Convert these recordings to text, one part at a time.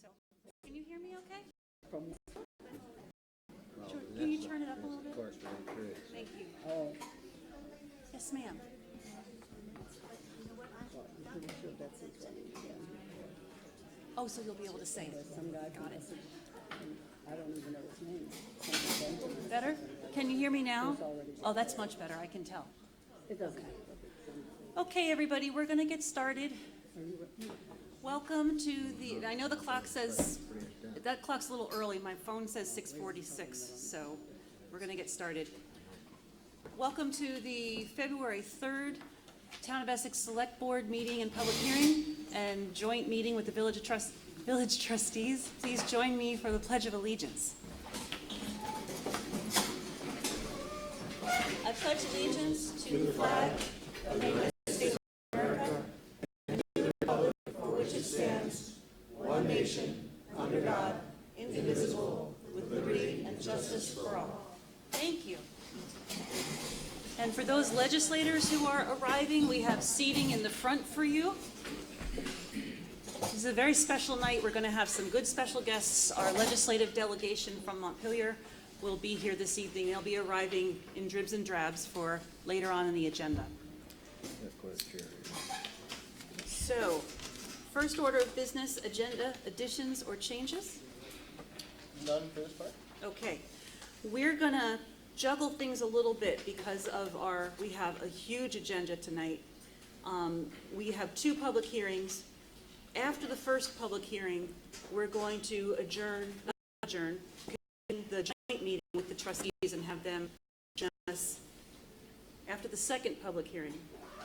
So, can you hear me okay? From Sure. Can you turn it up a little bit? of course, right through it. Thank you. Oh, Yes, ma'am. well, I'm pretty sure that's his running again. Oh, so you'll be able to say it. There's some guy from Essex, and I don't even know his name. Some Benjamin. Better? Can you hear me now? It's already- Oh, that's much better. I can tell. It doesn't. Okay, everybody, we're going to get started. Are you? Welcome to the, I know the clock says, that clock's a little early. My phone says 6:46, so we're going to get started. Welcome to the February 3rd Town of Essex Select Board meeting and public hearing and joint meeting with the Village Trustees. Please join me for the Pledge of Allegiance. I pledge allegiance to the flag of the United States of America and to the republic for which it stands, one nation, under God, indivisible, with liberty and justice for all. Thank you. And for those legislators who are arriving, we have seating in the front for you. This is a very special night. We're going to have some good special guests. Our legislative delegation from Montpelier will be here this evening. They'll be arriving in dribs and drabs for later on in the agenda. So, first order of business, agenda additions or changes? None for this part? Okay. We're going to juggle things a little bit because of we have a huge agenda tonight. We have two public hearings. After the first public hearing, we're going to not adjourn the joint meeting with the trustees and have them join us. After the second public hearing,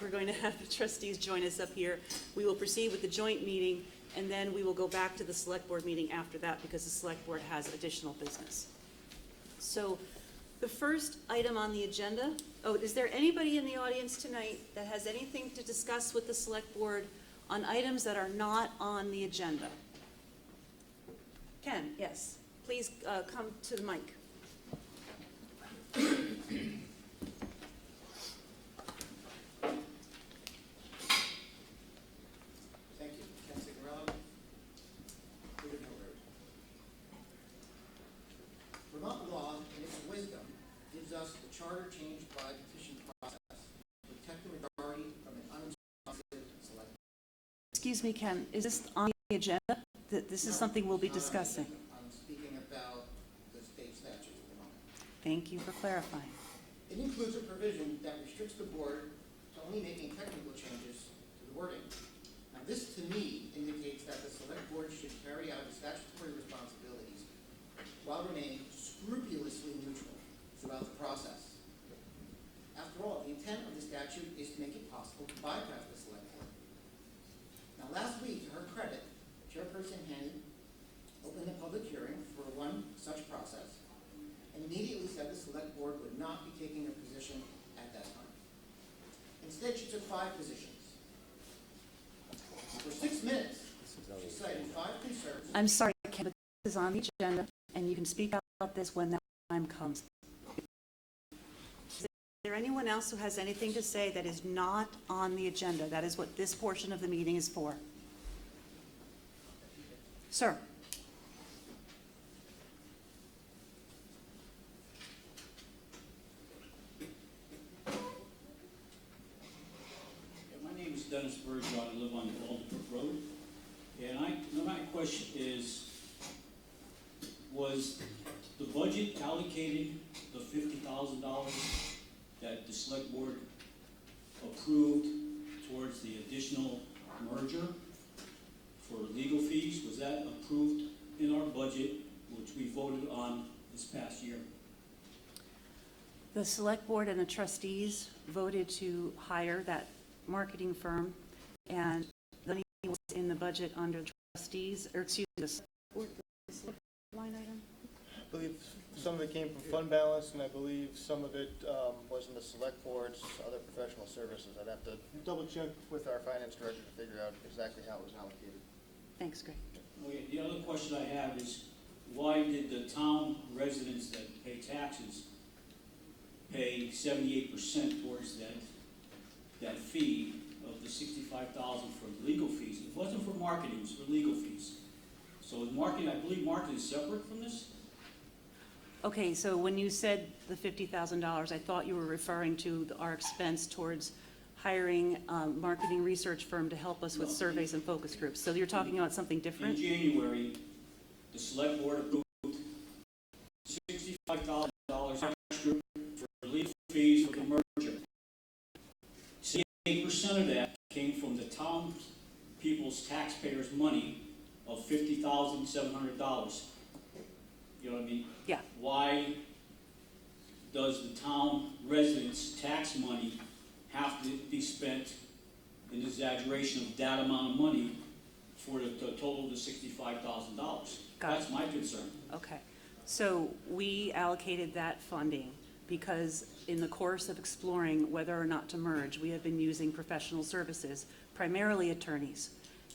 we're going to have the trustees join us up here. We will proceed with the joint meeting, and then we will go back to the select board meeting after that because the select board has additional business. So the first item on the agenda, is there anybody in the audience tonight that has anything to discuss with the select board on items that are not on the agenda? Ken, yes. Please come to the mic. Thank you. Ken Signorello, Freedom Hill Road. Vermont law, in its wisdom, gives us the charter changed by petition process to protect the majority from an unresponsive select. Excuse me, Ken, is this on the agenda? This is something we'll be discussing. I'm speaking about the state statute at the moment. Thank you for clarifying. It includes a provision that restricts the board to only making technical changes to the wording. Now, this to me indicates that the select board should carry out its statutory responsibilities while remaining scrupulously neutral throughout the process. After all, the intent of the statute is to make it possible to bypass the select board. Now, last week, to her credit, Chairperson Haney opened the public hearing for one such process and immediately said the select board would not be taking a position at that time. Instead, she took 5 positions. For 6 minutes, she cited 5 concerns. I'm sorry, Ken, but this is on the agenda, and you can speak about this when that time comes. Is there anyone else who has anything to say that is not on the agenda? That is what this portion of the meeting is for. Sir. My name is Dennis Bergeron. I live on Alderbrook Road. And my question is, was the budget allocated the $50,000 that the select board approved towards the additional merger for legal fees? Was that approved in our budget, which we voted on this past year? The select board and the trustees voted to hire that marketing firm, and the money was in the budget under trustees, or excuse me, the select board line item? I believe some of it came from fund balance, and I believe some of it was in the select board's other professional services. I'd have to double check with our finance director to figure out exactly how it was allocated. Thanks, Greg. Okay, the other question I have is, why did the town residents that pay taxes pay 78% towards that fee of the $65,000 for legal fees? It wasn't for marketing, it was for legal fees. So is marketing, I believe marketing is separate from this? Okay, so when you said the $50,000, I thought you were referring to our expense towards hiring a marketing research firm to help us with No. surveys and focus groups. So you're talking about something In different? January, the select board approved $65,000 extra for legal fees for the merger. 68% of that came from the town people's taxpayers' money of $50,700. You know what I mean? Yeah. Why does the town residents' tax money have to be spent in exaggeration of that amount of money for the total of the $65,000? Got it. That's my concern. Okay, so we allocated that funding because in the course of exploring whether or not to merge, we have been using professional services, primarily attorneys.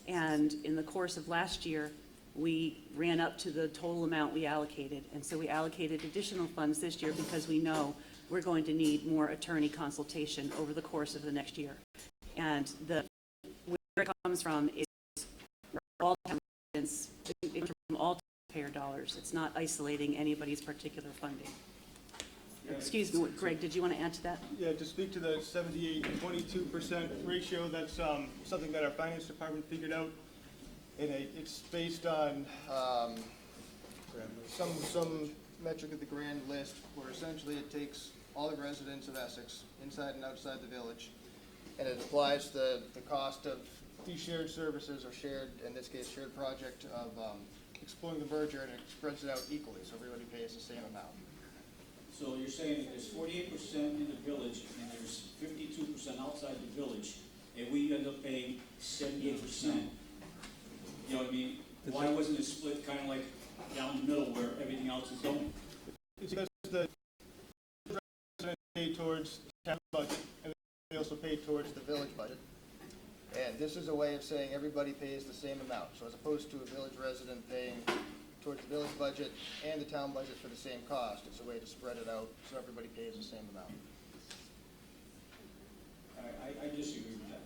And in the course of last year, we ran up to the total amount we allocated. And so we allocated additional funds this year because we know we're going to need more attorney consultation over the course of the next year. And where it comes from is all residents, it's from all taxpayer dollars. It's not isolating anybody's particular funding. Excuse me, Greg, did you want to add to that? Yeah, to speak to the 78-22% ratio, that's something that our finance department figured out. And it's based on some metric of the grand list, where essentially it takes all the residents of Essex, inside and outside the village, and it applies the cost of these shared services, or shared, in this case, shared project of exploring the merger, and it spreads it out equally, so everybody pays the same amount. So you're saying that there's 48% in the village and there's 52% outside the village, and we end up paying 78%. You know what I mean? Why wasn't it split kind of like down the middle where everything else is going? It's because the residents pay towards the town budget, and they also pay towards the village budget. And this is a way of saying everybody pays the same amount. So as opposed to a village resident paying towards the village budget and the town budget for the same cost, it's a way to spread it out so everybody pays the same amount. I disagree with that.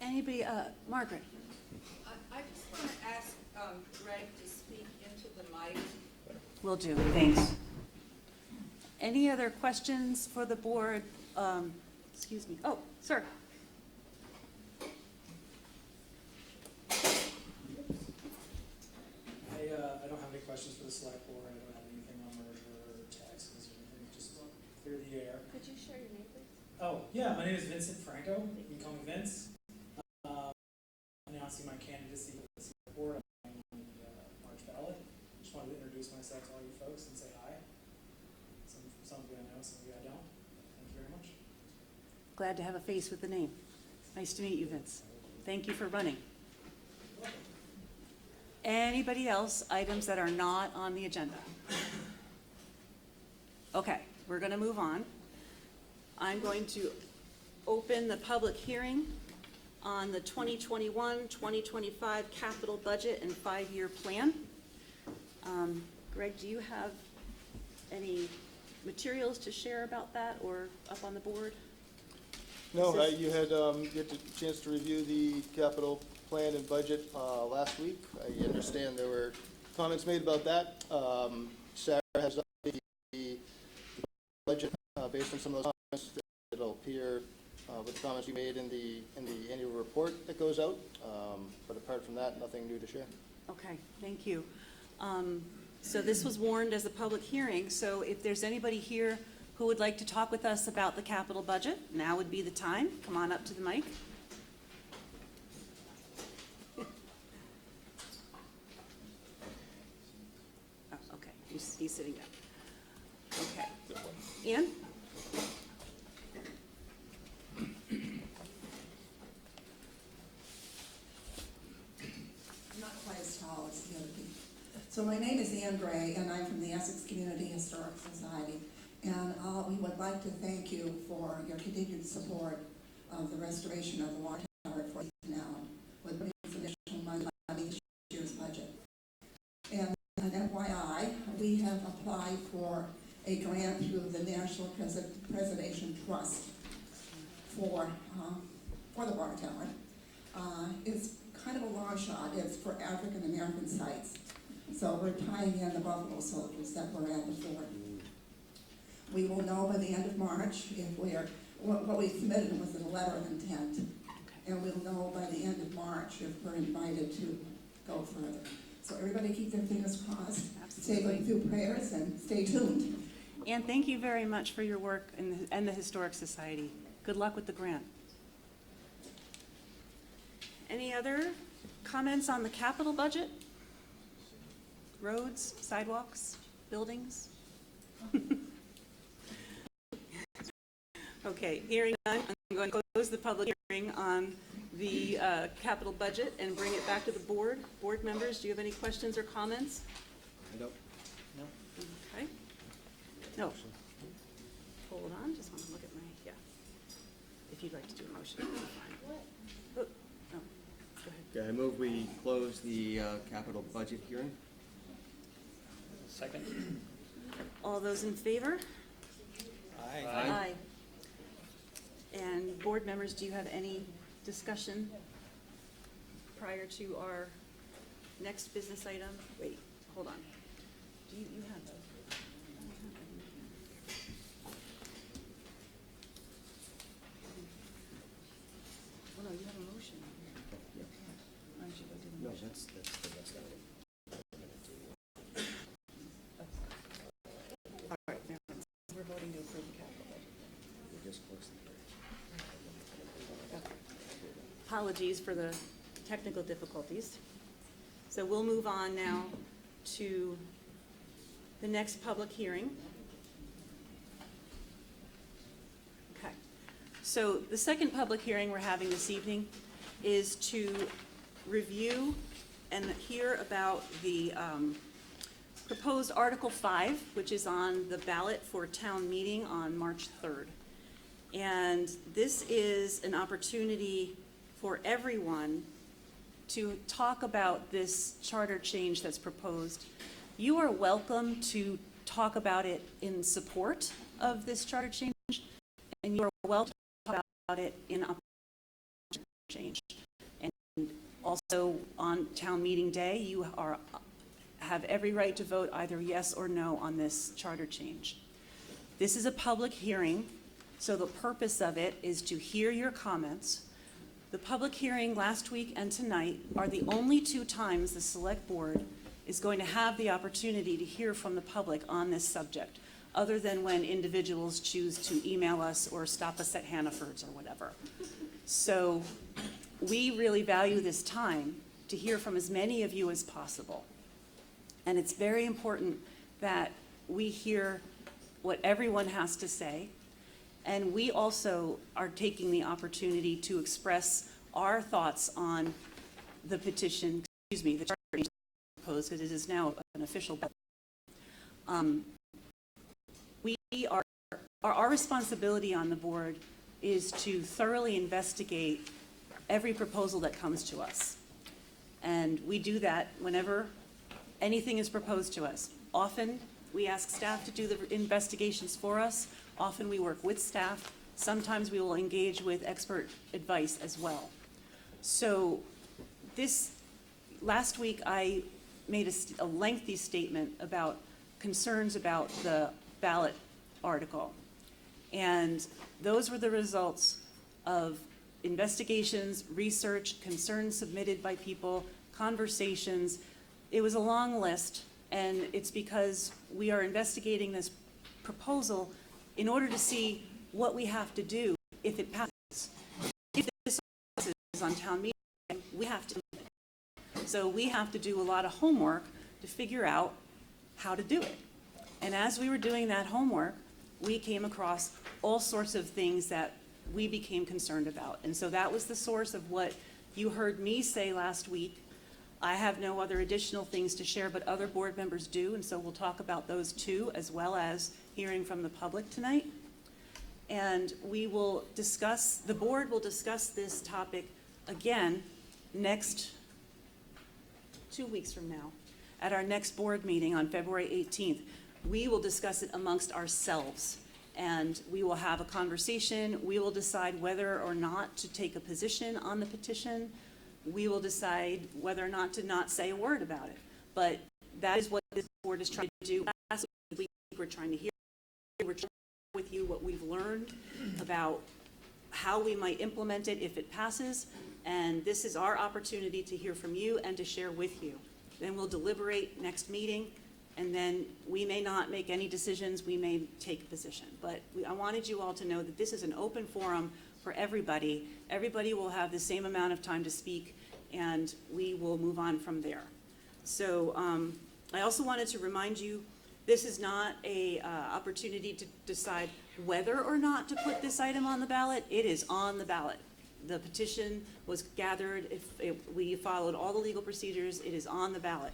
Anybody, Margaret? I just want to ask Greg to speak into the mic. Will do, thanks. Any other questions for the board? Excuse me, oh, sir. I don't have any questions for the select board. I don't have anything on merger or taxes or anything, just clear the air. Could you share your name, please? Oh, yeah, my name is Vincent Franco. You can call me Vince. Announcing my candidacy for the select board on the March ballot. Just wanted to introduce myself to all you folks and say hi. Some of you I know, some of you I don't. Thank you very much. Glad to have a face with the name. Nice to meet you, Vince. Thank you for running. Anybody else, items that are not on the agenda? Okay, we're going to move on. I'm going to open the public hearing on the 2021-2025 capital budget and 5-year plan. Greg, do you have any materials to share about that or up on the board? No, you had a chance to review the capital plan and budget last week. I understand there were comments made about that. Sarah has done the budget based on some of those comments. It'll appear with the comments you made in the annual report that goes out. But apart from that, nothing new to share. Okay, thank you. So this was warned as a public hearing, so if there's anybody here who would like to talk with us about the capital budget, now would be the time. Come on up to the mic. Oh, okay, he's sitting down. Okay. Ann? I'm not quite as tall as the other people. So my name is Ann Gray, and I'm from the Essex Community Historic Society. And we would like to thank you for your continued support of the restoration of the water tower at 4th and Allen, with bringing some additional money on each year's budget. And an FYI, we have applied for a grant through the National Preservation Trust for the water tower. It's kind of a long shot. It's for African American sites. So we're tying in the Buffalo Soldiers that were at the fort. We will know by the end of March if we are, what we submitted was a letter of intent. And we'll know by the end of March if we're invited to go further. So everybody keep their fingers crossed. Say going through prayers and stay tuned. And thank you very much for your work and the Historic Society. Good luck with the grant. Any other comments on the capital budget? Roads, sidewalks, buildings? Okay, hearing none, I'm going to close the public hearing on the capital budget and bring it back to the board. Board members, do you have any questions or comments? Nope. Okay. No. Hold on, just want to look at my, yeah. If you'd like to do a motion, that's fine. Oh, no, go ahead. Okay, I move we close the capital budget hearing. Second. All those in favor? Aye. And board members, do you have any discussion prior to our next business item? Wait, hold on. Do you have those? Well, no, you have a motion. Why don't you go do the No, motion? that's not it. All right, now, we're voting to approve the capital budget. We just closed the hearing. Apologies for the technical difficulties. So we'll move on now to the next public hearing. Okay. So the second public hearing we're having this evening is to review and hear about the proposed Article 5, which is on the ballot for town meeting on March 3rd. And this is an opportunity for everyone to talk about this charter change that's proposed. You are welcome to talk about it in support of this charter change, and you are welcome to talk about it in opposition to change. And also on town meeting day, you have every right to vote either yes or no on this charter change. This is a public hearing, so the purpose of it is to hear your comments. The public hearing last week and tonight are the only two times the Select Board is going to have the opportunity to hear from the public on this subject, other than when individuals choose to email us or stop us at Hannaford's or whatever. So we really value this time to hear from as many of you as possible. And it's very important that we hear what everyone has to say. And we also are taking the opportunity to express our thoughts on the petition, the charter proposed, because it is now an official bill. Our responsibility on the board is to thoroughly investigate every proposal that comes to us. And we do that whenever anything is proposed to us. Often, we ask staff to do the investigations for us. Often we work with staff. Sometimes we will engage with expert advice as well. So last week I made a lengthy statement about concerns about the ballot article. And those were the results of investigations, research, concerns submitted by people, conversations. It was a long list, and it's because we are investigating this proposal in order to see what we have to do if it passes. If this passes on town meeting, we have to do it. So we have to do a lot of homework to figure out how to do it. And as we were doing that homework, we came across all sorts of things that we became concerned about. And so that was the source of what you heard me say last week. I have no other additional things to share, but other board members do, and so we'll talk about those too, as well as hearing from the public tonight. And we will discuss, the board will discuss this topic again next 2 weeks from now at our next board meeting on February 18th. We will discuss it amongst ourselves, and we will have a conversation. We will decide whether or not to take a position on the petition. we will decide whether or not to not say a word about it. But that is what this board is trying to do. Last week, we're trying to hear, we're trying to share with you what we've learned about how we might implement it if it passes, and this is our opportunity to hear from you and to share with you. Then we'll deliberate next meeting, and then we may not make any decisions, we may take a position. But I wanted you all to know that this is an open forum for everybody. Everybody will have the same amount of time to speak, and we will move on from there. So I also wanted to remind you, this is not a opportunity to decide whether or not to put this item on the ballot. It is on the ballot. The petition was gathered. We followed all the legal procedures. It is on the ballot.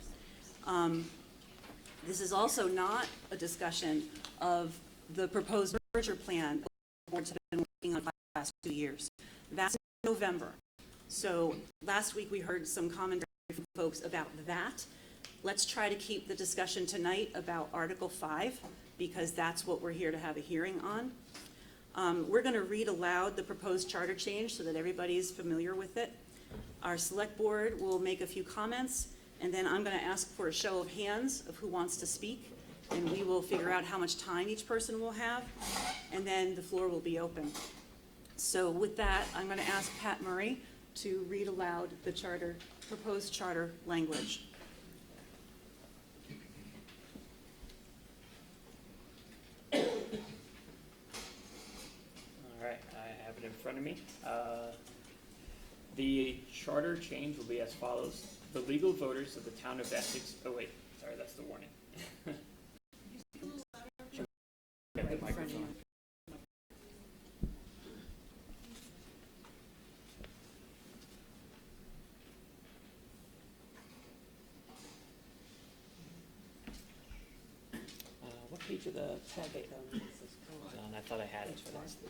This is also not a discussion of the proposed merger plan the boards have been working on for the last 2 years. That's in November. So last week we heard some commentary from folks about that. Let's try to keep the discussion tonight about Article 5, because that's what we're here to have a hearing on. We're going to read aloud the proposed charter change so that everybody is familiar with it. Our select board will make a few comments, and then I'm going to ask for a show of hands of who wants to speak, and we will figure out how much time each person will have, and then the floor will be open. So with that, I'm going to ask Pat Murray to read aloud the charter, proposed charter language. All right, I have it in front of me. The charter change will be as follows. The legal voters of the town of Essex, oh wait, sorry, that's the warning. Get the microphone. What page of the packet? I thought I had it, but that's the.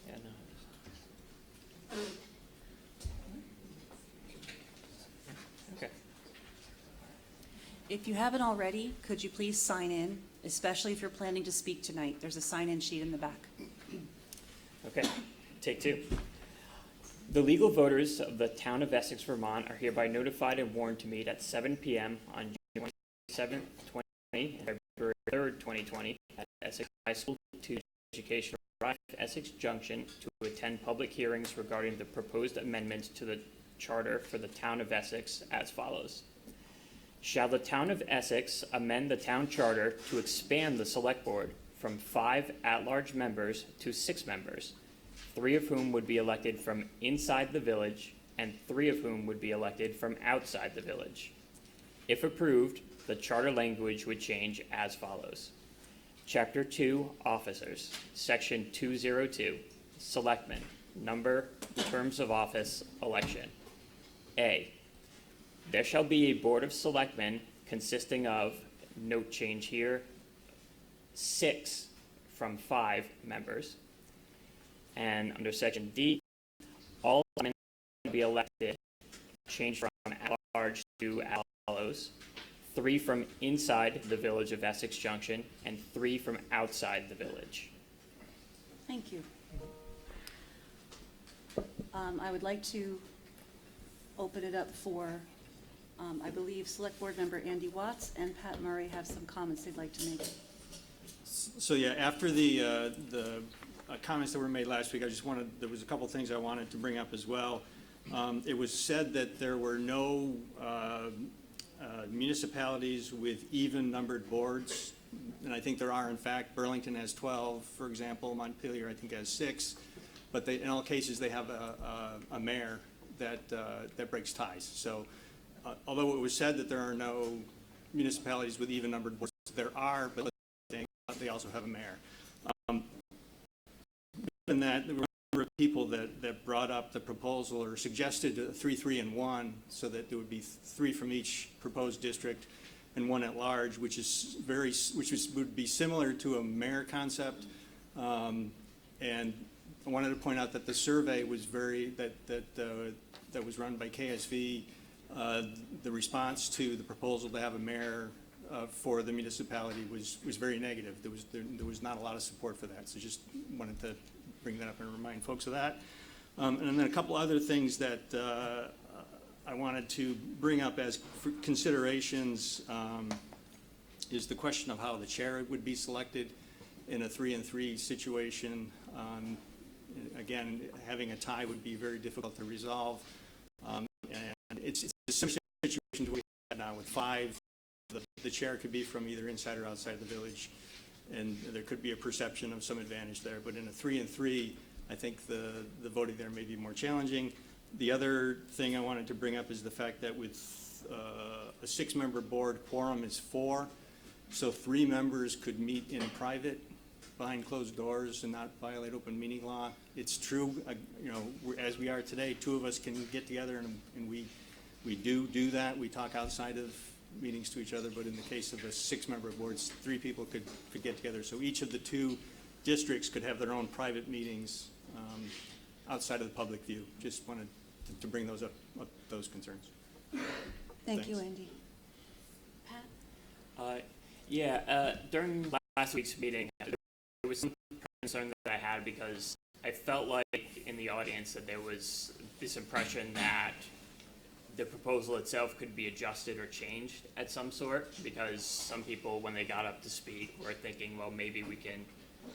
Yeah, no. Okay. If you haven't already, could you please sign in, especially if you're planning to speak tonight? There's a sign-in sheet in the back. Okay, take two. The legal voters of the town of Essex, Vermont are hereby notified and warned to meet at 7 p.m. on June 27th, 2020 and February 3rd, 2020 at Essex High School to Education Drive, Essex Junction to attend public hearings regarding the proposed amendments to the charter for the town of Essex as follows. Shall the town of Essex amend the town charter to expand the select board from 5 at-large members to 6 members, 3 of whom would be elected from inside the village and 3 of whom would be elected from outside the village? If approved, the charter language would change as follows. Chapter 2, Officers, Section 202, Selectmen, Number, Terms of Office, Election. A, there shall be a Board of Selectmen consisting of, note change here, 6 from 5 members. And under Section D, all men to be elected, change from at-large to as follows. 3 from inside the village of Essex Junction and 3 from outside the village. Thank you. I would like to open it up for, I believe, Select Board Member Andy Watts and Pat Murray have some comments they'd like to make. So yeah, after the comments that were made last week, there was a couple things I wanted to bring up as well. It was said that there were no municipalities with even numbered boards, and I think there are. In fact, Burlington has 12, for example. Montpelier, I think, has 6, but in all cases they have a mayor that breaks ties. So although it was said that there are no municipalities with even numbered boards, there are, but they also have a mayor. Given that, there were a number of people that brought up the proposal or suggested 3, 3, and 1, so that there would be 3 from each proposed district and 1 at large, which would be similar to a mayor concept. And I wanted to point out that the survey was that was run by KSV. The response to the proposal to have a mayor for the municipality was very negative. There was not a lot of support for that, so just wanted to bring that up and remind folks of that. And then a couple other things that I wanted to bring up as considerations is the question of how the chair would be selected in a 3-3 situation. Again, having a tie would be very difficult to resolve. And it's a similar situation to what we have now with 5. The chair could be from either inside or outside the village, and there could be a perception of some advantage there. But in a 3-3, I think the voting there may be more challenging. The other thing I wanted to bring up is the fact that with a 6-member board, quorum is 4, so 3 members could meet in private behind closed doors and not violate open meeting law. It's true, you know, as we are today, 2 of us can get together and we do that. We talk outside of meetings to each other, but in the case of a 6-member board, 3 people could get together. So each of the 2 districts could have their own private meetings outside of the public view. Just wanted to bring those up those concerns. Thank you, Thanks. Andy. Pat? During last week's meeting, there was some concern that I had because I felt like in the audience that there was this impression that the proposal itself could be adjusted or changed at some sort, because some people, when they got up to speak, were thinking, well, maybe we can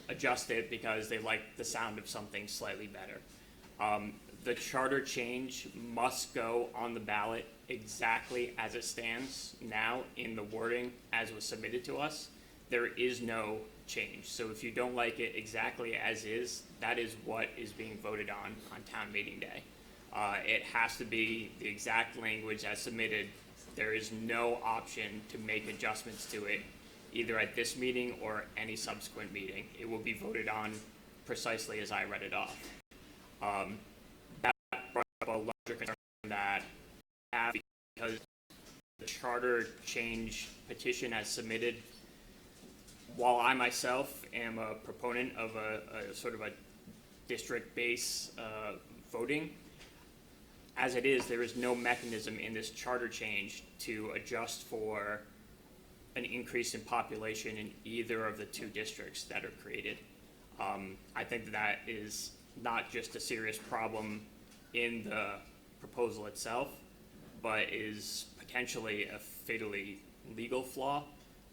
adjust it because they like the sound of something slightly better. The charter change must go on the ballot exactly as it stands now in the wording as was submitted to us. There is no change. So if you don't like it exactly as is, that is what is being voted on town meeting day. It has to be the exact language as submitted. There is no option to make adjustments to it, either at this meeting or any subsequent meeting. It will be voted on precisely as I read it off. That brought up a larger concern that I have, because the charter change petition as submitted, while I myself am a proponent of a sort of a district-based voting, as it is, there is no mechanism in this charter change to adjust for an increase in population in either of the 2 districts that are created. I think that is not just a serious problem in the proposal itself, but is potentially a fatally legal flaw.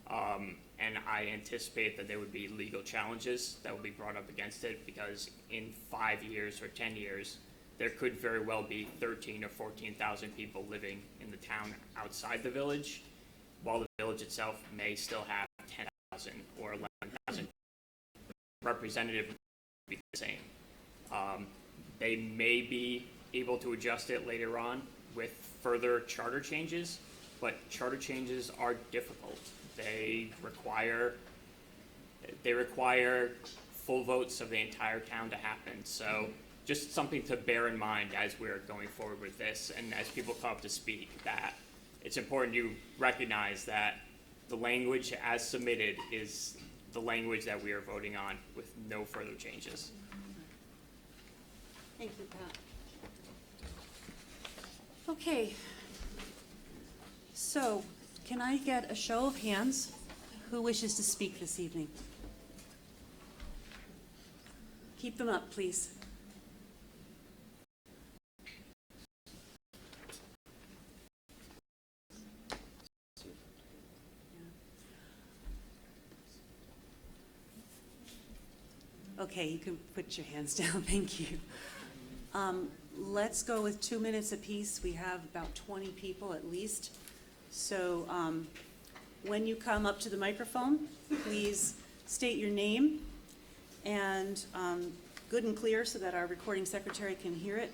And I anticipate that there would be legal challenges that will be brought up against it, because in 5 years or 10 years, there could very well be 13,000 or 14,000 people living in the town outside the village, while the village itself may still have 10,000 or 11,000. Representative would be the same. They may be able to adjust it later on with further charter changes, but charter changes are difficult. They require full votes of the entire town to happen. So just something to bear in mind as we're going forward with this, and as people come up to speak, that it's important you recognize that the language as submitted is the language that we are voting on with no further changes. Thank you, Pat. Okay. So, can I get a show of hands who wishes to speak this evening? Keep them up, please. Okay, you can put your hands down. Thank you. Let's go with 2 minutes apiece. We have about 20 people at least. So when you come up to the microphone, please state your name and good and clear so that our recording secretary can hear it.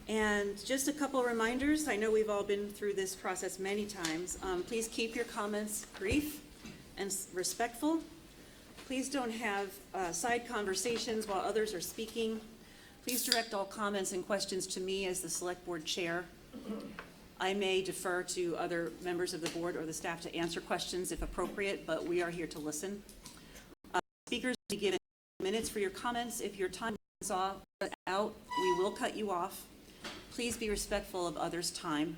And just a couple of reminders. I know we've all been through this process many times. Please keep your comments brief and respectful. Please don't have side conversations while others are speaking. Please direct all comments and questions to me as the Select Board Chair. I may defer to other members of the board or the staff to answer questions if appropriate, but we are here to listen. Speakers will be given minutes for your comments. If your time is out, we will cut you off. Please be respectful of others' time.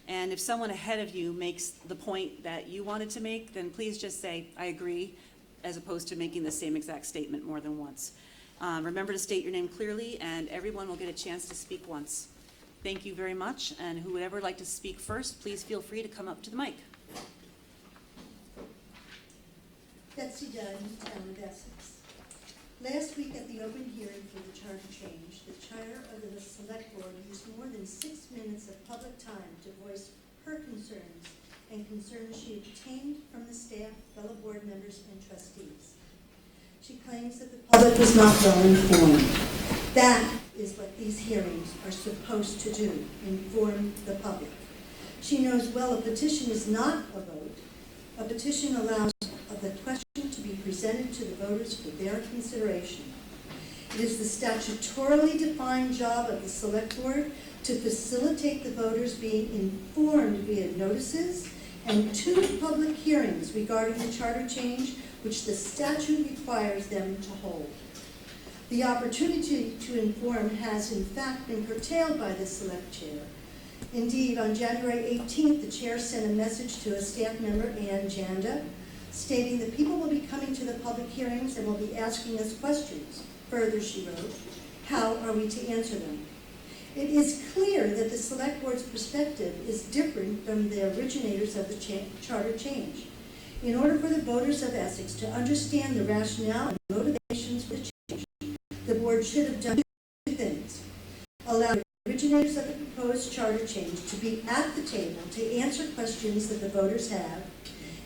And if someone ahead of you makes the point that you wanted to make, then please just say, I agree, as opposed to making the same exact statement more than once. Remember to state your name clearly, and everyone will get a chance to speak once. Thank you very much, and who would ever like to speak first, please feel free to come up to the mic. Betsy Dunn, Town of Essex. Last week at the open hearing for the charter change, the chair of the select board used more than 6 minutes of public time to voice her concerns and concerns she obtained from the staff, fellow board members, and trustees. She claims that the public was not well informed. That is what these hearings are supposed to do, inform the public. She knows well a petition is not a vote. A petition allows the question to be presented to the voters for their consideration. It is the statutorily defined job of the select board to facilitate the voters being informed via notices and 2 public hearings regarding the charter change, which the statute requires them to hold. The opportunity to inform has in fact been curtailed by the select chair. Indeed, on January 18th, the chair sent a message to a staff member, Ann Janda, stating that people will be coming to the public hearings and will be asking us questions. Further, she wrote, how are we to answer them? It is clear that the select board's perspective is different from the originators of the charter change. In order for the voters of Essex to understand the rationale and motivations for the change, the board should have done 2 things. Allow the originators of the proposed charter change to be at the table to answer questions that the voters have,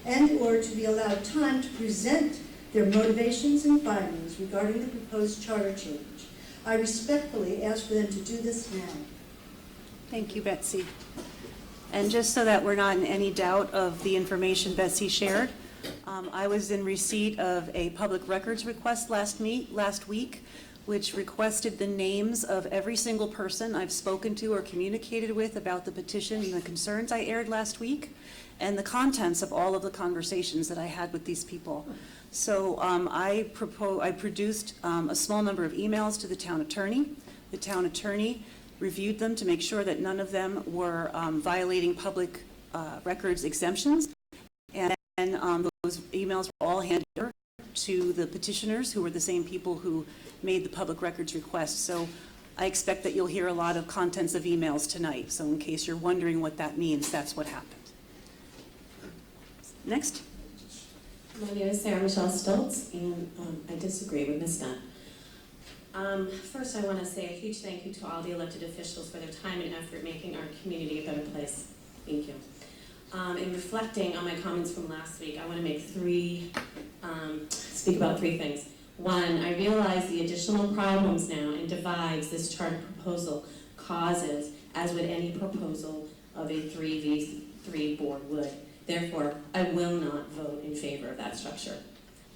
and or to be allowed time to present their motivations and findings regarding the proposed charter change. I respectfully ask for them to do this now. Thank you, Betsy. And just so that we're not in any doubt of the information Betsy shared, I was in receipt of a public records request last week, which requested the names of every single person I've spoken to or communicated with about the petition and the concerns I aired last week, and the contents of all of the conversations that I had with these people. So I produced a small number of emails to the town attorney. The town attorney reviewed them to make sure that none of them were violating public records exemptions. And those emails were all handed over to the petitioners, who were the same people who made the public records request. So I expect that you'll hear a lot of contents of emails tonight. So in case you're wondering what that means, that's what happened. Next. My name is Sarah Michelle Stoltz, and I disagree with Ms. Dunn. First, I want to say a huge thank you to all the elected officials for their time and effort making our community a better place. Thank you. In reflecting on my comments from last week, I want to speak about 3 things. One, I realize the additional problems now and divides this charter proposal causes, as would any proposal of a 3v3 board would. Therefore, I will not vote in favor of that structure.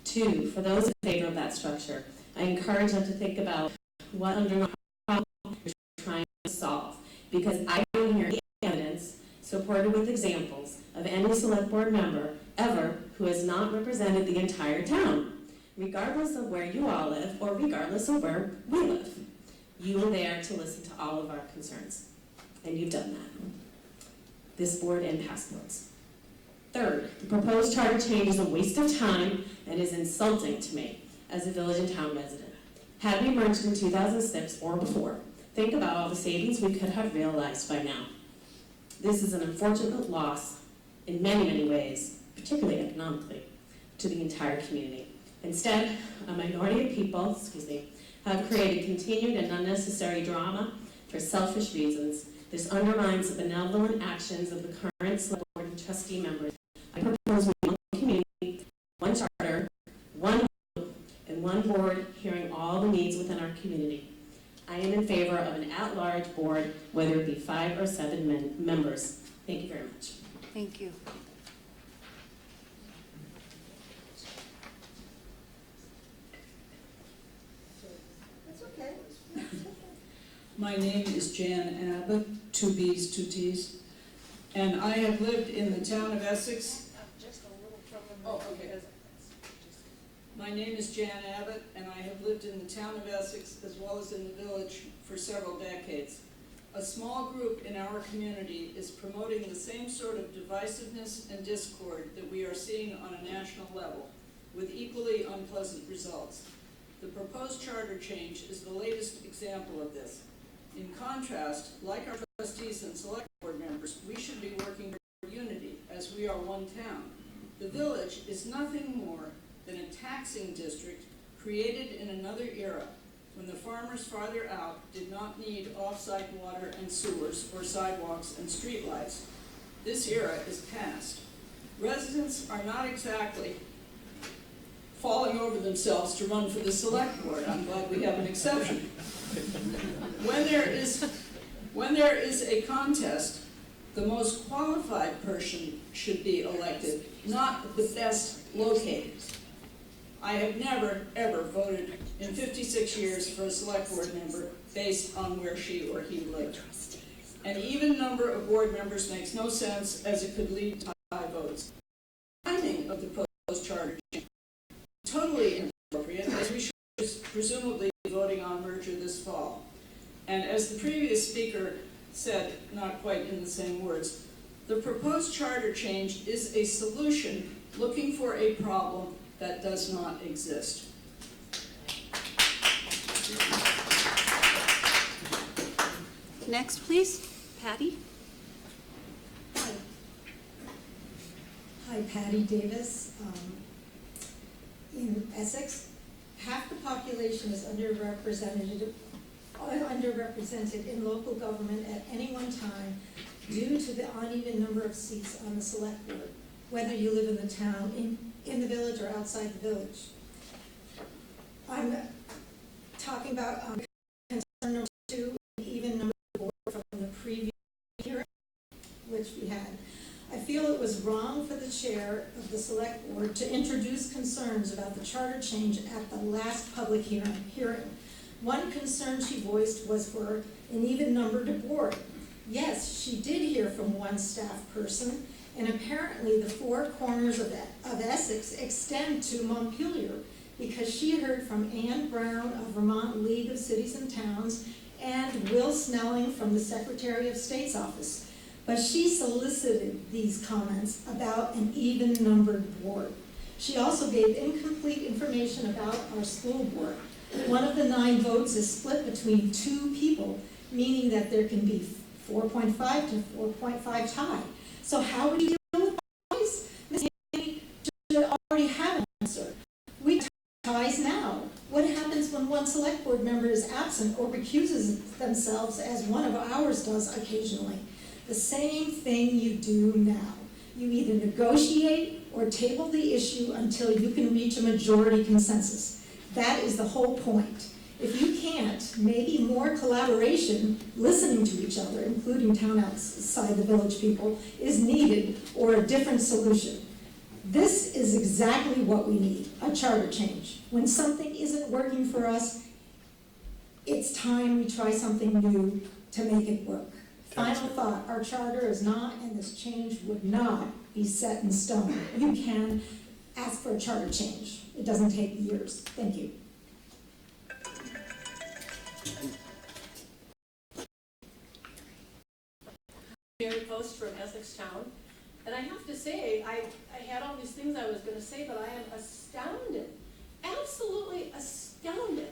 2, for those in favor of that structure, I encourage them to think about what underlying problem you're trying to solve, because I don't hear any evidence supported with examples of any select board member ever who has not represented the entire town, regardless of where you all live or regardless of where we live. You were there to listen to all of our concerns, and you've done that. This board and past boards. 3rd, the proposed charter change is a waste of time and is insulting to me as a village and town resident. Had we merged in 2006 or before, think about all the savings we could have realized by now. This is an unfortunate loss in many, many ways, particularly economically, to the entire community. Instead, a minority of people, have created continued and unnecessary drama for selfish reasons. This undermines the benevolent actions of the current select board and trustee members. I propose we one community, one charter, one vote, and one board hearing all the needs within our community. I am in favor of an at-large board, whether it be 5 or 7 members. Thank you very much. Thank you. That's okay. My name is Jan Abbott, 2 B's, 2 T's, and I have lived in the town of Essex. Oh, okay. My name is Jan Abbott, and I have lived in the town of Essex as well as in the village for several decades. a small group in our community is promoting the same sort of divisiveness and discord that we are seeing on a national level, with equally unpleasant results. The proposed charter change is the latest example of this. In contrast, like our trustees and select board members, we should be working for unity, as we are one town. The village is nothing more than a taxing district created in another era, when the farmers farther out did not need off-site water and sewers or sidewalks and streetlights. This era is past. Residents are not exactly falling over themselves to run for the select board. I'm glad we have an exception. When there is a contest, the most qualified person should be elected, not the best located. I have never, ever voted in 56 years for a select board member based on where she or he lived. An even number of board members makes no sense, as it could lead to high votes. Timing of the proposed charter change is totally inappropriate, as we should presumably be voting on merger this fall. And as the previous speaker said, not quite in the same words, the proposed charter change is a solution looking for a problem that does not exist. Next, please, Patty. Hi, Patty Davis. In Essex, half the population is underrepresented in local government at any one time due to the uneven number of seats on the select board, whether you live in the town, in the village, or outside the village. I'm talking about concern number 2, even number 4 from the previous hearing, which we had. I feel it was wrong for the chair of the select board to introduce concerns about the charter change at the last public hearing. One concern she voiced was for an even numbered board. Yes, she did hear from one staff person, and apparently the four corners of Essex extend to Montpelier, because she heard from Ann Brown of Vermont League of Cities and Towns and Will Snelling from the Secretary of State's office. But she solicited these comments about an even-numbered board. She also gave incomplete information about our school board. One of the 9 votes is split between 2 people, meaning that there can be 4.5 to 4.5 tie. So how would you deal with ties? Ms. Haney should already have an answer. We ties now. What happens when one select board member is absent or recuses themselves, as one of ours does occasionally? The same thing you do now. You either negotiate or table the issue until you can reach a majority consensus. That is the whole point. If you can't, maybe more collaboration, listening to each other, including town outside the village people, is needed, or a different solution. This is exactly what we need, a charter change. When something isn't working for us, it's time we try something new to make it work. Final thought, our charter is not, and this change would not be set in stone. You can ask for a charter change. It doesn't take years. Thank you. Mary Post from Essex Town, and I have to say, I had all these things I was going to say, but I am astounded, absolutely astounded,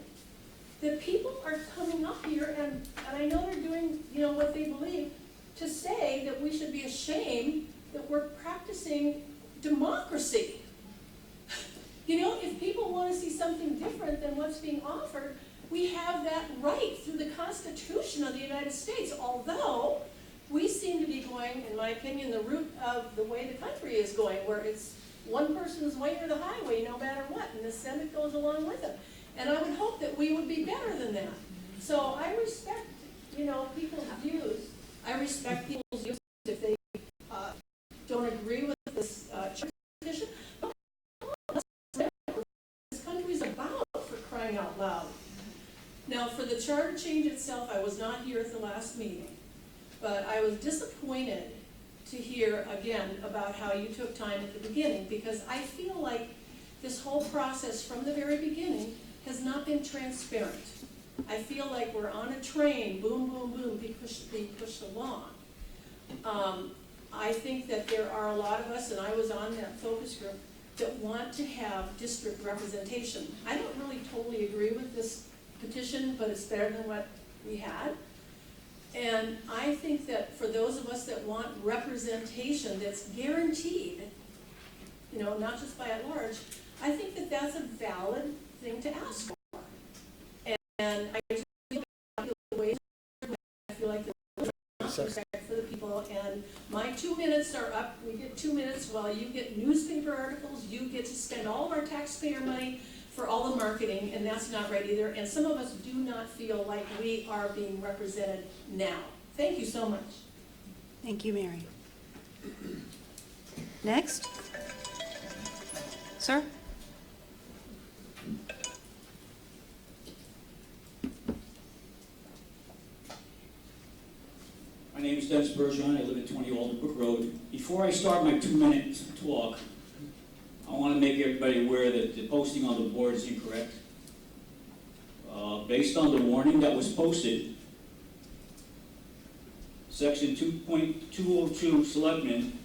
that people are coming up here, and I know they're doing, what they believe, to say that we should be ashamed that we're practicing democracy. If people want to see something different than what's being offered, we have that right through the Constitution of the United States, although we seem to be going, in my opinion, the route of the way the country is going, where it's one person's way or the highway no matter what, and the Senate goes along with it. And I would hope that we would be better than that. So I respect, people's views. I respect people's views if they don't agree with this tradition. But that's what this country's about, for crying out loud. Now, for the charter change itself, I was not here at the last meeting. But I was disappointed to hear, again, about how you took time at the beginning, because I feel like this whole process from the very beginning has not been transparent. I feel like we're on a train, boom, boom, boom, being pushed along. I think that there are a lot of us, and I was on that focus group, that want to have district representation. I don't really totally agree with this petition, but it's better than what we had. And I think that for those of us that want representation that's guaranteed, you know, not just by at large, I think that that's a valid thing to ask for. And I feel like there's respect for the people, and my 2 minutes are up. We get 2 minutes while you get newspaper articles. You get to spend all of our taxpayer money for all the marketing, and that's not right either. And some of us do not feel like we are being represented now. Thank you so much. Thank you, Mary. Next. Sir? My name is Dennis Bergeron. I live at 20 Alderbrook Road. Before I start my 2-minute talk, I want to make everybody aware that the posting on the board is incorrect. Based on the warning that was posted, Section 2.202, Selectmen,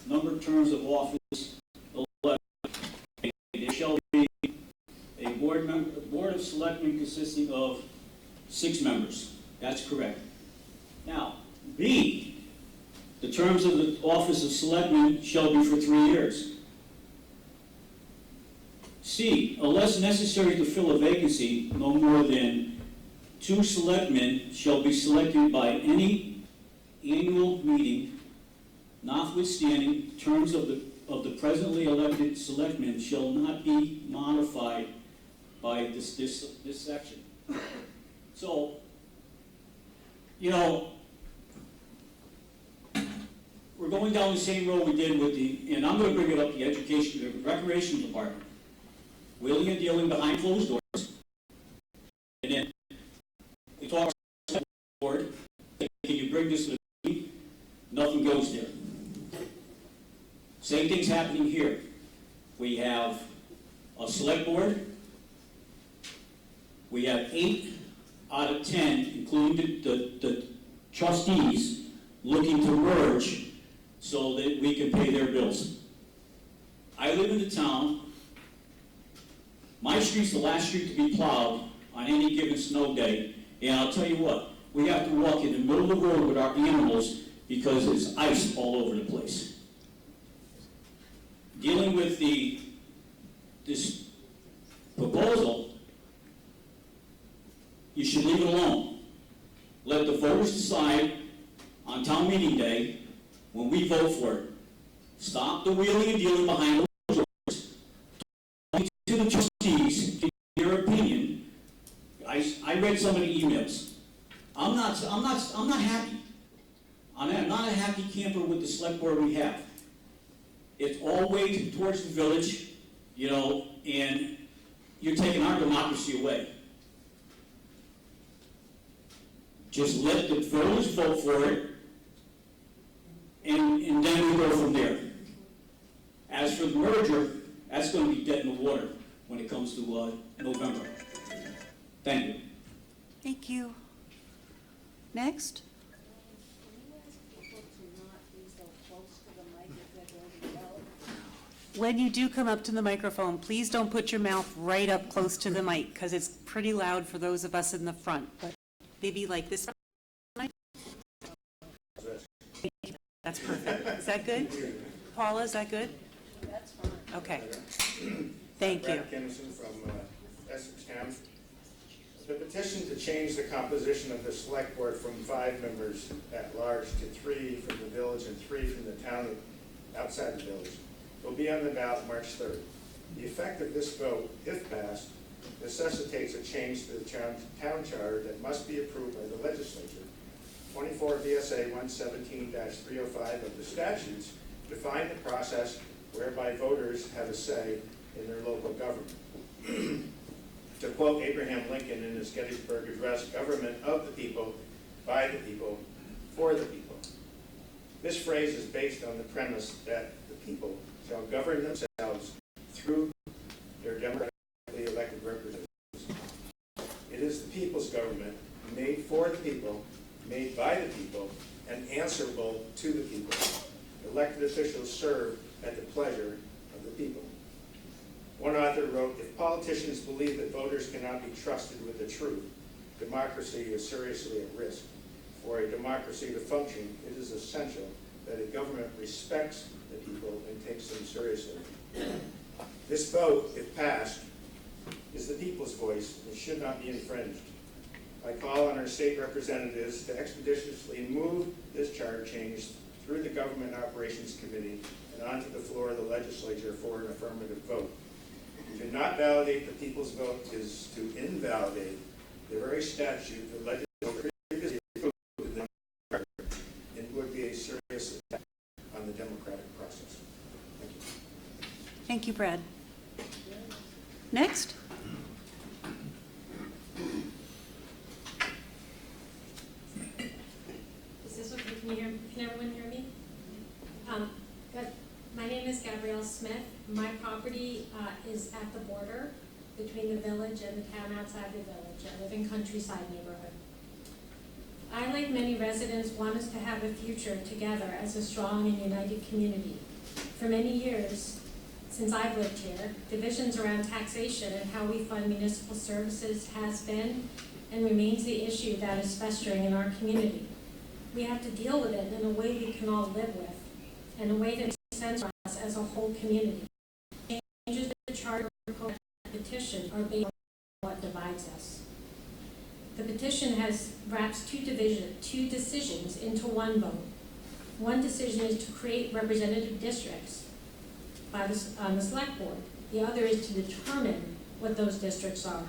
numbered terms of office 11. There shall be a board of Selectmen consisting of 6 members. That's correct. Now, B, the terms of the office of Selectmen shall be for 3 years. C, unless necessary to fill a vacancy, no more than 2 selectmen shall be selected by any annual meeting, notwithstanding terms of the presently elected selectmen shall not be modified by this section. So, you know, we're going down the same road we did with and I'm going to bring it up, the education, the recreation department. Wheeling and dealing behind closed doors. And then we talk to the board, can you bring this to the meeting? Nothing goes there. Same thing's happening here. We have a select board. We have 8 out of 10, including the trustees, looking to merge so that we can pay their bills. I live in the town. My street's the last street to be plowed on any given snow day, and I'll tell you what, we have to walk in the middle of the road with our animals because there's ice all over the place. Dealing with this proposal, you should leave it alone. Let the voters decide on town meeting day when we vote for it. Stop the wheeling and dealing behind the doors. To the trustees, in your opinion, I read some of the emails. I'm not happy. I'm not a happy camper with the select board we have. It's all weighted towards the village, you know, and you're taking our democracy away. Just let the voters vote for it, and then we go from there. As for the merger, that's going to be dead in the water when it comes to November. Thank you. Thank you. Next. When you do come up to the microphone, please don't put your mouth right up close to the mic because it's pretty loud for those of us in the front. But maybe like this. That's perfect. Is that good? Paula, is that good? That's fine. Okay. Thank you. Brad Kinnison from Essex Town. The petition to change the composition of the select board from 5 members at large to 3 from the village and 3 from the town outside the village will be on the ballot March 3rd. The effect of this vote, if passed, necessitates a change to the town charter that must be approved by the legislature. 24 VSA 117-305 of the statutes define the process whereby voters have a say in their local government. To quote Abraham Lincoln in his Gettysburg Address, government of the people, by the people, for the people. This phrase is based on the premise that the people shall govern themselves through their democratically elected representatives. It is the people's government serve at the pleasure of the people. One author wrote, "If politicians believe that voters cannot be trusted with the truth, democracy is seriously at risk. For a democracy to function, it is essential that a government respects the people and takes them seriously." This vote, if passed, is the people's voice and should not be infringed. I call on our state representatives to expeditiously move this charter change through the Government Operations Committee and onto the floor of the legislature for an affirmative vote. To not validate the people's vote is to invalidate the very statute the legislature previously approved and would be a serious attack on the democratic process. Thank you. Thank you, Brad. Next. Is this okay? Can everyone hear me? Good. My name is Gabrielle Smith. My property is at the border between the village and the town outside the village. I live in Countryside neighborhood. I, like many residents, want us to have a future together as a strong and united community. For many years, since I've lived here, divisions around taxation and how we fund municipal services has been and remains the issue that is festering in our community. We have to deal with it in a way we can all live with, and a way that makes sense for us as a whole community. Changes to the charter petition are based on what divides us. The petition wraps two decisions into one vote. One decision is to create representative districts on the select board. The other is to determine what those districts are.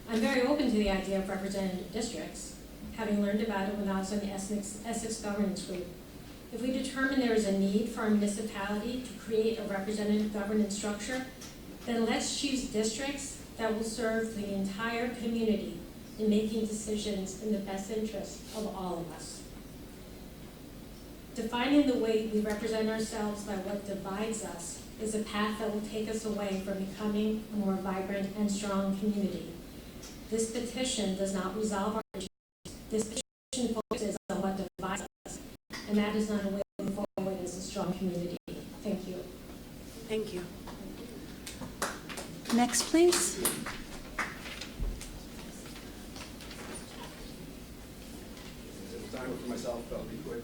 I'm very open to the idea of representative districts, having learned about it when I was on the Essex governance group. If we determine there is a need for our municipality to create a representative governance structure, then let's choose districts that will serve the entire community in making decisions in the best interest of all of us. Defining the way we represent ourselves by what divides us is a path that will take us away from becoming a more vibrant and strong community. This petition does not resolve our issues. This petition focuses on what divides us, and that is not a way forward as a strong community. Thank you. Thank you. Next, please. Time for myself, but I'll be quick.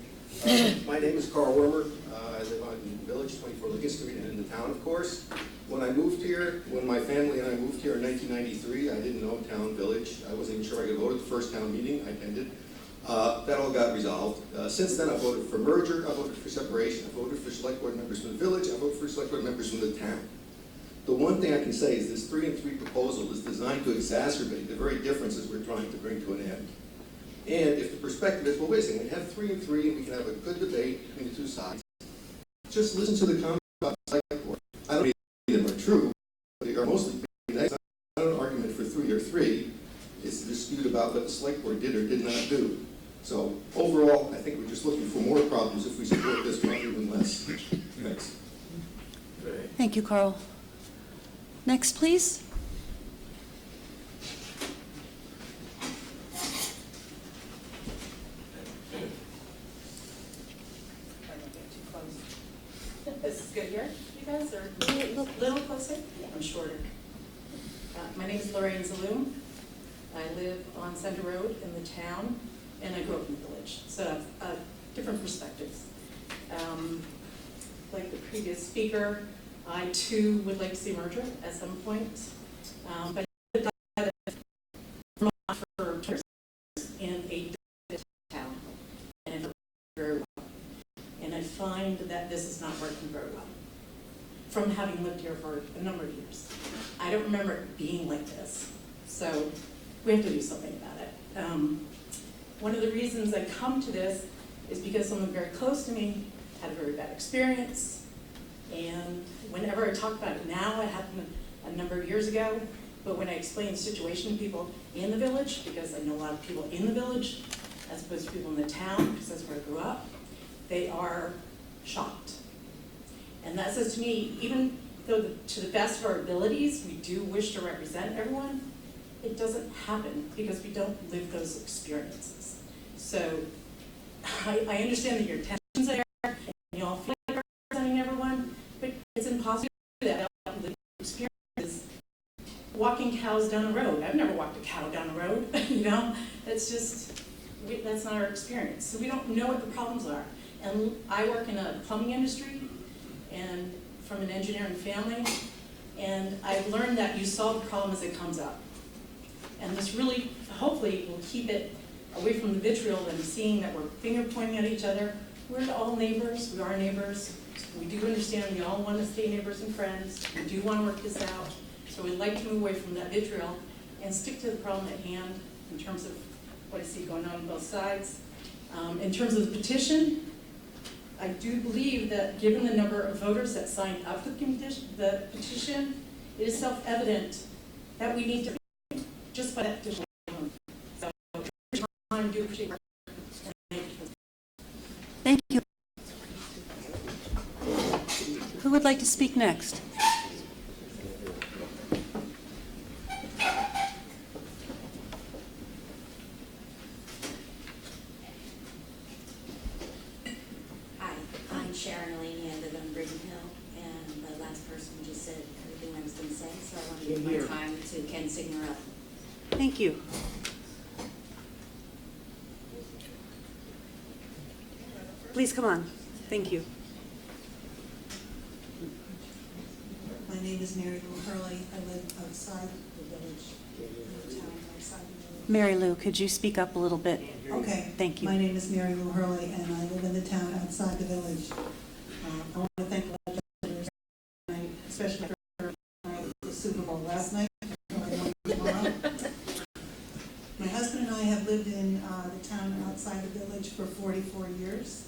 My name is Carl Wormer. I live on Village, 24 Lincoln Street, and in the town, of course. When I moved here, when my family and I moved here in 1993, I didn't know town, village. I wasn't even sure I could vote at the first town meeting I attended. That all got resolved. Since then, I voted for merger, I voted for separation, I voted for select board members from the village, I voted for select board members from the town. The one thing I can say is this 3-and-3 proposal is designed to exacerbate the very differences we're trying to bring to an end. And if the perspective is, well, wait a second, we have 3-and-3 and we can have a good debate between the two sides. Just listen to the comments about the select board. I don't mean them are true, but they are mostly pretty nice. It's not an argument for 3 or 3. It's a dispute about what the select board did or did not do. So overall, I think we're just looking for more problems if we support this rather than less. Thanks. Thank you, Carl. Next, please. This is good here, you guys, or a little closer? I'm shorter. My name is Lorraine Zaloom. I live on Center Road in the town, and I grew up in the village, so different perspectives. Like the previous speaker, I too would like to see a merger at some point, but for in a town, and it worked very well. And I find that this is not working very well. From having lived here for a number of years, I don't remember it being like this. So we have to do something about it. One of the reasons I come to this is because someone very close to me had a very bad experience. And whenever I talk about it now, it happened a number of years ago, but when I explain the situation to people in the village, because I know a lot of people in the village, as opposed to people in the town, because that's where I grew up, they are shocked. And that says to me, even though to the best of our abilities, we do wish to represent everyone, it doesn't happen because we don't live those experiences. So I understand that your intentions are there, and you all feel like representing walking cows down the road. I've never walked a cow down the road, you know? That's just, that's not our experience. So we don't know what the problems are. And I work in a plumbing industry and from an engineering family, and I've learned that you solve the problem as it comes up. And this really, hopefully, will keep it away from the vitriol and seeing that we're finger pointing at each other. We're all neighbors, we are neighbors. We do understand we all want to stay neighbors and friends. We do want to work this out. So we'd like to move away from that vitriol and stick to the problem at hand in terms of what I see going on both sides. In terms of the petition, I do believe that given the number of voters that signed up for the petition, it is self-evident that we need to just by that petition alone. So, I do appreciate it. Thank you. Who would like to speak next? Hi, I'm Sharon Elaney. I live on Brigham Hill, and the last person just said everything I was going to say, so I want to give my time to Ken Signer up. Thank you. Please come on. Thank you. My name is Mary Lou Hurley. I live outside the village, in the town outside the village. Mary Lou, could you speak up a little bit? Okay. Thank you. My name is Mary Lou Hurley, and I live in the town outside the village. I want to thank the legislators, especially for the Super Bowl last night. My husband and I have lived in the town outside the village for 44 years.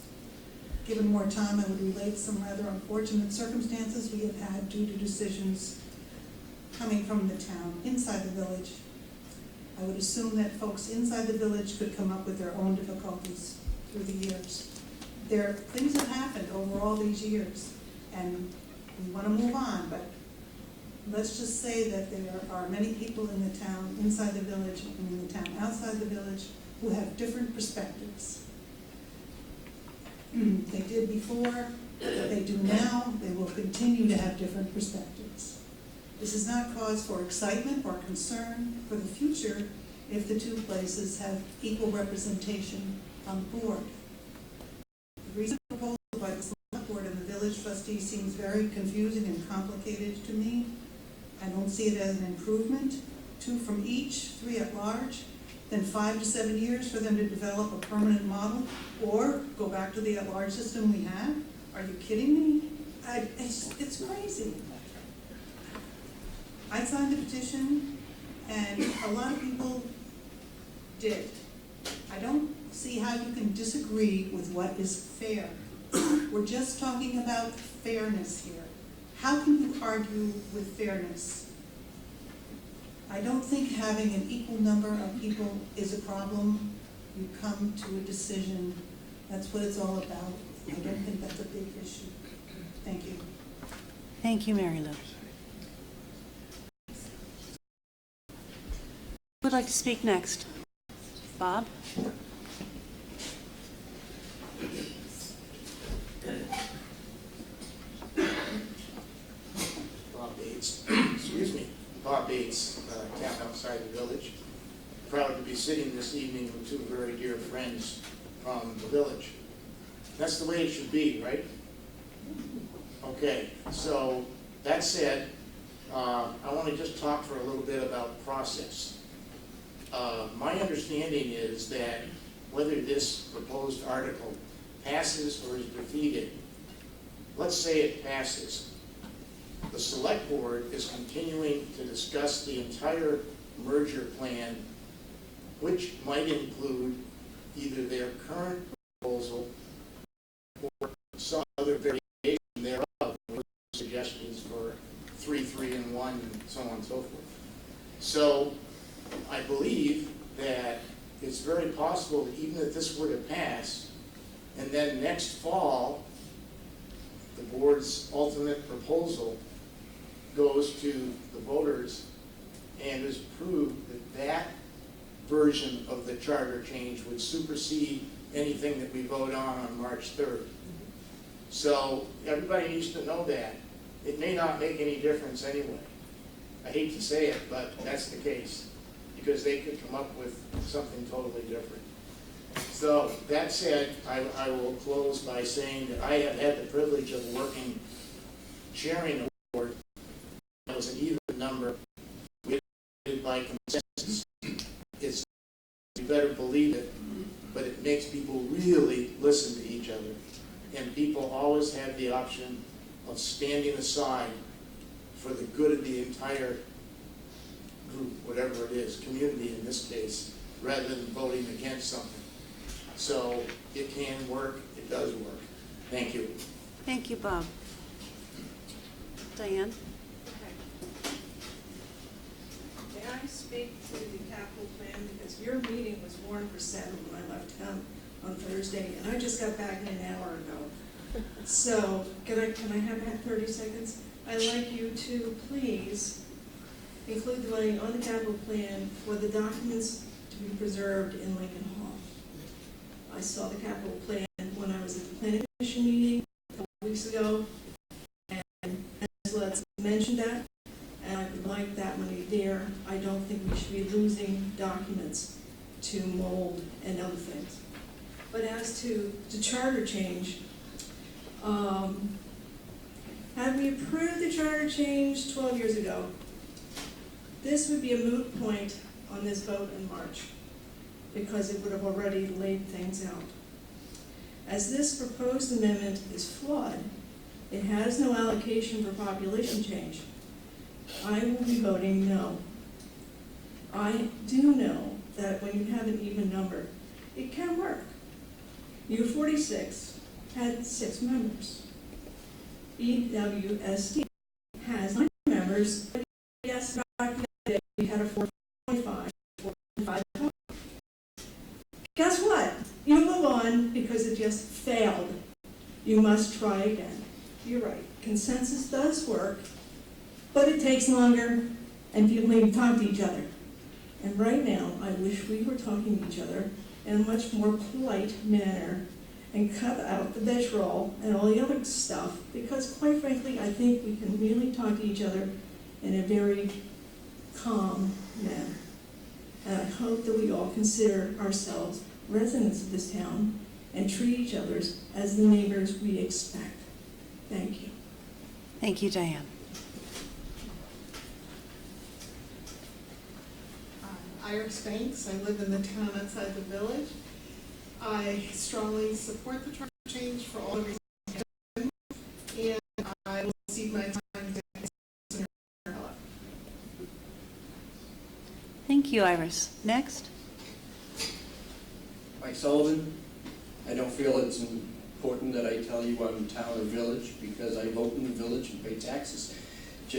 Given more time, I would relate some rather unfortunate circumstances we have had due to decisions coming from the town inside the village. I would assume that folks inside the village could come up with their own difficulties through the years. Things have happened over all these years, and we want to move on, but let's just say that there are many people in the town inside the village and in the town outside the village who have different perspectives. They did before, what they do now, they will continue to have different perspectives. This is not cause for excitement or concern for the future if the two places have equal representation on the board. The recent proposal by the select board and the village trustee seems very confusing and complicated to me. I don't see it as an improvement. 2 from each, 3 at large, then 5 to 7 years for them to develop a permanent model, or go back to the at-large system we had? Are you kidding me? It's crazy. I signed the petition, and a lot of people did. I don't see how you can disagree with what is fair. We're just talking about fairness here. How can you argue with fairness? I don't think having an equal number of people is a problem. You come to a decision. That's what it's all about. I don't think that's a big issue. Thank you. Thank you, Mary Lou. Who would like to speak next? Bob? Bob Bates, excuse me, Bob Bates, town outside the village. Proud to be sitting this evening with 2 very dear friends from the village. That's the way it should be, right? Okay, so that said, I want to just talk for a little bit about process. My understanding is that whether this proposed article passes or is defeated, let's say it passes, the select board is continuing to discuss the entire merger plan, which might include either their current proposal or some other variation thereof, with suggestions for 3, 3, and 1, and so on and so forth. So I believe that it's very possible that even if this were to pass, and then next fall, the board's ultimate proposal goes to the voters and is approved, that that version of the charter change would supersede anything that we vote on March 3rd. So everybody needs to know that. It may not make any difference anyway. I hate to say it, but that's the case, because they could come up with something totally different. So, that said, I will close by saying that I have had the privilege of chairing a board that was an even number, by consensus. You better believe it, but it makes people really listen to each other. And people always have the option of standing aside for the good of the entire group, whatever it is, community in this case, rather than voting against something. So it can work, it does work. Thank you. Thank you, Bob. Diane? May I speak to the capital plan, because your meeting was warned for 7 when I left town on Thursday, and I just got back an hour ago. So, can I have that 30 seconds? I'd like you to please include the money on the capital plan for the documents to be preserved in Lincoln Hall. I saw the capital plan when I was at the planning commission meeting a couple weeks ago, and let's mention that. And I would like that money there. I don't think we should be losing documents to mold and other things. But as to the charter change, had we approved the charter change 12 years ago, this would be a moot point on this vote in March, because it would have already laid things out. As this proposed amendment is flawed, it has no allocation for population change. I will be voting no. I do know that when you have an even number, it can work. U46 had 6 members. EWSD has 9 members, but yes, back in the day, we had a 4.5. Guess what? You move on because it just failed. You must try again. You're right. Consensus does work, but it takes longer, and people need to talk to each other. And right now, I wish we were talking to each other in a much more polite manner and cut out the vitriol and all the other stuff, because quite frankly, I think we can really talk to each other in a very calm manner. And I hope that we all consider ourselves residents of this town and treat each other as the neighbors we expect. Thank you. Thank you, Diane. Iris Banks. I live in the town outside the village. I strongly support the charter change for all the reasons, and I will cede my time to Thank you, Iris. Next. Mike Sullivan. I don't feel it's important that I tell you I'm town or village, because I vote in the village and pay taxes. I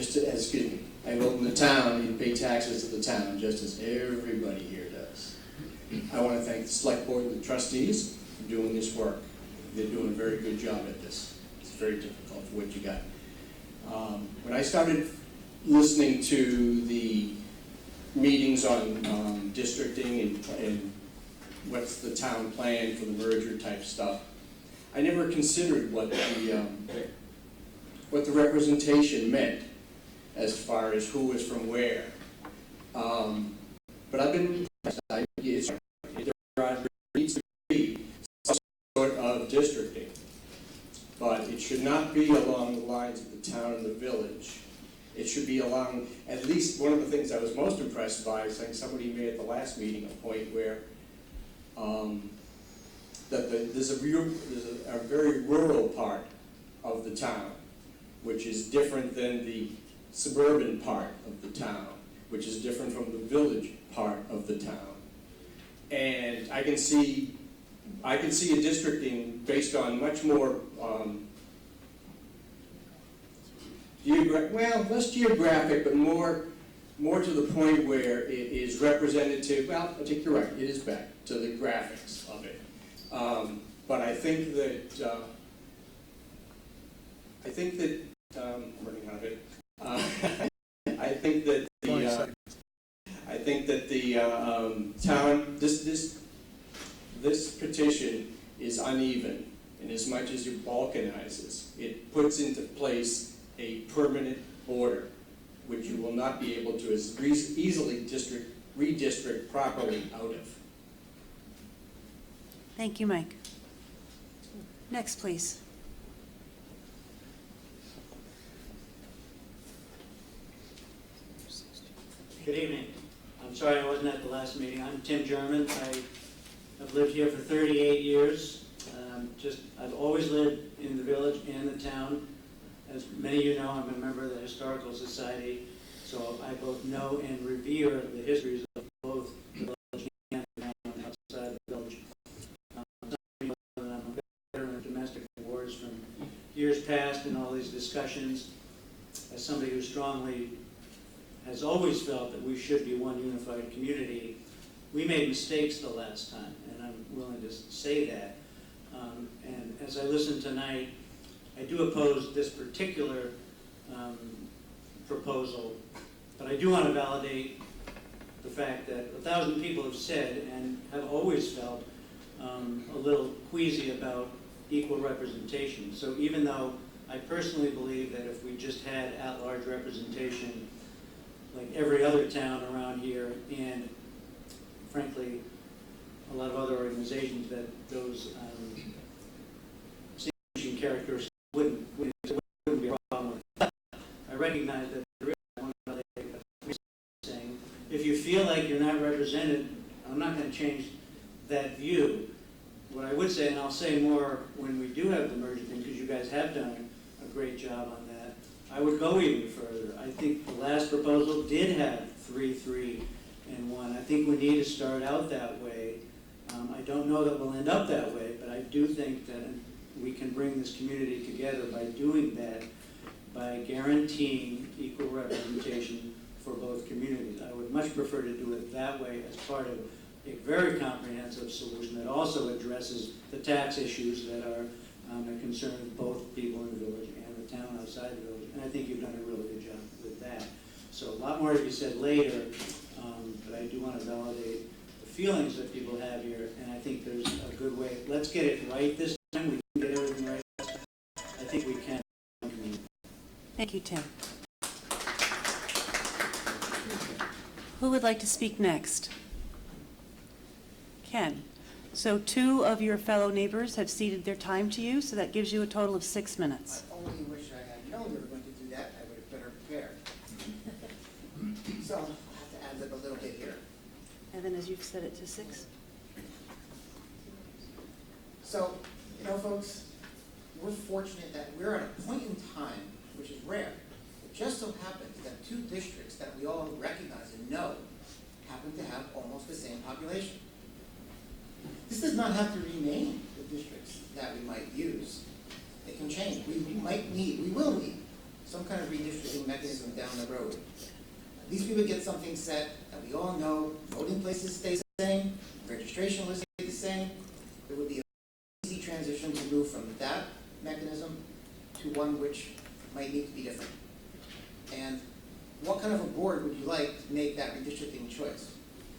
vote in the town and pay taxes to the town, just as everybody here does. I want to thank the select board and the trustees for doing this work. They're doing a very good job at this. It's very difficult for what you got. When I started listening to the meetings on districting and what's the town plan for the merger type stuff, I never considered what the representation meant as far as who was from where. But I've been impressed. There needs to be some sort of districting, but it should not be along the lines of the town and the village. It should be along, at least one of the things I was most impressed by is like somebody made at the last meeting a point where there's a very rural part of the town, which is different than the suburban part of the town, which is different from the village part of the town. And I can see a districting based on much more less geographic, but more to the point where it is representative. Well, I think you're right, it is back to the graphics of it. But I think that I'm running out of it. I think that the town, this petition is uneven, and as much as it balkanizes, it puts into place a permanent border which you will not be able to as easily redistrict properly out of. Thank you, Mike. Next, please. Good evening. I'm sorry I wasn't at the last meeting. I'm Tim German. I have lived here for 38 years. I've always lived in the village and the town. As many of you know, I'm a member of the Historical Society, so I both know and revere the histories of both the village and the town outside the village. Some people know that I'm a veteran of domestic wars from years past and all these discussions. As somebody who strongly has always felt that we should be one unified community, we made mistakes the last time, and I'm willing to say that. And as I listen tonight, I do oppose this particular proposal, but I do want to validate the fact that 1,000 people have said and have always felt a little queasy about equal representation. So even though I personally believe that if we just had at-large representation like every other town around here, and frankly, a lot of other organizations, that those distinguishing characteristics wouldn't be a problem with that. I recognize that there is one other saying, if you feel like you're not represented, I'm not going to change that view. What I would say, and I'll say more when we do have the merger thing, because you guys have done a great job on that, I would go even further. I think the last proposal did have 3, 3, and 1. I think we need to start out that way. I don't know that we'll end up that way, but I do think that we can bring this community together by doing that, by guaranteeing equal representation for both communities. I would much prefer to do it that way as part of a very comprehensive solution that also addresses the tax issues that are a concern of both people in the village and the town outside the village. And I think you've done a really good job with that. So a lot more to be said later, but I do want to validate the feelings that people have here, and I think there's a good way. Let's get it right this time. We can get everything right. I think we can. Thank you, Tim. Who would like to speak next? Ken. So 2 of your fellow neighbors have ceded their time to you, so that gives you a total of 6 minutes. I only wish I had known you were going to do that. I would have better prepared. So I'll have to add up a little bit here. And then as you've set it to 6? So, you know, folks, we're fortunate that we're at a point in time, which is rare. It just so happens that 2 districts that we all recognize and know happen to have almost the same population. This does not have to remain the districts that we might use. It can change. We will need some kind of redistricting mechanism down the road. At least we would get something set that we all know. Voting places stay the same. Registration lists stay the same. It would be an easy transition to move from that mechanism to one which might need to be different. And what kind of a board would you like to make that redistricting choice?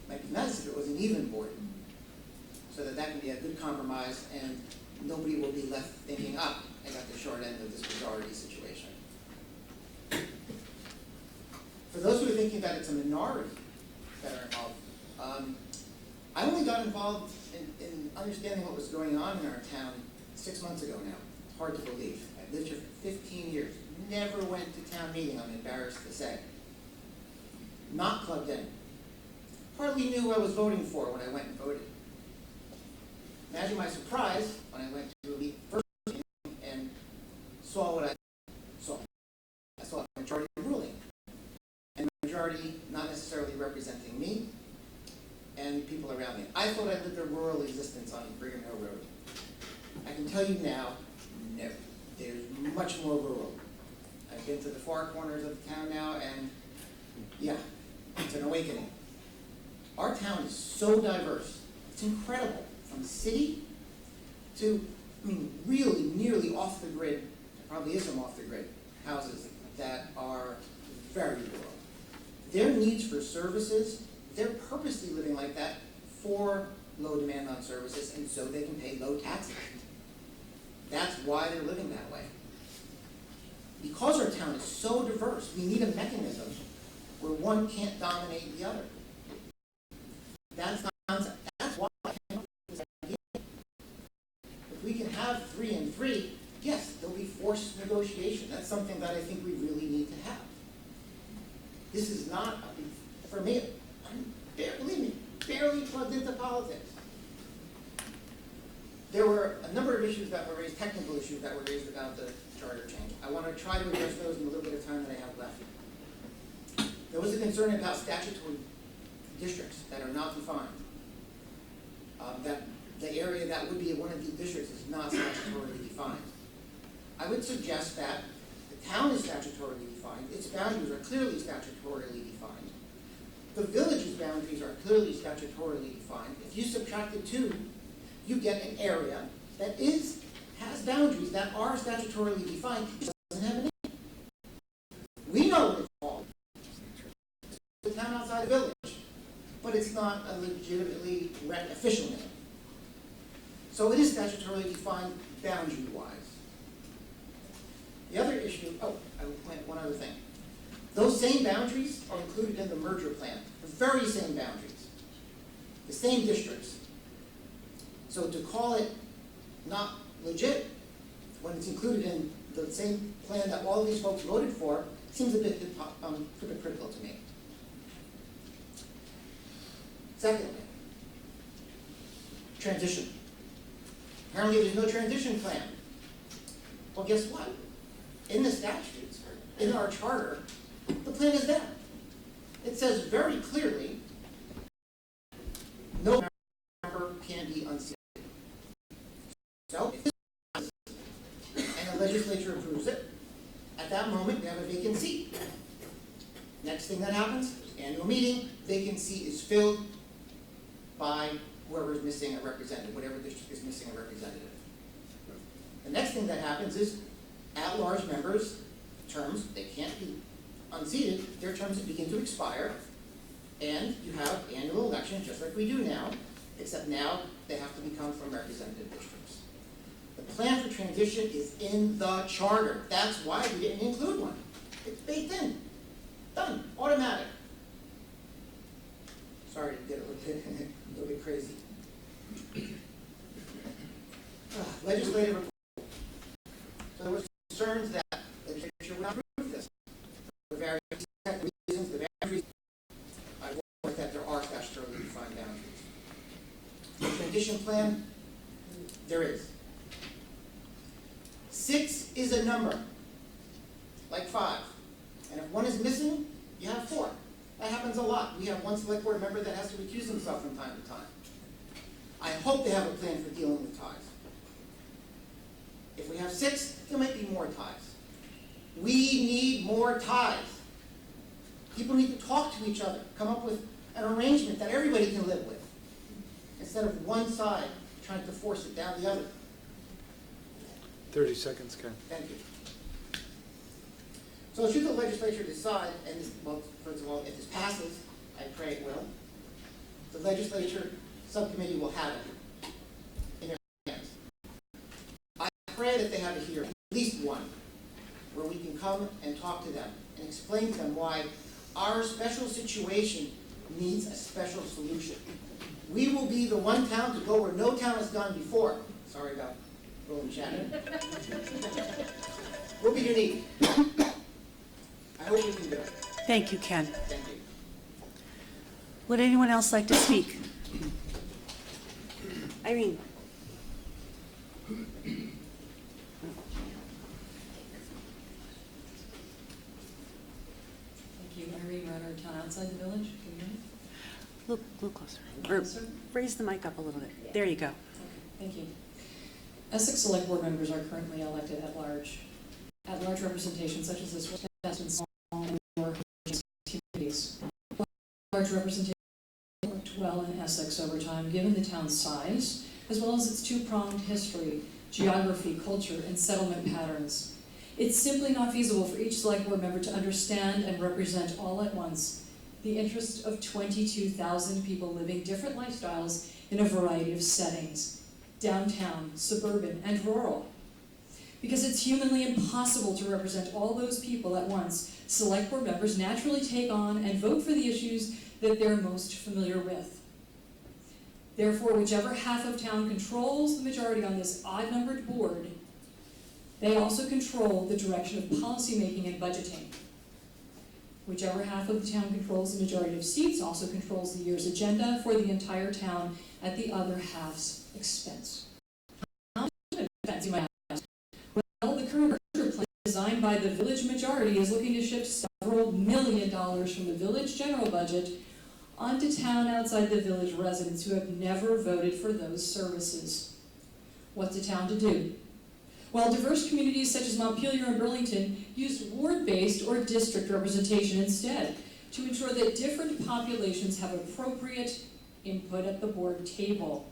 It might be nice if it was an even board, so that can be a good compromise and nobody will be left thinking, I got the short end of this majority situation. For those who are thinking that it's a minority that are involved, I only got involved in understanding what was going on in our town 6 months ago now. It's hard to believe. I've lived here for 15 years, never went to town meeting, I'm embarrassed to say. Not clubbed in. Hardly knew who I was voting for when I went and voted. Imagine my surprise when I went to the first meeting and saw what I saw. I saw a majority ruling, and a majority not necessarily representing me and people around me. I thought I lived a rural existence on Brigham Hill Road. I can tell you now, no. There's much more rural. I've been to the far corners of the town now, and yeah, it's an awakening. Our town is so diverse. It's incredible. From the city to, really nearly off the grid. There probably is some off the grid houses that are very rural. Their needs for services, they're purposely living like that for low demand on services, and so they can pay low taxes. That's why they're living that way. because our town is so diverse, we need a mechanism where one can't dominate the other. That's not concept. That's why I came up with this idea. If we can have 3 and 3, yes, there'll be forced negotiation. That's something that I think we really need to have. This is not, for me, believe me, barely plugged into politics. There were a number of issues that were raised, technical issues that were raised about the charter change. I want to try to address those in the little bit of time that I have left. There was a concern about statutory districts that are not defined. That the area that would be one of these districts is not statutorily defined. I would suggest that the town is statutorily defined, its boundaries are clearly statutorily defined. The village's boundaries are clearly statutorily defined. If you subtract the two, you get an area that has boundaries that are statutorily defined. It doesn't have a name. We know what it's called. It's the town outside the village, but it's not a legitimately official name. So it is statutorily defined boundary-wise. The other issue, I will point out one other thing. Those same boundaries are included in the merger plan, the very same boundaries, the same districts. So to call it not legit when it's included in the same plan that all of these folks voted for seems a bit hypocritical to me. Secondly, transition. Apparently there's no transition plan. Well, guess what? In the statutes, in our charter, the plan is there. It says very clearly, no member can be unseated. So, if this passes and the legislature approves it, at that moment we have a vacant seat. Next thing that happens, annual meeting, vacant seat is filled by whoever is missing a representative, whatever district is missing a representative. The next thing that happens is at-large members' terms, they can't be unseated, their terms begin to expire, and you have annual elections just like we do now, except now they have to become from representative districts. The plan for transition is in the charter. That's why we didn't include one. It's baked in. Done. Automatic. Sorry to get a little bit crazy. Legislative report. So there was concerns that the legislature would not approve this. For various reasons, the boundaries, I work that there are statutorily defined boundaries. The transition plan, there is. 6 is a number, like 5. And if 1 is missing, you have 4. That happens a lot. We have one select board member that has to recuse himself from time to time. I hope they have a plan for dealing with ties. If we have 6, there might be more ties. We need more ties. People need to talk to each other, come up with an arrangement that everybody can live with, instead of one side trying to force it down the other. 30 seconds, Ken. Thank you. So should the legislature decide, and this, well, first of all, if this passes, I pray it will, the legislature subcommittee will have it in their hands. I pray that they have a hearing, at least one, where we can come and talk to them and explain to them why our special situation needs a special solution. We will be the one town to go where no town has gone before. Sorry about Roland Shannon. We'll be unique. I hope we can do it. Thank you, Ken. Thank you. Would anyone else like to speak? Irene. Thank you, Irene Runner, Town Outside the Village. Can you hear me? Look closer. Or raise the mic up a little bit. There you go. Okay, thank you. Essex Select Board members are currently elected at large. At-large representation such as this was best in small and more communities. Large representation worked well in Essex over time, given the town's size, as well as its two-pronged history, geography, culture, and settlement patterns. It's simply not feasible for each select board member to understand and represent all at once the interests of 22,000 people living different lifestyles in a variety of settings, downtown, suburban, and rural. Because it's humanly impossible to represent all those people at once, select board members naturally take on and vote for the issues that they're most familiar with. Therefore, whichever half of town controls the majority on this odd-numbered board, they also control the direction of policymaking and budgeting. Whichever half of the town controls the majority of seats also controls the year's agenda for the entire town at the other half's expense. How much expense, you might ask? Well, the current plan designed by the village majority is looking to shift several $1 million from the village general budget onto town outside the village residents who have never voted for those services. What's a town to do? Well, diverse communities such as Montpelier and Burlington use ward-based or district representation instead to ensure that different populations have appropriate input at the board table.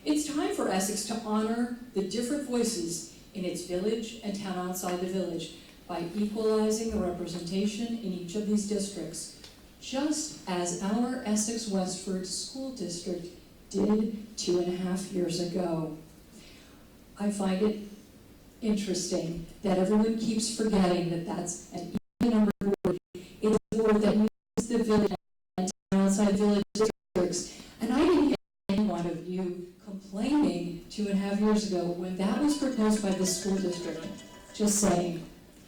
It's time for Essex to honor the different voices in its village and town outside the village by equalizing the representation in each of these districts, just as our Essex Westford School District did 2.5 years ago. I find it interesting that everyone keeps forgetting that that's an even number board. It's a board that uses the village and town outside village districts. And I didn't hear any one of you complaining 2.5 years ago when that was proposed by the school district. Just saying.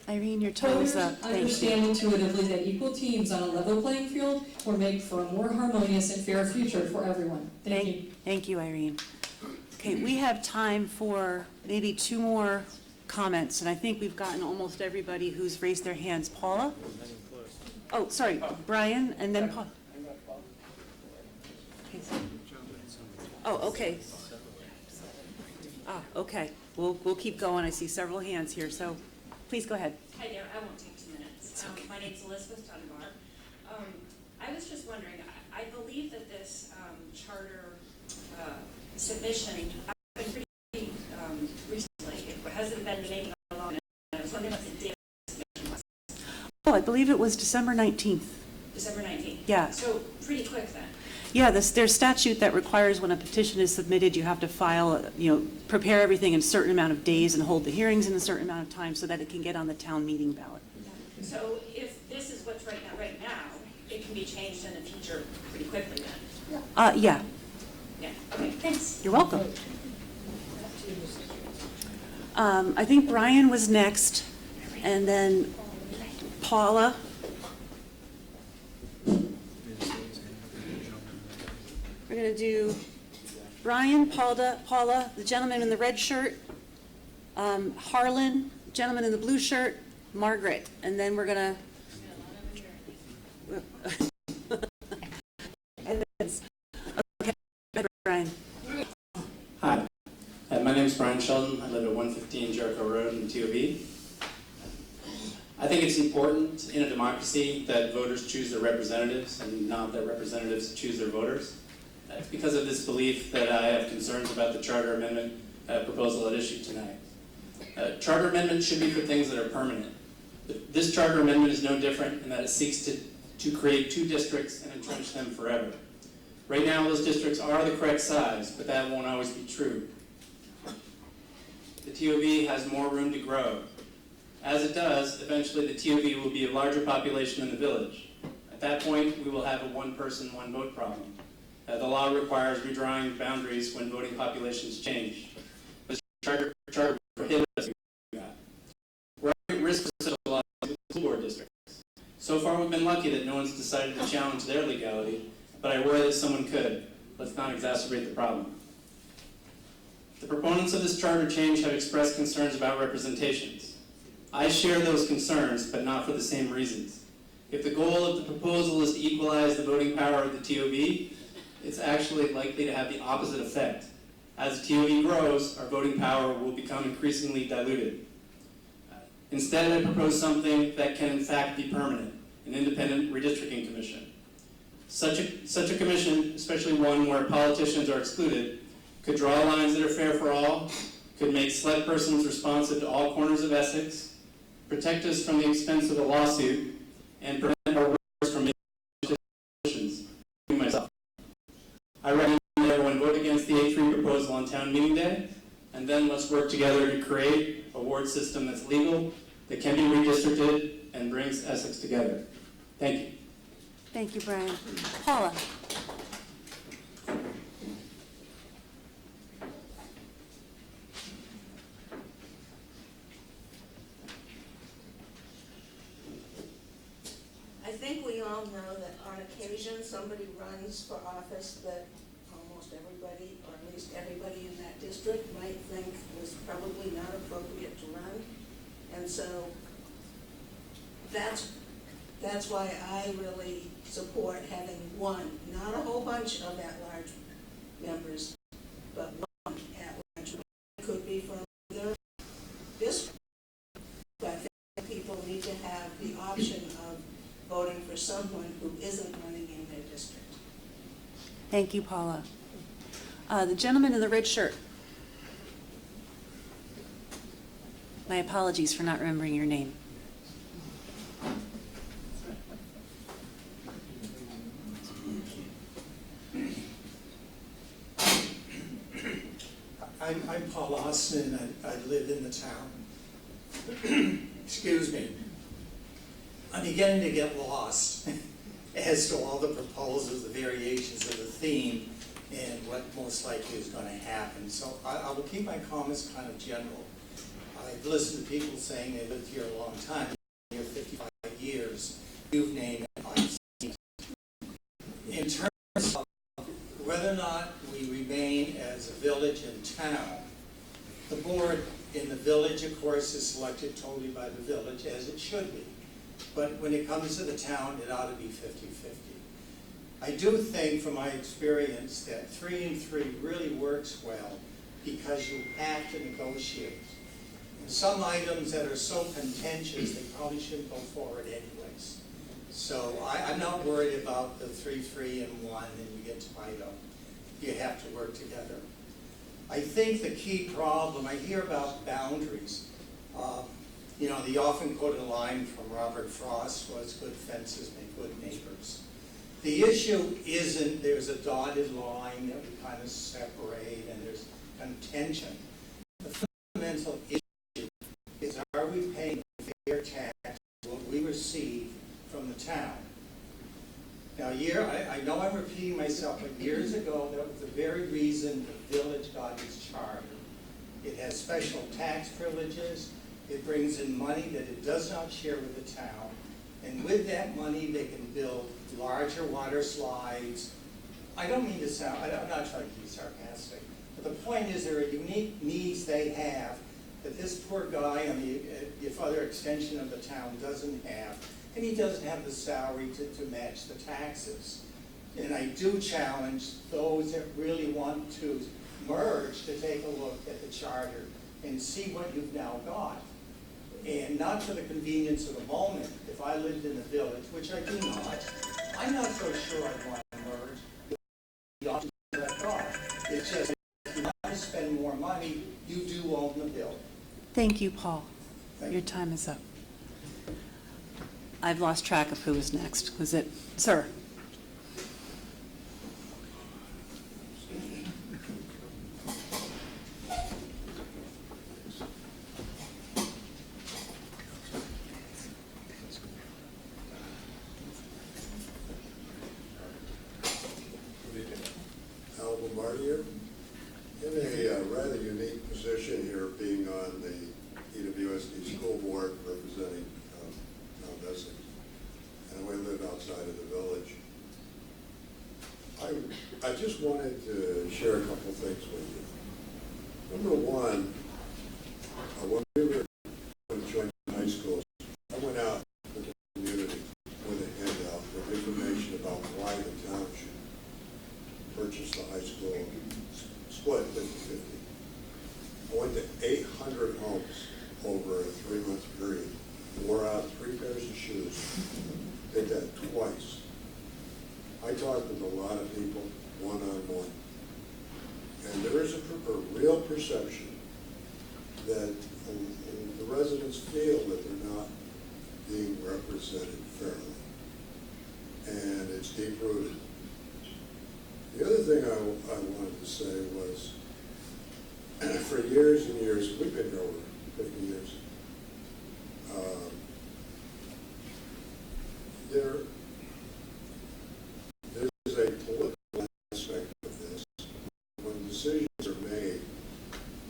Irene, your time is up. Thank you. Understand intuitively that equal teams on a level playing field will make for a more harmonious and fair future for everyone. Thank you. Thank you, Irene. Okay, we have time for maybe 2 more comments, and I think we've gotten almost everybody who's raised their hands. Paula? Oh, sorry, Brian, and then Paul. Oh, okay. Okay. We'll keep going. I see several hands here, so please go ahead. Hi there, I won't take 2 minutes. My name's Elizabeth Dunbar. I was just wondering, I believe that this charter submission, I've been pretty recently, it hasn't been making a long, and I was wondering what the date of the submission was. Oh, I believe it was December 19th. December 19th? Yeah. So pretty quick then? Yeah, there's statute that requires when a petition is submitted, you have to file, prepare everything in a certain amount of days and hold the hearings in a certain amount of time so that it can get on the town meeting ballot. So if this is what's right now, it can be changed in the future pretty quickly then? Yeah. Yeah, okay, thanks. You're welcome. I think Brian was next, and then Paula. We're going to do Brian, Paula, the gentleman in the red shirt, Harlan, gentleman in the blue shirt, Margaret, and then we're going to... Okay, Brian. Hi, my name is Brian Sheldon. I live at 115 Jericho Road in TOB. I think it's important in a democracy that voters choose their representatives and not that representatives choose their voters. It's because of this belief that I have concerns about the charter amendment proposal at issue tonight. Charter amendments should be for things that are permanent. This charter amendment is no different in that it seeks to create 2 districts and entrench them forever. Right now, those districts are the correct size, but that won't always be true. The TOB has more room to grow. As it does, eventually the TOB will be a larger population than the village. At that point, we will have a one-person, one-vote problem. The law requires redrawing boundaries when voting populations change. The charter prohibits that. We're at risk for such a law in school board districts. So far, we've been lucky that no one's decided to challenge their legality, but I worry that someone could. Let's not exacerbate the problem. The proponents of this charter change have expressed concerns about representations. I share those concerns, but not for the same reasons. If the goal of the proposal is to equalize the voting power of the TOB, it's actually likely to have the opposite effect. As the TOB grows, our voting power will become increasingly diluted. Instead, I propose something that can in fact be permanent, an independent redistricting commission. Such a commission, especially one where politicians are excluded, could draw lines that are fair for all, could make select persons responsive to all corners of Essex, protect us from the expense of a lawsuit, and prevent our workers from making decisions, including myself. I recommend that everyone vote against the A3 proposal on town meeting day, and and then let's work together to create a ward system that's legal, that can be redistricted, and brings Essex together. Thank you. Thank you, Brian. Paula? I think we all know that on occasion, somebody runs for office that almost everybody, or at least everybody in that district, might think was probably not appropriate to run. And so that's why I really support having one, not a whole bunch of at-large members, but one at-large. It could be from either district, but I think people need to have the option of voting for someone who isn't running in their district. Thank you, Paula. The gentleman in the red shirt. My apologies for not remembering your name. I'm Paul Austin, and I live in the town. Excuse me. I'm beginning to get lost as to all the proposals, the variations of the theme, and what most likely is going to happen. So I will keep my comments kind of general. I've listened to people saying they lived here a long time, here 55 years. You've named it, I've seen it. In terms of whether or not we remain as a village and town, the board in the village, of course, is selected totally by the village, as it should be. But when it comes to the town, it ought to be 50-50. I do think, from my experience, that 3 and 3 really works well because you have to negotiate. And some items that are so contentious, they probably shouldn't go forward anyways. So I'm not worried about the 3-3 and 1 and you get tied up. You have to work together. I think the key problem, I hear about boundaries. You know, the often quoted line from Robert Frost was, good fences make good neighbors. The issue isn't there's a dotted line that we kind of separate and there's contention. The fundamental issue is, are we paying fair tax for what we receive from the town? Now, I know I'm repeating myself, but years ago, that was the very reason the village got its charter. It has special tax privileges. It brings in money that it does not share with the town. And with that money, they can build larger water slides. I don't mean to sound, I'm not trying to be sarcastic, but the point is there are unique needs they have that this poor guy on the other extension of the town doesn't have. And he doesn't have the salary to match the taxes. And I do challenge those that really want to merge to take a look at the charter and see what you've now got. And not for the convenience of the moment. If I lived in the village, which I do not, I'm not so sure I'd want to merge with the options that I've got. It's just, if you want to spend more money, you do own the building. Thank you, Paul. Your time is up. I've lost track of who was next. Was it, sir? In a rather unique position here, being on the EWSD school board representing town Essex, and we live outside of the village. I just wanted to share a couple things with you. Number one, when we were in Junction high school, I went out to the community with a handout with information about why the town should purchase the high school, split 50-50. I went to 800 homes over a 3-month period, wore out 3 pairs of shoes, did that twice. I talked with a lot of people one-on-one, and there is a real perception that the residents feel that they're not being represented fairly, and it's deep-rooted. The other thing I wanted to say was, for years and years, we've been here over 50 years, there's a political aspect of this. When decisions are made,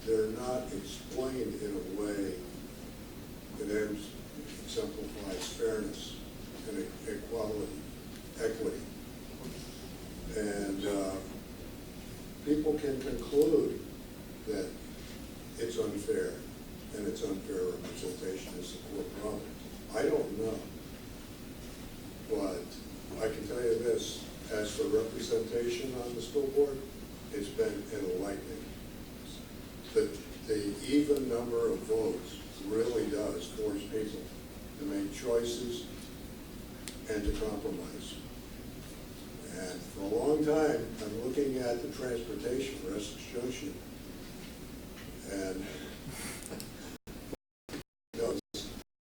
they're not explained in a way that exemplifies fairness and equality, equity. And people can conclude that it's unfair, and it's unfair representation is the core problem. I don't know. But I can tell you this, as for representation on the school board, it's been enlightening. The even number of votes really does force people to make choices and to compromise. And for a long time, I'm looking at the transportation for Essex Junction, and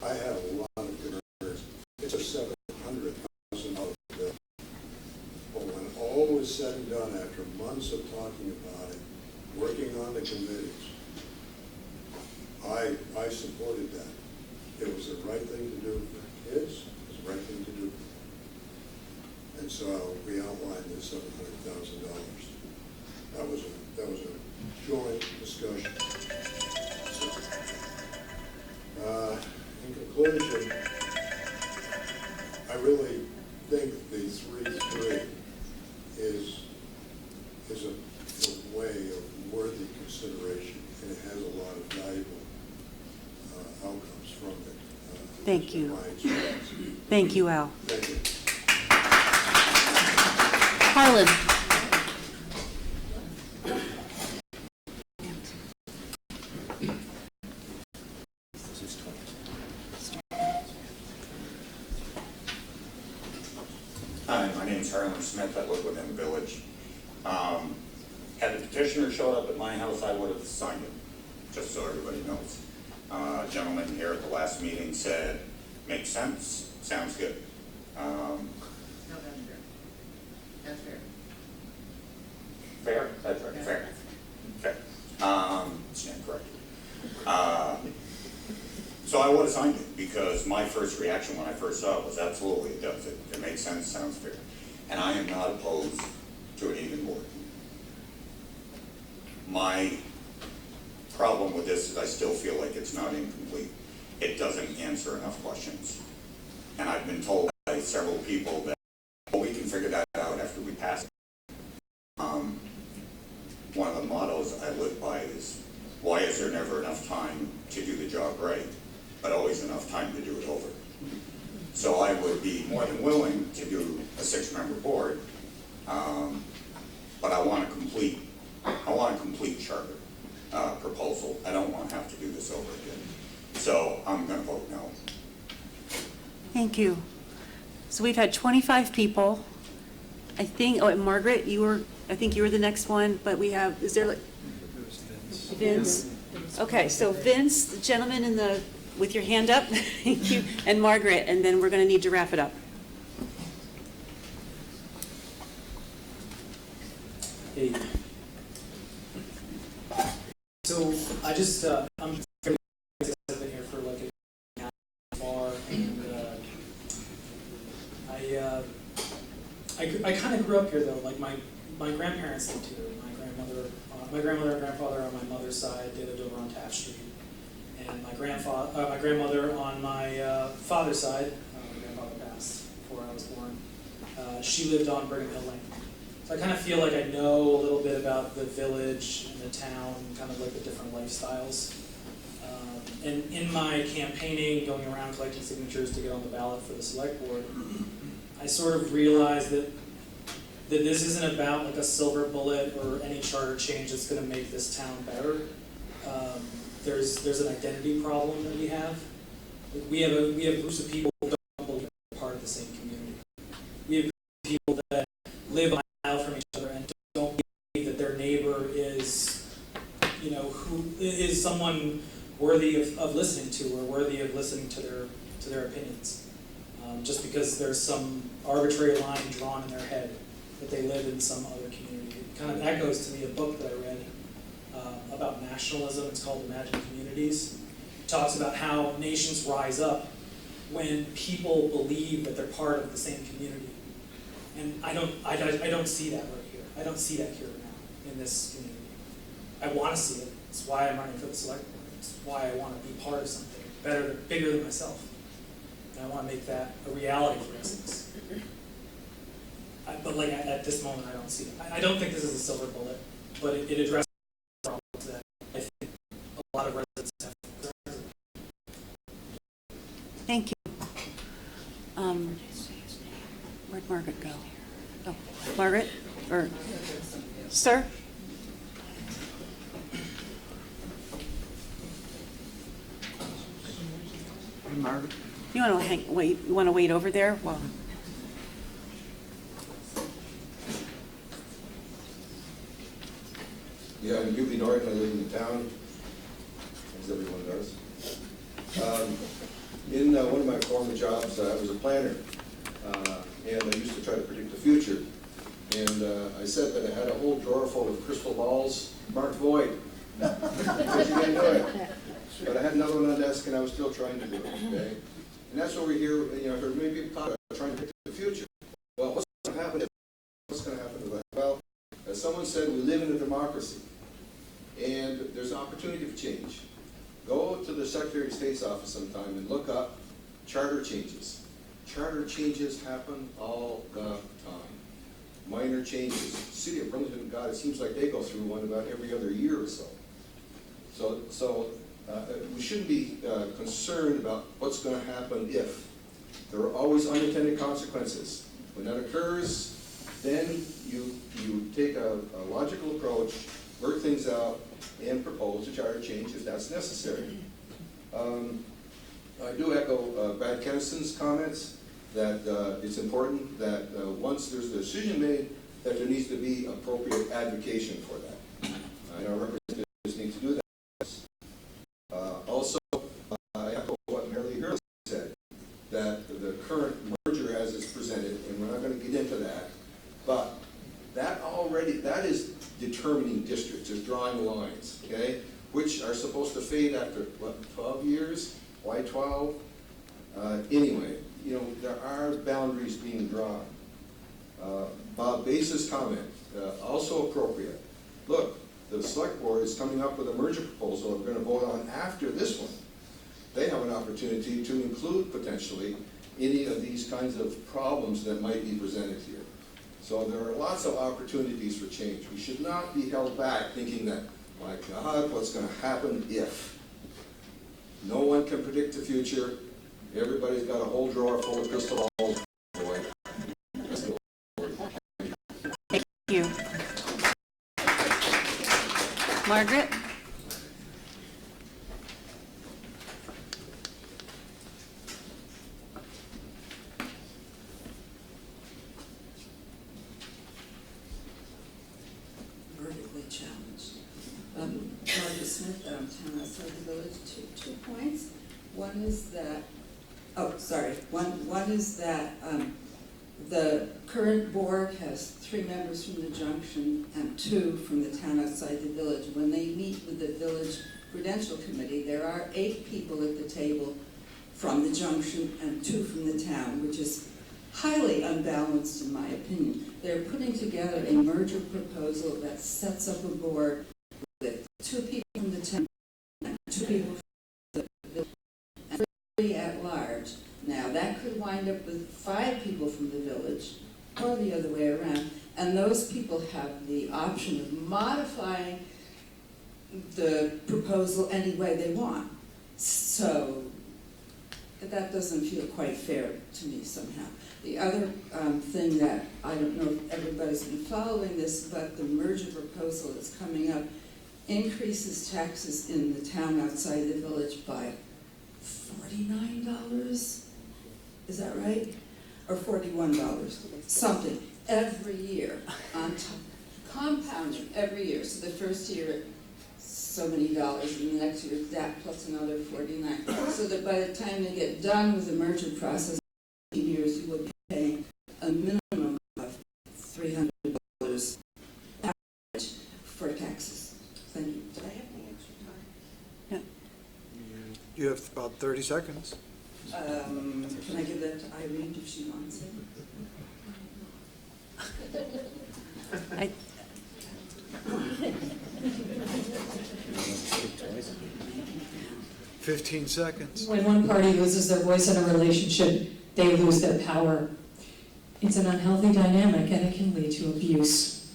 I have a lot of concerns. It's a $700,000 bill. But when all was said and done, after months of talking about it, working on the committees, I supported that. It was the right thing to do for kids. It was the right thing to do. And so we outlined this $700,000. That was a joint discussion. So, in conclusion, I really think the 3-3 is a way of worthy consideration, and it has a lot of valuable outcomes from it. Thank you. Thank you, Al. Thank you. Harlan. Hi, my name is Harlan Smith. I live within the village. Had the petitioner showed up at my house, I would have signed it, just so everybody knows. A gentleman here at the last meeting said, makes sense, sounds good. No, that's fair. Fair? That's right, fair. Fair. Stand corrected. So I would have signed it, because my first reaction when I first saw it was absolutely, it does. It makes sense, sounds fair. And I am not opposed to an even board. My problem with this is I still feel like it's not incomplete. It doesn't answer enough questions. And I've been told by several people that, well, we can figure that out after we pass it. One of the mottos I live by is, why is there never enough time to do the job right, but always enough time to do it over? So I would be more than willing to do a 6-member board, but I want a complete charter proposal. I don't want to have to do this over again. So I'm going to vote no. Thank you. So we've had 25 people. I think, and Margaret, I think you were the next one, but we have, is there like? Vince? Okay, so Vince, the gentleman with your hand up, thank you, and Margaret, and then we're going to need to wrap it up. Hey. So I just, I'm fairly I've been here for like a bar, and I kind of grew up here though. Like my grandparents lived here. My grandmother and grandfather on my mother's side, they lived over on Taft Street, and my grandmother on my father's side, my grandfather passed before I was born. She lived on Brigham Hill Lane. So I kind of feel like I know a little bit about the village and the town, kind of like the different lifestyles. And in my campaigning, going around collecting signatures to get on the ballot for the select board, I sort of realized that this isn't about like a silver bullet or any charter change that's going to make this town better. There's an identity problem that we have. We have groups of people who don't believe they're part of the same community. We have people that live a mile from each other and don't believe that their neighbor is, who is someone worthy of listening to or worthy of listening to their opinions. Just because there's some arbitrary line drawn in their head that they live in some other community. It kind of echoes to me a book that I read about nationalism. It's called Imagine Communities. It talks about how nations rise up when people believe that they're part of the same community. And I don't see that right here. I don't see that here now in this community. I want to see it. It's why I'm running for the select board. It's why I want to be part of something better, bigger than myself. And I want to make that a reality for Essex. But like at this moment, I don't see it. I don't think this is a silver bullet, but it addresses problems that I think a lot of residents have. Thank you. Where'd Margaret go? Oh, Margaret, or sir? Margaret? You want to wait? You want to wait over there? Well. Yeah, I'm Yuki Norton. I live in the town, as everyone does. In one of my former jobs, I was a planner, and I used to try to predict the future. And I said that I had a whole drawer full of crystal balls marked void. Because you didn't do it. But I had another one on the desk, and I was still trying to do it, okay? And that's what we hear, you know, I've heard many people talk about trying to predict the future. Well, what's going to happen if, what's going to happen to that? Well, as someone said, we live in a democracy, and there's an opportunity for change. Go to the Secretary of State's office sometime and look up charter changes. Charter changes happen all the time. Minor changes. The city of Burlington, God, it seems like they go through one about every other year or so. So we shouldn't be concerned about what's going to happen if. There are always unintended consequences. When that occurs, then you take a logical approach, work things out, and propose a charter change if that's necessary. I do echo Brad Kennison's comments that it's important that once there's a decision made, that there needs to be appropriate advocacy for that. I know representatives need to do that. Also, I echo what Mary Hurley said, that the current merger as it's presented, and we're not going to get into that, but that is determining districts, is drawing lines, okay, which are supposed to fade after, what, 12 years? Why 12? Anyway, you know, there are boundaries being drawn. Bob Bass's comment, also appropriate. Look, the select board is coming up with a merger proposal that we're going to vote on after this one. They have an opportunity to include potentially any of these kinds of problems that might be presented here. So there are lots of opportunities for change. We should not be held back thinking that, my God, what's going to happen if? No one can predict the future. Everybody's got a whole drawer full of crystal balls. Boy. Thank you. Margaret? Vertically challenged. Margaret Smith, town outside the village. Two points. One is that, one is that the current board has 3 members from the Junction and 2 from the town outside the village. When they meet with the village prudential committee, there are 8 people at the table from the Junction and 2 from the town, which is highly unbalanced in my opinion. They're putting together a merger proposal that sets up a board with 2 people from the town and 2 people from the village and 3 at large. Now, that could wind up with 5 people from the village, or the other way around, and those people have the option of modifying the proposal any way they want. So, that doesn't feel quite fair to me somehow. The other thing that, I don't know if everybody's been following this, but the merger proposal that's coming up increases taxes in the town outside the village by $49. Is that right? Or $41, something, every year, on top, compounding every year. So the first year, so many dollars, and the next year, that plus another 49. So that by the time they get done with the merger process, in years, you will be paying a minimum of $300 average for taxes. Thank you. Did I have About 30 seconds. Can I give that to Irene if she wants it? I, 15 seconds. When one party loses their voice in a relationship, they lose their power. It's an unhealthy dynamic and it can lead to abuse.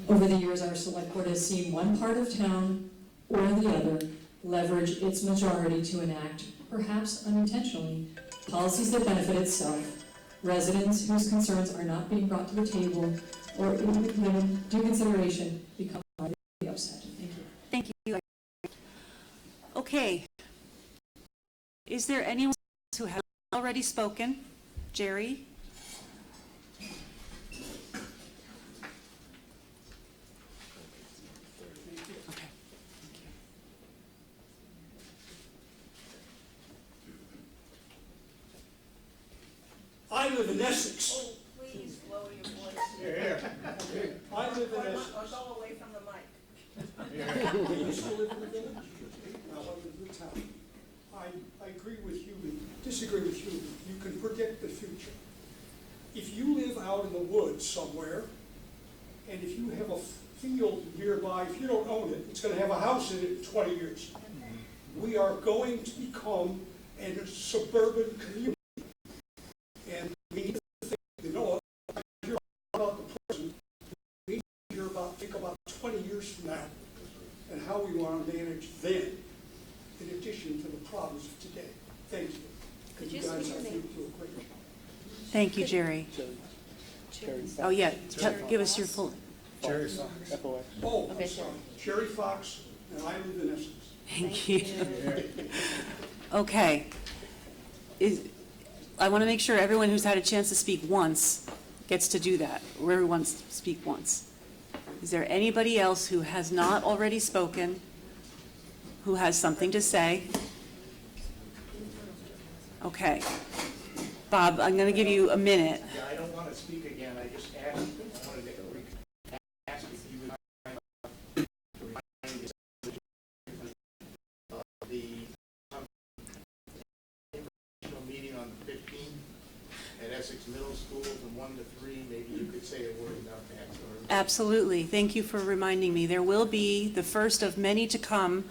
Over the years, our select board has seen one part of town or the other leverage its majority to enact, perhaps unintentionally, policies that benefit itself. Residents whose concerns are not being brought to the table or even given due consideration become highly upset. Thank you. thank you. Okay. Is there anyone who has already spoken? Jerry? Okay. I live in Essex. Oh, please lower your voice. Here. I live in Or Essex. go away from the mic. Do you still live in the village? No, I live in the town. I agree with you and disagree with you. You can predict the future. If you live out in the woods somewhere, and if you have a field nearby, if you don't own it, it's going to have a house in it in 20 years. We are going to become a suburban community. And we need to think, you know, hear about the present, we need to hear about, think about 20 years from now and how we want to manage then, in addition to the problems of today. Thank you. Could you you guys, speak I your think, name? do a great job. Thank you, Jerry. Oh, yeah, give us your full. Jerry Fox. Oh, I'm sorry. Jerry Fox, and I live in Essex. Thank you. Okay. I want to make sure everyone who's had a chance to speak once gets to do that, or everyone wants to speak once. Is there anybody else who has not already spoken, who has something to say? Okay. Bob, I'm going to give you a minute. Yeah, I don't want to speak again, I just asked, I wanted to ask if you would remind the informational meeting on the 15th at Essex Middle School from 1 to 3, maybe you could say a word about that. Absolutely. Thank you for reminding me. There will be the first of many to come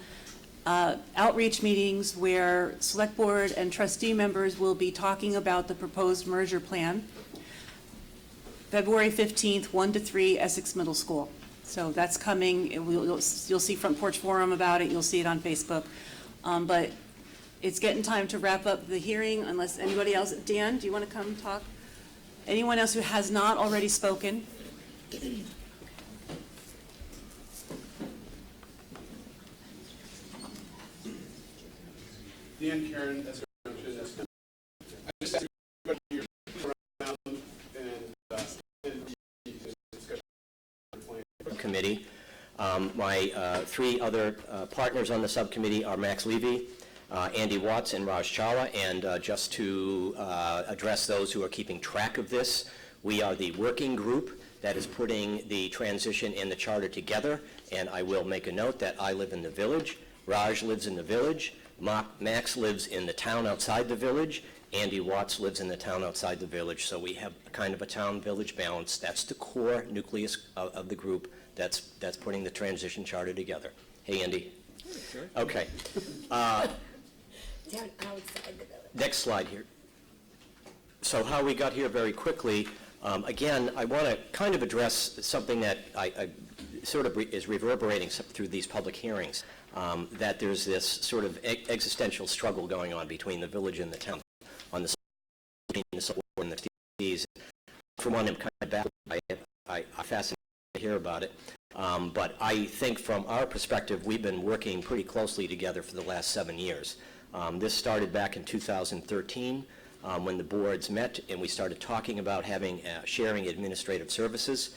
outreach meetings where select board and trustee members will be talking about the proposed merger plan. February 15th, 1 to 3, Essex Middle School. So that's coming. You'll see Front Porch Forum about it. You'll see it on Facebook. But it's getting time to wrap up the hearing unless anybody else. Dan, do you want to come talk? Anyone else who has not already spoken? Dan Karen, as Junction. I just asked everybody here around and discussion committee. My three other partners on the subcommittee are Max Levy, Andy Watts, and Raj Chawla. And just to address those who are keeping track of this, we are the working group that is putting the transition and the charter together. And I will make a note that I live in the village, Raj lives in the village, Max lives in the town outside the village, Andy Watts lives in the town outside the village. So we have kind of a town-village balance. That's the core nucleus of the group that's putting the transition charter together. Hey, Andy. Sure. Okay. Next slide here. So how we got here very quickly, again, I want to kind of address something that I sort of is reverberating through these public hearings, that there's this sort of existential struggle going on between the village and the town on the and the Trustees. For one, I'm kind of baffled. I'm fascinated to hear about it. But I think from our perspective, we've been working pretty closely together for the last 7 years. This started back in 2013 when the boards met and we started talking about sharing administrative services.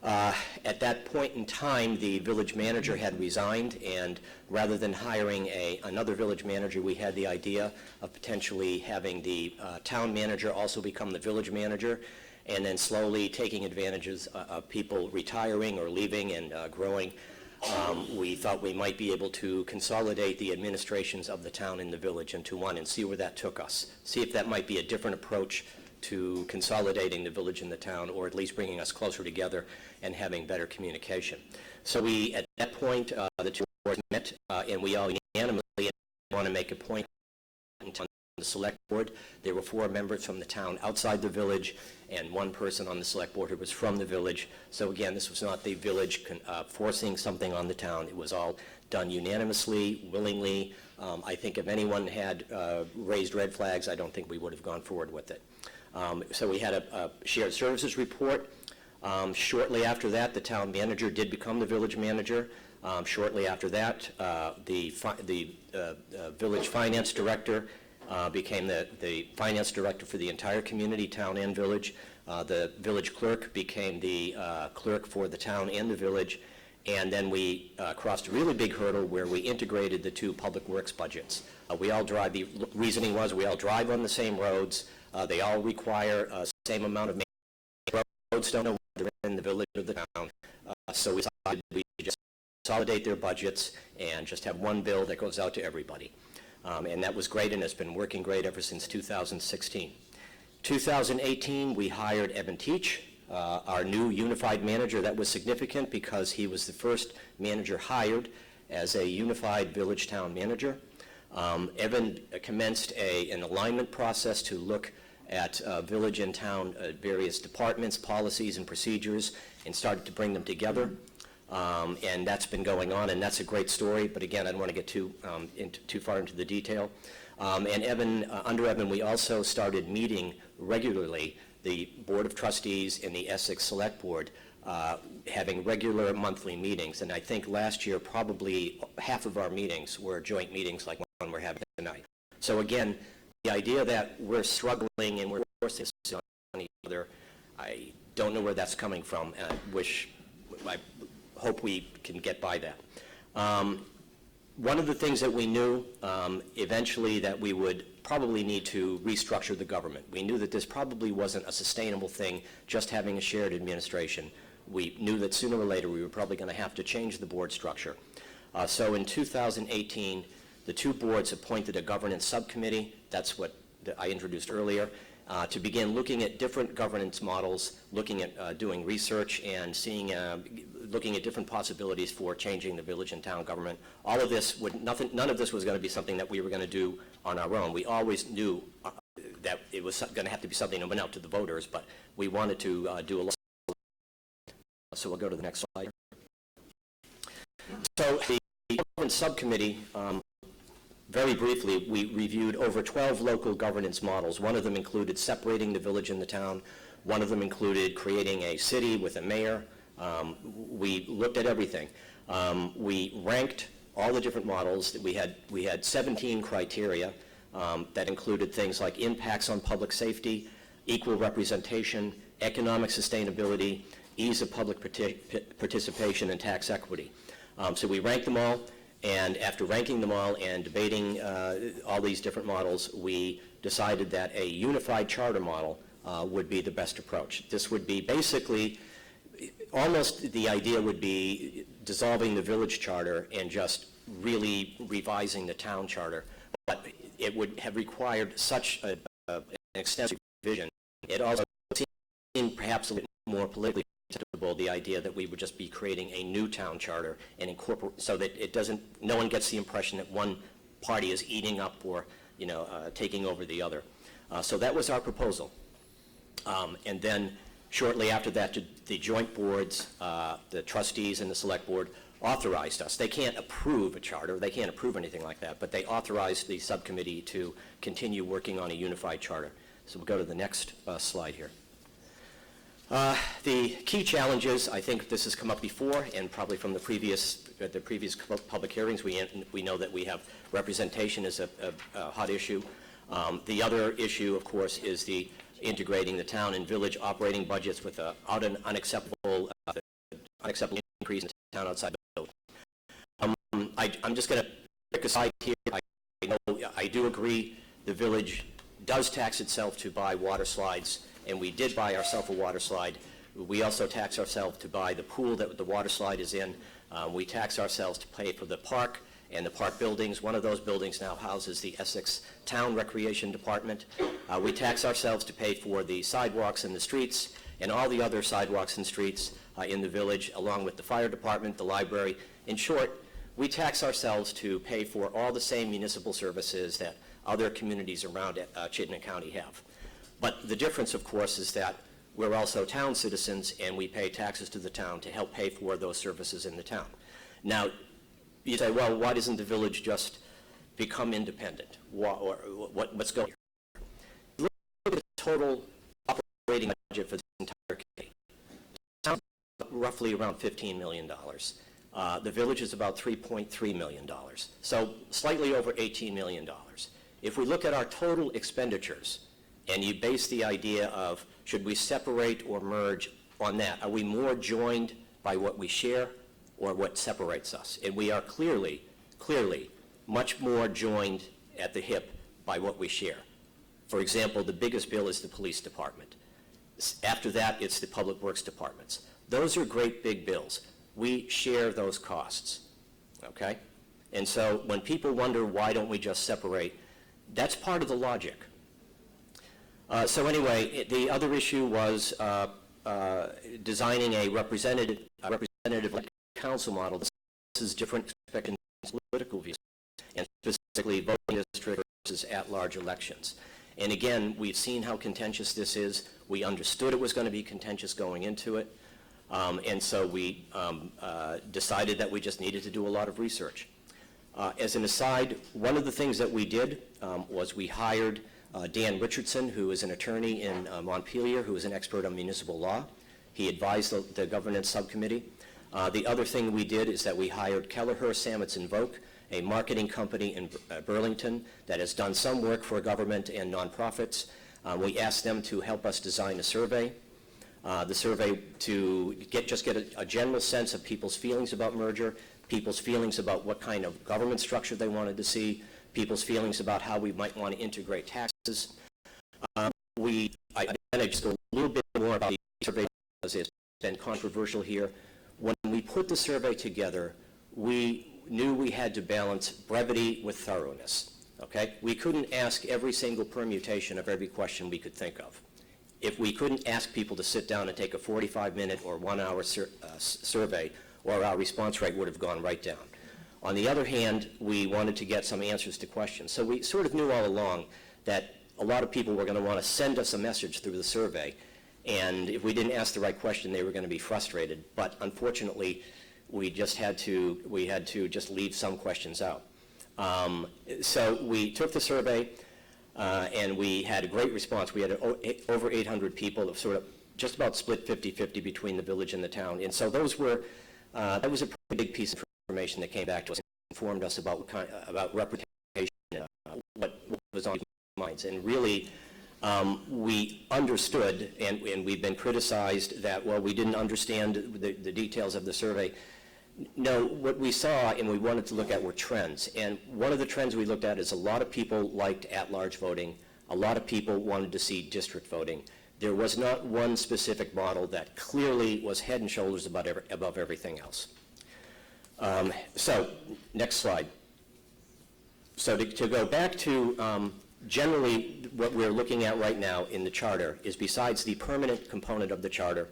At that point in time, the village manager had resigned, and rather than hiring another village manager, we had the idea of potentially having the town manager also become the village manager, and then slowly taking advantages of people retiring or leaving and growing. We thought we might be able to consolidate the administrations of the town and the village into one and see where that took us. See if that might be a different approach to consolidating the village and the town, or at least bringing us closer together and having better communication. So we, at that point, the two boards met, and we all unanimously want to make a point on the select board. There were 4 members from the town outside the village, and 1 person on the select board who was from the village. So again, this was not the village forcing something on the town. It was all done unanimously, willingly. I think if anyone had raised red flags, I don't think we would have gone forward with it. So we had a shared services report. Shortly after that, the town manager did become the village manager. Shortly after that, the village finance director became the finance director for the entire community, town and village. The village clerk became the clerk for the town and the village. And then we crossed a really big hurdle where we integrated the 2 public works budgets. We all drive, the reasoning was we all drive on the same roads. They all require the same amount of maintenance. Roads don't know whether they're in the village or the town. So we decided we just consolidate their budgets and just have one bill that goes out to everybody. And that was great, and it's been working great ever since 2016. 2018, we hired Evan Teach, our new unified manager. That was significant because he was the first manager hired as a unified village town manager. Evan commenced an alignment process to look at village and town various departments, policies, and procedures, and started to bring them together. And that's been going on, and that's a great story. But again, I don't want to get too far into the detail. And Evan, under Evan, we also started meeting regularly, the Board of Trustees and the Essex Selectboard, having regular monthly meetings. And I think last year probably half of our meetings were joint meetings like one we're having tonight. So again, the idea that we're struggling and we're forcing this on each other, I don't know where that's coming from, and I hope we can get by that. One of the things that we knew eventually that we would probably need to restructure the government. We knew that this probably wasn't a sustainable thing, just having a shared administration. We knew that sooner or later we were probably going to have to change the board structure. So in 2018, the 2 boards appointed a governance subcommittee. That's what I introduced earlier, to begin looking at different governance models, looking at doing research and looking at different possibilities for changing the village and town government. All of this none of this was going to be something that we were going to do on our own. We always knew that it was going to have to be something that went out to the voters, but we wanted to do a lot. So we'll go to the next slide. So the governance subcommittee, very briefly, we reviewed over 12 local governance models. One of them included separating the village and the town. One of them included creating a city with a mayor. We looked at everything. We ranked all the different models. We had 17 criteria that included things like impacts on public safety, equal representation, economic sustainability, ease of public participation, and tax equity. So we ranked them all. And after ranking them all and debating all these different models, we decided that a unified charter model would be the best approach. This would be basically, almost the idea would be dissolving the village charter and just really revising the town charter. But it would have required such an extensive revision. It also seemed perhaps a little more politically acceptable, the idea that we would just be creating a new town charter and incorporate, so that no one gets the impression that one party is eating up or, taking over the other. So that was our proposal. And then shortly after that, the joint boards, the trustees and the select board authorized us. They can't approve a charter, they can't approve anything like that, but they authorized the subcommittee to continue working on a unified charter. So we'll go to the next slide here. The key challenges, I think this has come up before, and probably from the previous public hearings, we know that we have representation as a hot issue. The other issue, of course, is the integrating the town and village operating budgets without an unacceptable increase in the town outside the village. I'm just going to pick a side here. I do agree the village does tax itself to buy water slides, and we did buy ourselves a water slide. We also tax ourselves to buy the pool that the water slide is in. We tax ourselves to pay for the park and the park buildings. One of those buildings now houses the Essex Town Recreation Department. We tax ourselves to pay for the sidewalks and the streets and all the other sidewalks and streets in the village, along with the fire department, the library. In short, we tax ourselves to pay for all the same municipal services that other communities around Chittenden County have. But the difference, of course, is that we're also town citizens, and we pay taxes to the town to help pay for those services in the town. Now, you say, well, why doesn't the village just become independent? What's going on? Look at the total operating budget for this entire county. The town is roughly around $15 million. The village is about $3.3 million, so slightly over $18 million. If we look at our total expenditures, and you base the idea of should we separate or merge on that, are we more joined by what we share or what separates us? And we are clearly much more joined at the hip by what we share. For example, the biggest bill is the police department. After that, it's the public works departments. Those are great big bills. We share those costs, okay? And so when people wonder why don't we just separate, that's part of the logic. So anyway, the other issue was designing a representative council model. This is different expectations, political views, and specifically voting district versus at-large elections. And again, we've seen how contentious this is. We understood it was going to be contentious going into it. And so we decided that we just needed to do a lot of research. As an aside, one of the things that we did was we hired Dan Richardson, who is an attorney in Montpelier, who is an expert on municipal law. He advised the governance subcommittee. The other thing we did is that we hired Kelleher, Sametz & Voke, a marketing company in Burlington that has done some work for government and nonprofits. We asked them to help us design a survey. The survey to get a general sense of people's feelings about merger, people's feelings about what kind of government structure they wanted to see, people's feelings about how we might want to integrate taxes. I just go a little bit more about the survey because it's been controversial here. When we put the survey together, we knew we had to balance brevity with thoroughness, okay? We couldn't ask every single permutation of every question we could think of. If we couldn't ask people to sit down and take a 45-minute or 1-hour survey, or our response rate would have gone right down. On the other hand, we wanted to get some answers to questions. So we sort of knew all along that a lot of people were going to want to send us a message through the survey, and if we didn't ask the right question, they were going to be frustrated. But unfortunately, we had to just leave some questions out. So we took the survey, and we had a great response. We had over 800 people that sort of just about split 50-50 between the village and the town. And so those were, that was a pretty big piece of information that came back to us and informed us about about reputation, what was on minds. And really, we understood, and we've been criticized that, well, we didn't understand the details of the survey. No, what we saw and we wanted to look at were trends. And one of the trends we looked at is a lot of people liked at-large voting. A lot of people wanted to see district voting. There was not one specific model that clearly was head and shoulders above everything else. So, next slide. So to go back to generally what we're looking at right now in the charter is, besides the permanent component of the charter,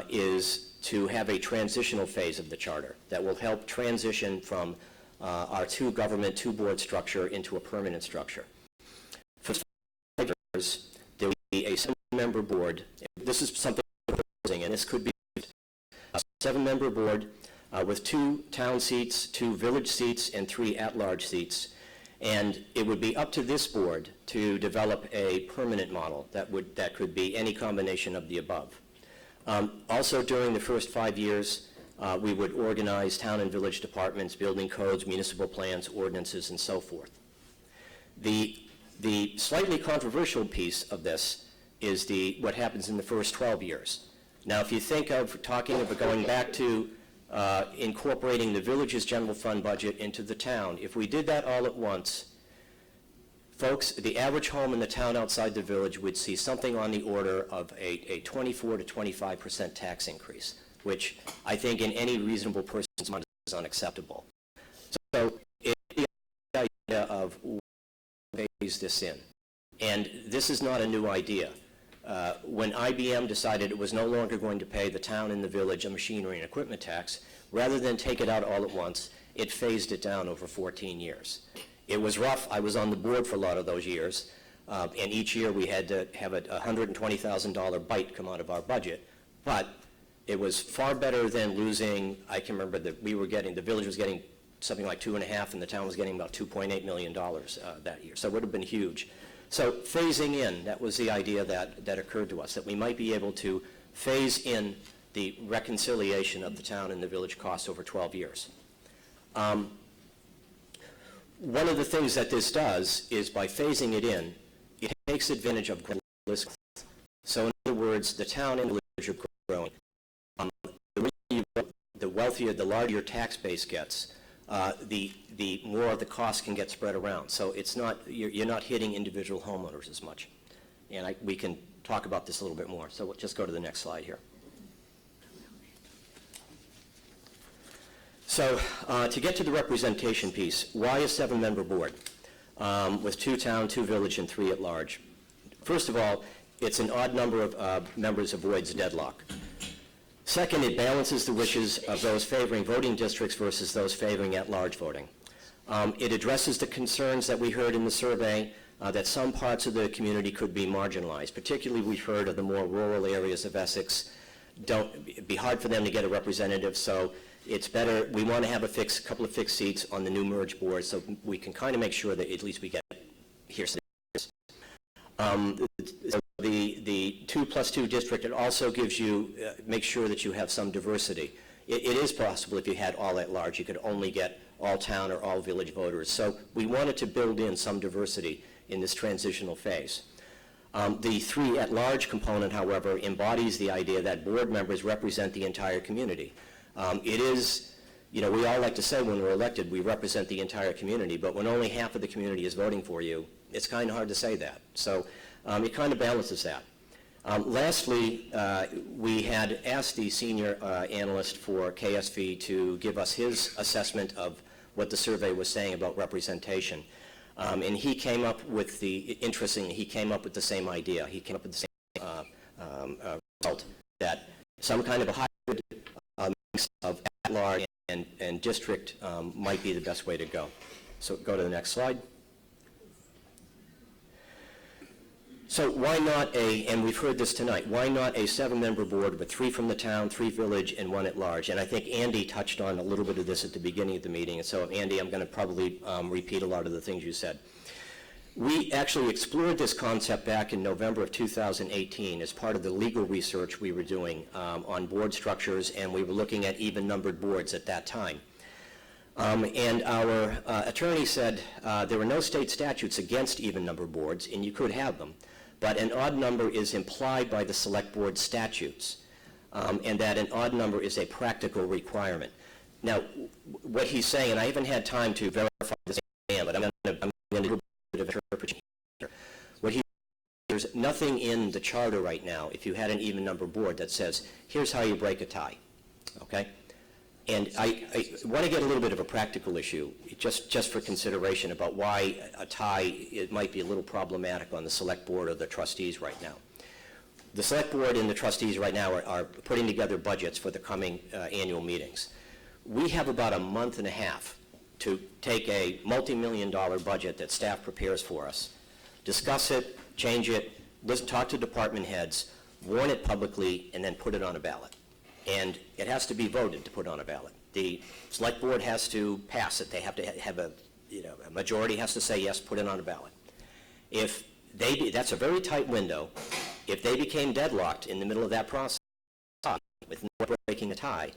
is to have a transitional phase of the charter that will help transition from our two-government, two-board structure into a permanent structure. For 5 years, there will be a 7-member board. This is something we're proposing, and this could be a 7-member board with 2 town seats, 2 village seats, and 3 at-large seats. And it would be up to this board to develop a permanent model that could be any combination of the above. Also, during the first 5 years, we would organize town and village departments, building codes, municipal plans, ordinances, and so forth. The slightly controversial piece of this is what happens in the first 12 years. Now, if you think of going back to incorporating the village's general fund budget into the town, if we did that all at once, folks, the average home in the town outside the village would see something on the order of a 24 to 25% tax increase. which I think in any reasonable person's mind is unacceptable. So it's the idea of phase this in. And this is not a new idea. When IBM decided it was no longer going to pay the town and the village a machinery and equipment tax, rather than take it out all at once, it phased it down over 14 years. It was rough. I was on the board for a lot of those years, and each year we had to have a $120,000 bite come out of our budget. But it was far better than losing. I can remember that the village was getting something like 2.5, and the town was getting about $2.8 million that year. So it would have been huge. So phasing in, that was the idea that occurred to us, that we might be able to phase in the reconciliation of the town and the village costs over 12 years. One of the things that this does is by phasing it in, it takes advantage of growth. So in other words, the town and the village are growing. The wealthier, the larger your tax base gets, the more of the cost can get spread around. So it's not, you're not hitting individual homeowners as much. And we can talk about this a little bit more. So we'll just go to the next slide here. So to get to the representation piece, why a 7-member board with 2 town, 2 village, and 3 at large? First of all, it's an odd number of members avoids deadlock. Second, it balances the wishes of those favoring voting districts versus those favoring at-large voting. It addresses the concerns that we heard in the survey that some parts of the community could be marginalized. Particularly, we've heard of the more rural areas of Essex. It'd be hard for them to get a representative, so it's better. We want to have a couple of fixed seats on the new merged board, so we can kind of make sure that at least we get here. The 2+2 district, it also gives you, make sure that you have some diversity. It is possible if you had all at large, you could only get all town or all village voters. So we wanted to build in some diversity in this transitional phase. The 3 at large component, however, embodies the idea that board members represent the entire community. It is, we all like to say when we're elected, we represent the entire community, but when only half of the community is voting for you, it's kind of hard to say that. So it kind of balances that. Lastly, we had asked the senior analyst for KSV to give us his assessment of what the survey was saying about representation. And he came up with he came up with the same idea. He came up with the same result, that some kind of a hybrid mix of at-large and district might be the best way to go. So go to the next slide. So why not and we've heard this tonight, why not a 7-member board with 3 from the town, 3 village, and 1 at large? And I think Andy touched on a little bit of this at the beginning of the meeting. And so, Andy, I'm going to probably repeat a lot of the things you said. We actually explored this concept back in November of 2018 as part of the legal research we were doing on board structures, and we were looking at even-numbered boards at that time. And our attorney said there were no state statutes against even-number boards, and you could have them. But an odd number is implied by the select board statutes, and that an odd number is a practical requirement. Now, what he's saying, and I haven't had time to verify this, but I'm going to do a bit of interpretation here. There's nothing in the charter right now, if you had an even number board, that says, here's how you break a tie, okay? And I want to get a little bit of a practical issue, just for consideration about why a tie, it might be a little problematic on the select board or the trustees right now. The select board and the trustees right now are putting together budgets for the coming annual meetings. We have about a month and a half to take a multi-million-dollar budget that staff prepares for us, discuss it, change it, talk to department heads, warn it publicly, and then put it on a ballot. And it has to be voted to put on a ballot. The select board has to pass it. They have to have a majority has to say yes, put it on a ballot. If that's a very tight window. If they became deadlocked in the middle of that process with no breaking a tie,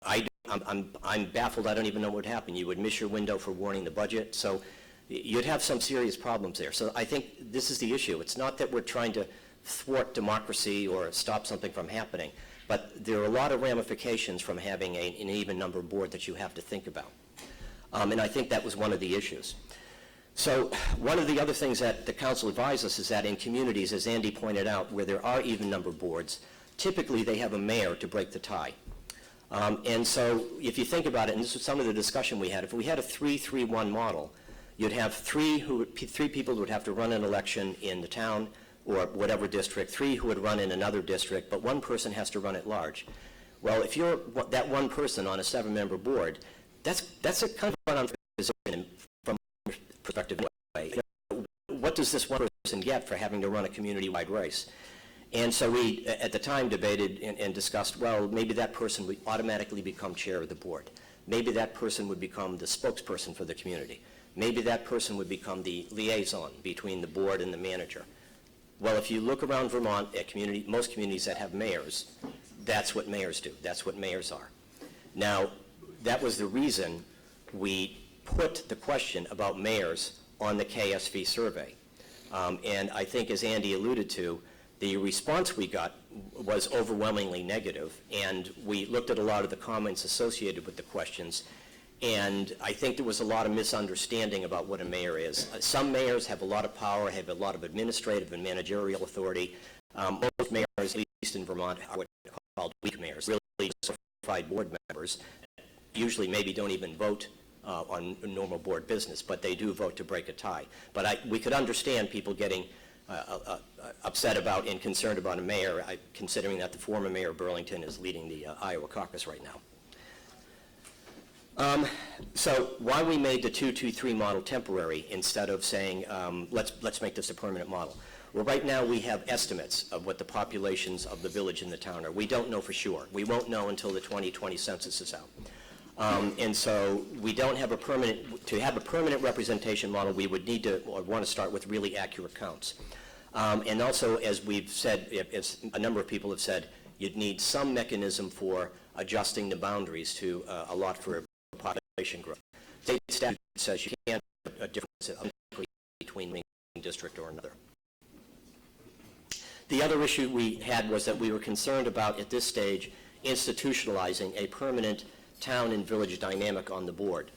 I'm baffled. I don't even know what would happen. You would miss your window for warning the budget. So you'd have some serious problems there. So I think this is the issue. It's not that we're trying to thwart democracy or stop something from happening. But there are a lot of ramifications from having an even number board that you have to think about. And I think that was one of the issues. So one of the other things that the council advised us is that in communities, as Andy pointed out, where there are even number boards, typically they have a mayor to break the tie. And so if you think about it, and this was some of the discussion we had, if we had a 3-3-1 model, you'd have three people who would have to run an election in the town or whatever district, 3 who would run in another district, but 1 person has to run at large. Well, if you're that 1 person on a 7-member board, that's a kind of unfair position from a perspective anyway. What does this 1 person get for having to run a community-wide race? And so we, at the time, debated and discussed, well, maybe that person would automatically become chair of the board. Maybe that person would become the spokesperson for the community. Maybe that person would become the liaison between the board and the manager. Well, if you look around Vermont at most communities that have mayors, that's what mayors do. That's what mayors are. Now, that was the reason we put the question about mayors on the KSV survey. And I think, as Andy alluded to, the response we got was overwhelmingly negative, and we looked at a lot of the comments associated with the questions, and I think there was a lot of misunderstanding about what a mayor is. Some mayors have a lot of power, have a lot of administrative and managerial authority. Most mayors, at least in Vermont, are what are called weak mayors, really certified board members. Usually maybe don't even vote on normal board business, but they do vote to break a tie. But we could understand people getting upset about and concerned about a mayor, considering that the former mayor of Burlington is leading the Iowa caucus right now. So why we made the 2-2-3 model temporary instead of saying, let's make this a permanent model. Well, right now we have estimates of what the populations of the village and the town are. We don't know for sure. We won't know until the 2020 census is out. And so we don't have to have a permanent representation model, we would need to, or want to start with really accurate counts. And also, as we've said, as a number of people have said, you'd need some mechanism for adjusting the boundaries to allot for a population growth. State statute says you can't have a difference between one district or another. The other issue we had was that we were concerned about, at this stage, institutionalizing a permanent town and village dynamic on the board.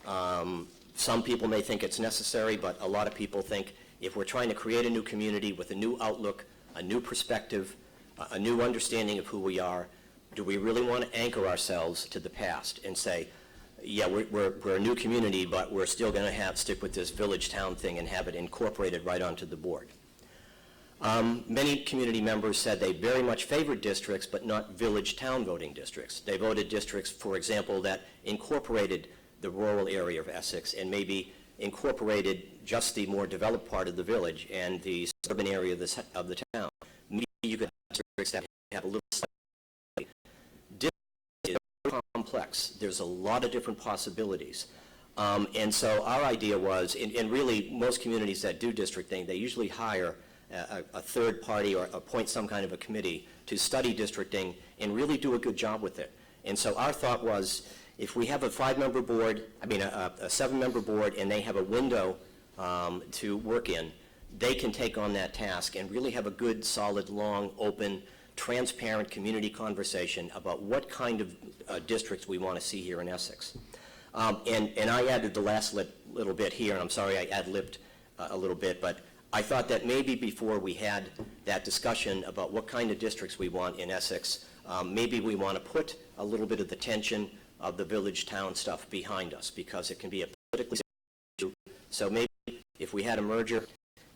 Some people may think it's necessary, but a lot of people think if we're trying to create a new community with a new outlook, a new perspective, a new understanding of who we are, do we really want to anchor ourselves to the past and say, yeah, we're a new community, but we're still going to stick with this village-town thing and have it incorporated right onto the board? Many community members said they very much favored districts, but not village-town voting districts. They voted districts, for example, that incorporated the rural area of Essex and maybe incorporated just the more developed part of the village and the suburban area of the town. Maybe you could have districts that have a little slightly different, very complex. There's a lot of different possibilities. And so our idea was, and really most communities that do districting, they usually hire a third party or appoint some kind of a committee to study districting and really do a good job with it. And so our thought was, if we have a 5-member board, a 7-member board, and they have a window to work in, they can take on that task and really have a good, solid, long, open, transparent community conversation about what kind of districts we want to see here in Essex. And I added the last little bit here, and I'm sorry I ad-libbed a little bit, but I thought that maybe before we had that discussion about what kind of districts we want in Essex, maybe we want to put a little bit of the tension of the village-town stuff behind us, because it can be a politically issue. So maybe if we had a merger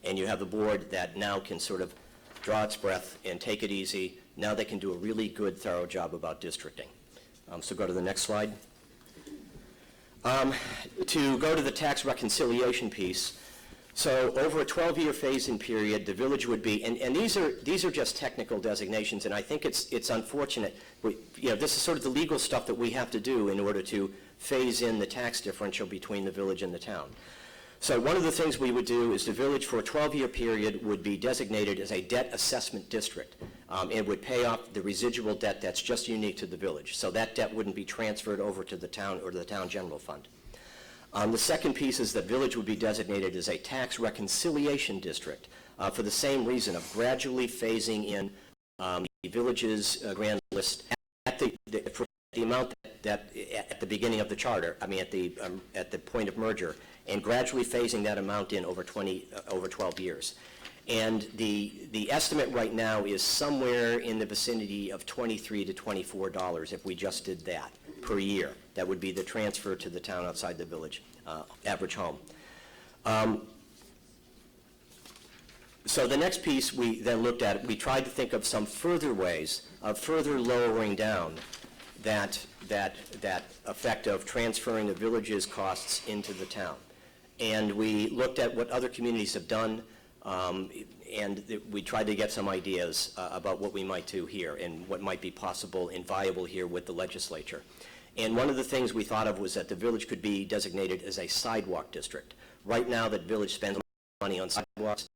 and you have a board that now can sort of draw its breath and take it easy, now they can do a really good, thorough job about districting. So go to the next slide. To go to the tax reconciliation piece, so over a 12-year phase-in period, the village would be, and these are just technical designations, and I think it's unfortunate. This is sort of the legal stuff that we have to do in order to phase in the tax differential between the village and the town. So one of the things we would do is the village for a 12-year period would be designated as a debt assessment district. It would pay off the residual debt that's just unique to the village. So that debt wouldn't be transferred over to the town or to the town general fund. The second piece is the village would be designated as a tax reconciliation district for the same reason of gradually phasing in the village's grand list at the amount that at the beginning of the charter, at the point of merger, and gradually phasing that amount in over 12 years. And the estimate right now is somewhere in the vicinity of $23 to $24 if we just did that per year. That would be the transfer to the town outside the village, average home. So the next piece we then looked at, we tried to think of some further ways of further lowering down that effect of transferring the village's costs into the town. And we looked at what other communities have done, and we tried to get some ideas about what we might do here and what might be possible and viable here with the legislature. And one of the things we thought of was that the village could be designated as a sidewalk district. Right now, the village spends money on sidewalks.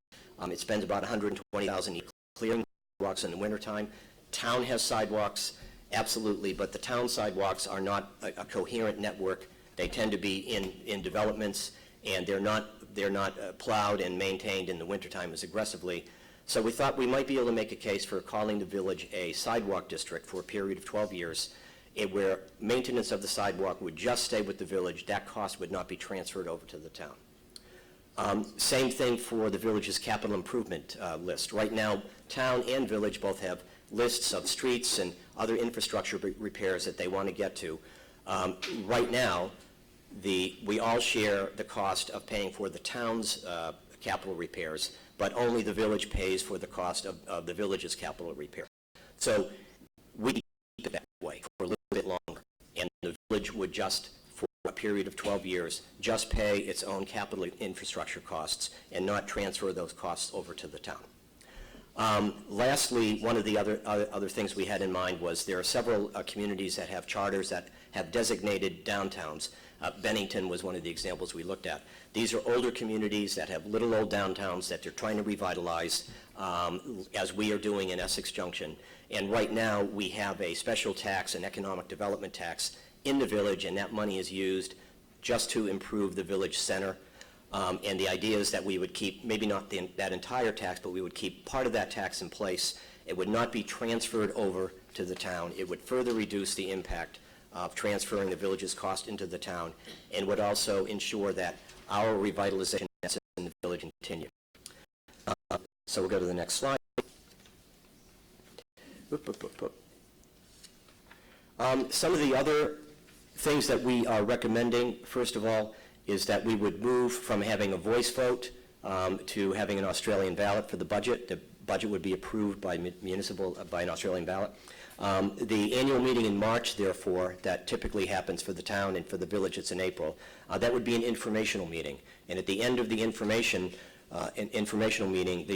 It spends about $120,000 clearing sidewalks in the wintertime. Town has sidewalks, absolutely, but the town sidewalks are not a coherent network. They tend to be in developments, and they're not plowed and maintained in the wintertime as aggressively. So we thought we might be able to make a case for calling the village a sidewalk district for a period of 12 years, where maintenance of the sidewalk would just stay with the village. That cost would not be transferred over to the town. Same thing for the village's capital improvement list. Right now, town and village both have lists of streets and other infrastructure repairs that they want to get to. Right now, we all share the cost of paying for the town's capital repairs, but only the village pays for the cost of the village's capital repair. So we keep it that way for a little bit longer, and the village would just, for a period of 12 years, just pay its own capital infrastructure costs and not transfer those costs over to the town. Lastly, one of the other things we had in mind was there are several communities that have charters that have designated downtowns. Bennington was one of the examples we looked at. These are older communities that have little old downtowns that they're trying to revitalize, as we are doing in Essex Junction. And right now, we have a special tax, an economic development tax, in the village, and that money is used just to improve the village center. And the idea is that we would keep, maybe not that entire tax, but we would keep part of that tax in place. It would not be transferred over to the town. It would further reduce the impact of transferring the village's cost into the town, and would also ensure that our revitalization efforts in the village continue. So we'll go to the next slide. Some of the other things that we are recommending, first of all, is that we would move from having a voice vote to having an Australian ballot for the budget. The budget would be approved by by an Australian ballot. The annual meeting in March, therefore, that typically happens for the town, and for the village it's in April, that would be an informational meeting. And at the end of the informational meeting,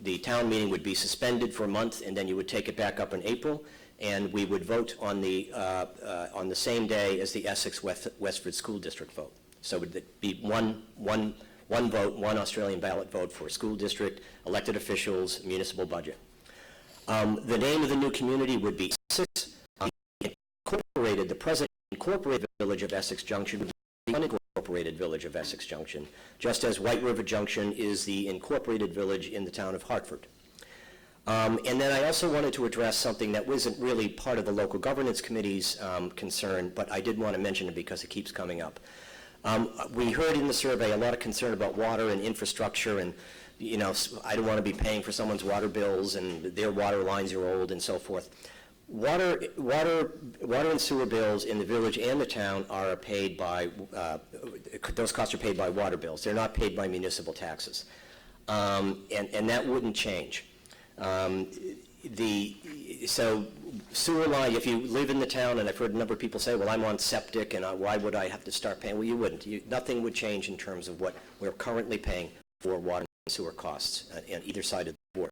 the town meeting would be suspended for a month, and then you would take it back up in April, and we would vote on the same day as the Essex Westford School District vote. So it would be one vote, one Australian ballot vote for school district, elected officials, municipal budget. The name of the new community would be Essex. The present incorporated village of Essex Junction would be the unincorporated village of Essex Junction, just as White River Junction is the incorporated village in the town of Hartford. And then I also wanted to address something that wasn't really part of the local governance committee's concern, but I did want to mention it because it keeps coming up. We heard in the survey a lot of concern about water and infrastructure, and I don't want to be paying for someone's water bills, and their water lines are old, and so forth. Water and sewer bills in the village and the town are paid by, those costs are paid by water bills. They're not paid by municipal taxes. And that wouldn't change. So sewer line, if you live in the town, and I've heard a number of people say, well, I'm on septic, and why would I have to start paying? Well, you wouldn't. Nothing would change in terms of what we're currently paying for water and sewer costs on either side of the board.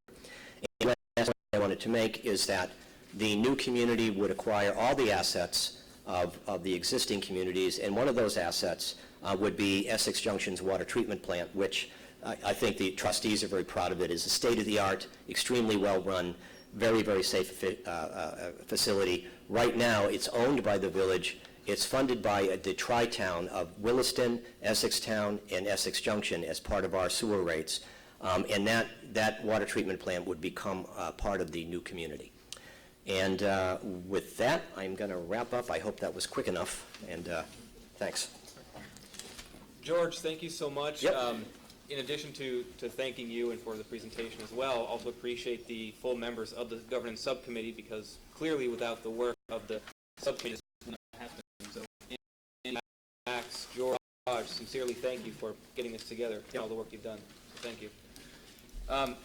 And the last point I wanted to make is that the new community would acquire all the assets of the existing communities, and one of those assets would be Essex Junction's water treatment plant, which I think the trustees are very proud of. It is a state-of-the-art, extremely well-run, very, very safe facility. Right now, it's owned by the village. It's funded by the tri-town of Williston, Essex Town, and Essex Junction as part of our sewer rates. And that water treatment plant would become part of the new community. And with that, I'm going to wrap up. I hope that was quick enough, and thanks. George, thank you so much. Yep. in addition to thanking you and for the presentation as well, also appreciate the full members of the governance subcommittee, because clearly without the work of the subcommittee, this would not happen. So, Max, George, sincerely thank you for getting this together and all the work you've done. So thank you.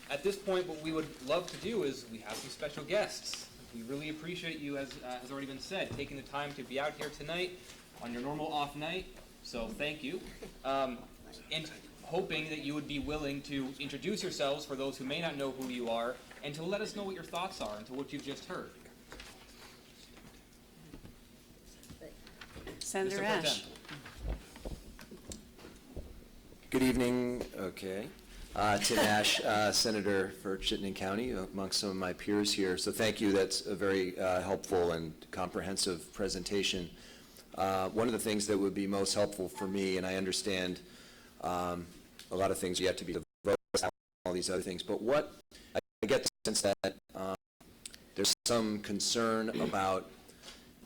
At this point, what we would love to do is we have some special guests. We really appreciate you, as has already been said, taking the time to be out here tonight on your normal off night. So thank you. And hoping that you would be willing to introduce yourselves for those who may not know who you are, and to let us know what your thoughts are and to what you've just heard. Senator Mr. Ash. Good evening. Okay. Tim Ash, Senator for Chittenden County, amongst some of my peers here. So thank you. That's a very helpful and comprehensive presentation. One of the things that would be most helpful for me, and I understand a lot of things yet to be devoted, all these other things, but what I get the sense that there's some concern about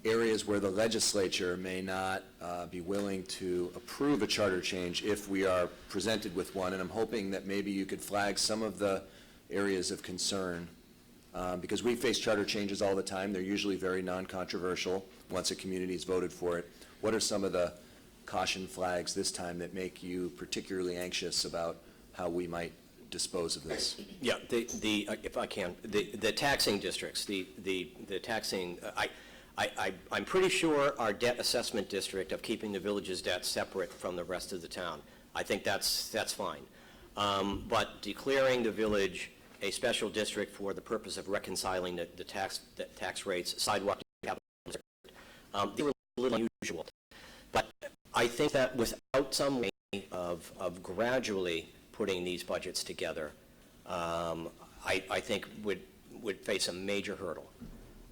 areas where the legislature may not be willing to approve a charter change if we are presented with one, and I'm hoping that maybe you could flag some of the areas of concern, because we face charter changes all the time. They're usually very non-controversial once a community has voted for it. What are some of the caution flags this time that make you particularly anxious about how we might dispose of this? Yeah, if I can, the taxing districts, the taxing, I'm pretty sure our debt assessment district of keeping the village's debt separate from the rest of the town, I think that's fine. But declaring the village a special district for the purpose of reconciling the tax rates, sidewalk, they were a little unusual. But I think that without some way of gradually putting these budgets together, I think would face a major hurdle.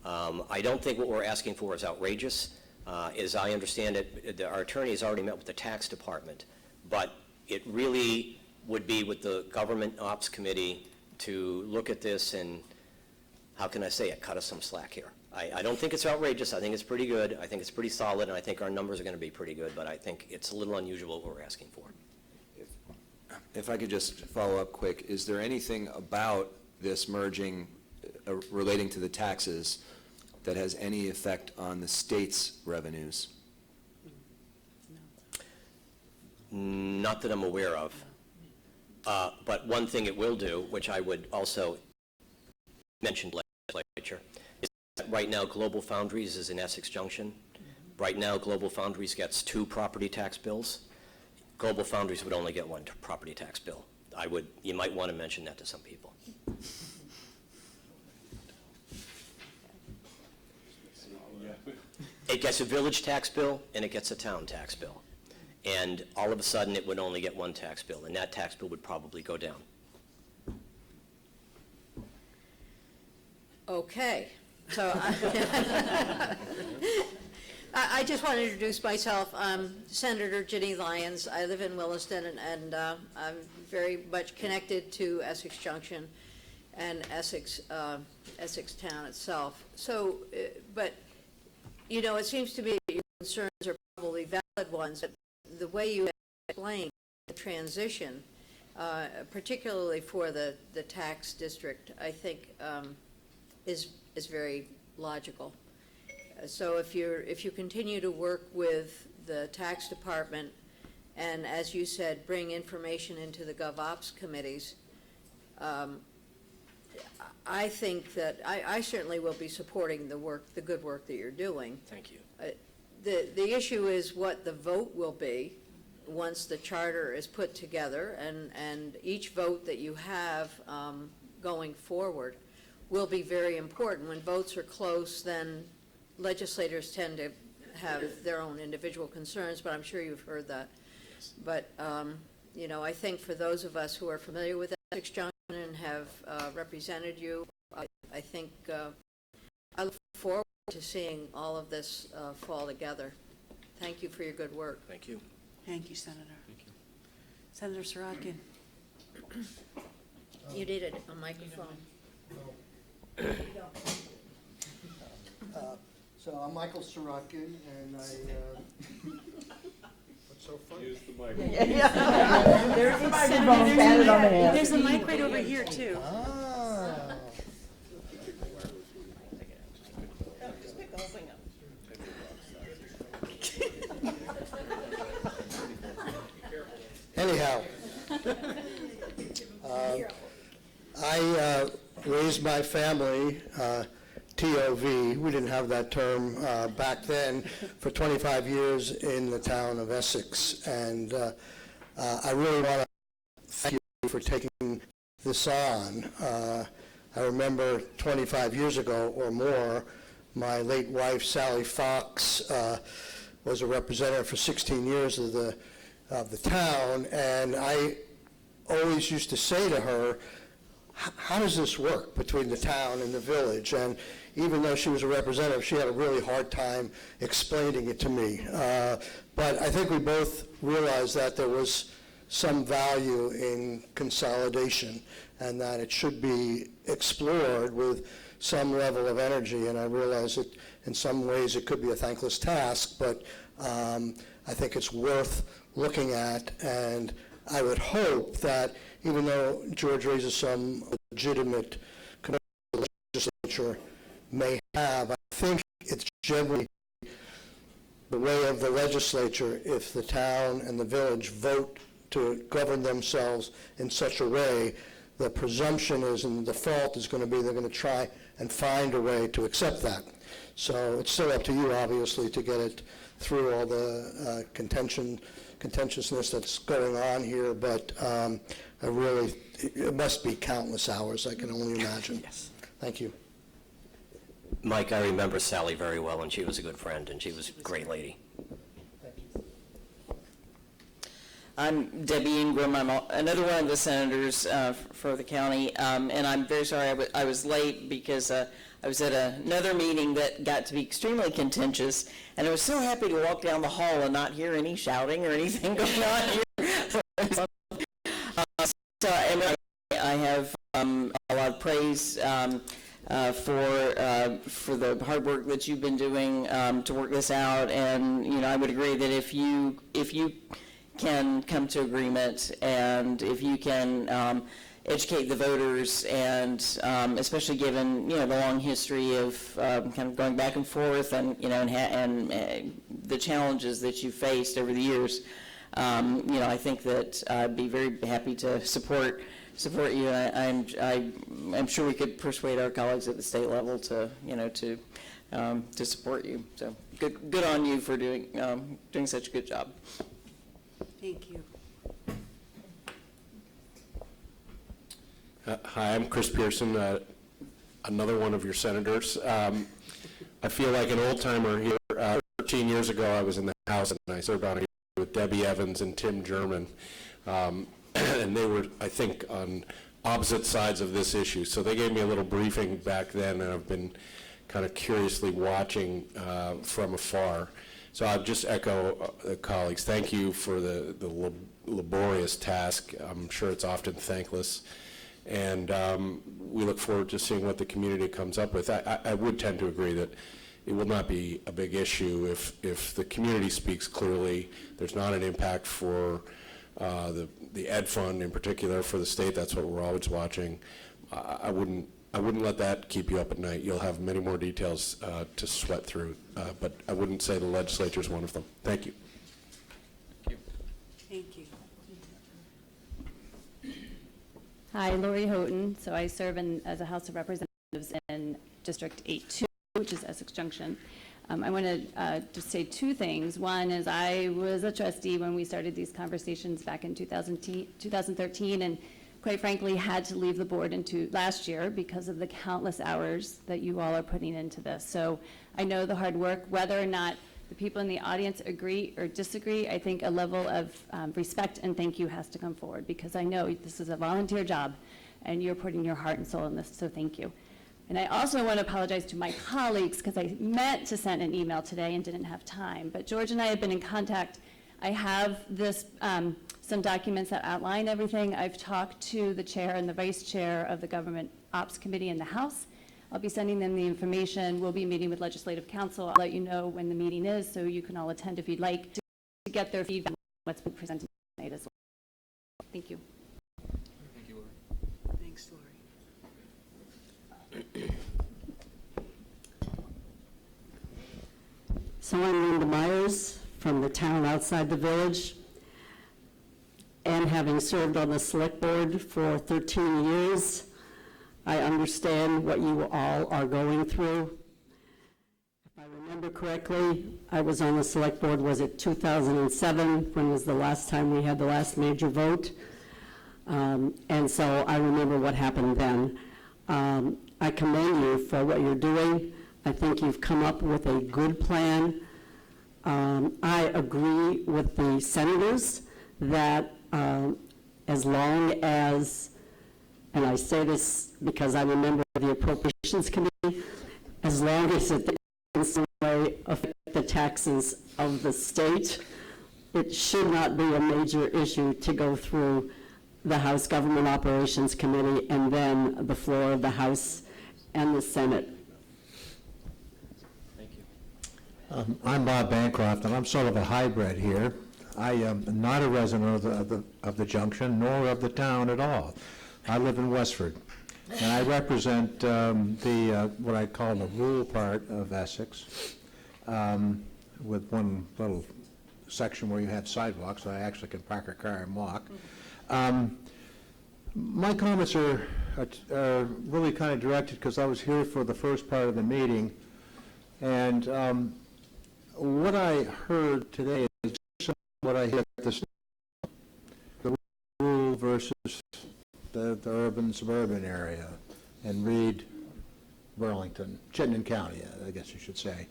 I don't think what we're asking for is outrageous. As I understand it, our attorney has already met with the tax department, but it really would be with the government ops committee to look at this and, how can I say it, cut us some slack here. I don't think it's outrageous. I think it's pretty good. I think it's pretty solid, and I think our numbers are going to be pretty good, but I think it's a little unusual what we're asking for. If I could just follow up quick, is there anything about this merging relating to the taxes that has any effect on the state's revenues? Not that I'm aware of. But one thing it will do, which I would also mention to the legislature, is that right now Global Foundries is in Essex Junction. Right now Global Foundries gets 2 property tax bills. Global Foundries would only get 1 property tax bill. You might want to mention that to some people. It gets a village tax bill and it gets a town tax bill. And all of a sudden it would only get 1 tax bill, and that tax bill would probably go down. Okay, so I just want to introduce myself. I'm Senator Ginny Lyons. I live in Williston, and I'm very much connected to Essex Junction and Essex town itself. So, but, you know, it seems to me that your concerns are probably valid ones, but the way you explain the transition, particularly for the tax district, I think is very logical. So if you continue to work with the tax department, and as you said, bring information into the GovOps committees, I think that I certainly will be supporting the good work that you're doing. Thank you. The issue is what the vote will be once the charter is put together, and each vote that you have going forward will be very important. When votes are close, then legislators tend to have their own individual concerns, but I'm sure you've heard that. But, you know, I think for those of us who are familiar with Essex Junction and have represented you, I think I look forward to seeing all of this fall together. Thank you for your good work. Thank you. Thank you, Senator. Thank you. Senator Saratkin. You needed a microphone. So I'm Michael Saratkin, and I, let's So funny. Use the mic. There's a microphone, pat it on the head. There's a mic right over here, too. Just pick the whole thing up. Anyhow, I raised my family, TOV, we didn't have that term back then, for 25 years in the town of Essex. And I really want to thank you for taking this on. I remember 25 years ago or more, my late wife, Sally Fox, was a representative for 16 years of the town, and I always used to say to her, how does this work between the town and the village? And even though she was a representative, she had a really hard time explaining it to me. But I think we both realized that there was some value in consolidation and that it should be explored with some level of energy. And I realize that in some ways it could be a thankless task, but I think it's worth looking at. And I would hope that even though George raises some legitimate concerns the legislature may have, I think it's generally the way of the legislature if the town and the village vote to govern themselves in such a way, the presumption is and the default is going to be they're going to try and find a way to accept that. So it's still up to you, obviously, to get it through all the contentiousness that's going on here, but it must be countless hours, I can only imagine. Yes. Thank you. Mike, I remember Sally very well, and she was a good friend, and she was a great lady. I'm Debbie Ingram. I'm another one of the senators for the county, and I'm very sorry I was late because I was at another meeting that got to be extremely contentious, and I was so happy to walk down the hall and not hear any shouting or anything going on here. And I have a lot of praise for the hard work that you've been doing to work this out, and I would agree that if you can come to agreement and if you can educate the voters, and especially given the long history of kind of going back and forth and and the challenges that you've faced over the years, I think that I'd be very happy to support you. I'm sure we could persuade our colleagues at the state level to to support you. So good on you for doing such a good job. Thank you. Hi, I'm Chris Pearson, another one of your senators. I feel like an old timer here. 13 years ago, I was in the House and I served on a with Debbie Evans and Tim German, and they were, I think, on opposite sides of this issue. So they gave me a little briefing back then, and I've been kind of curiously watching from afar. So I'll just echo colleagues. Thank you for the laborious task. I'm sure it's often thankless. And we look forward to seeing what the community comes up with. I would tend to agree that it will not be a big issue if the community speaks clearly. There's not an impact for the Ed Fund in particular for the state. That's what we're always watching. I wouldn't let that keep you up at night. You'll have many more details to sweat through, but I wouldn't say the legislature is one of them. Thank you. Thank you. Hi, Lori Houghton. So I serve as a House of Representatives in District 8-2, which is Essex Junction. I want to just say two things. One is I was a trustee when we started these conversations back in 2013, and quite frankly had to leave the board last year because of the countless hours that you all are putting into this. So I know the hard work. Whether or not the people in the audience agree or disagree, I think a level of respect and thank you has to come forward, because I know this is a volunteer job and you're putting your heart and soul in this, so thank you. And I also want to apologize to my colleagues, because I meant to send an email today and didn't have time, but George and I have been in contact. I have some documents that outline everything. I've talked to the chair and the vice chair of the Government Ops Committee in the House. I'll be sending them the information. We'll be meeting with Legislative Council. I'll let you know when the meeting is so you can all attend if you'd like to get their feedback what's been presented tonight as well. Thank you. Thank you, Lori. Thanks, Lori. So I'm Linda Myers from the town outside the village, and having served on the select board for 13 years, I understand what you all are going through. If I remember correctly, I was on the select board, was it 2007, when was the last time we had the last major vote? And so I remember what happened then. I commend you for what you're doing. I think you've come up with a good plan. I agree with the senators that as long as, and I say this because I remember the Appropriations Committee, as long as it in some way affect the taxes of the state, it should not be a major issue to go through the House Government Operations Committee and then the floor of the House and the Senate. Thank you. I'm Bob Bancroft, and I'm sort of a hybrid here. I am not a resident of the Junction, nor of the town at all. I live in Westford, and I represent what I call the rural part of Essex, with one little section where you have sidewalks, so I actually can park a car and walk. My comments are really kind of directed because I was here for the first part of the meeting, and what I heard today is what I hear at the rural versus the urban suburban area, and Reed, Burlington, Chittenden County, I guess you should say.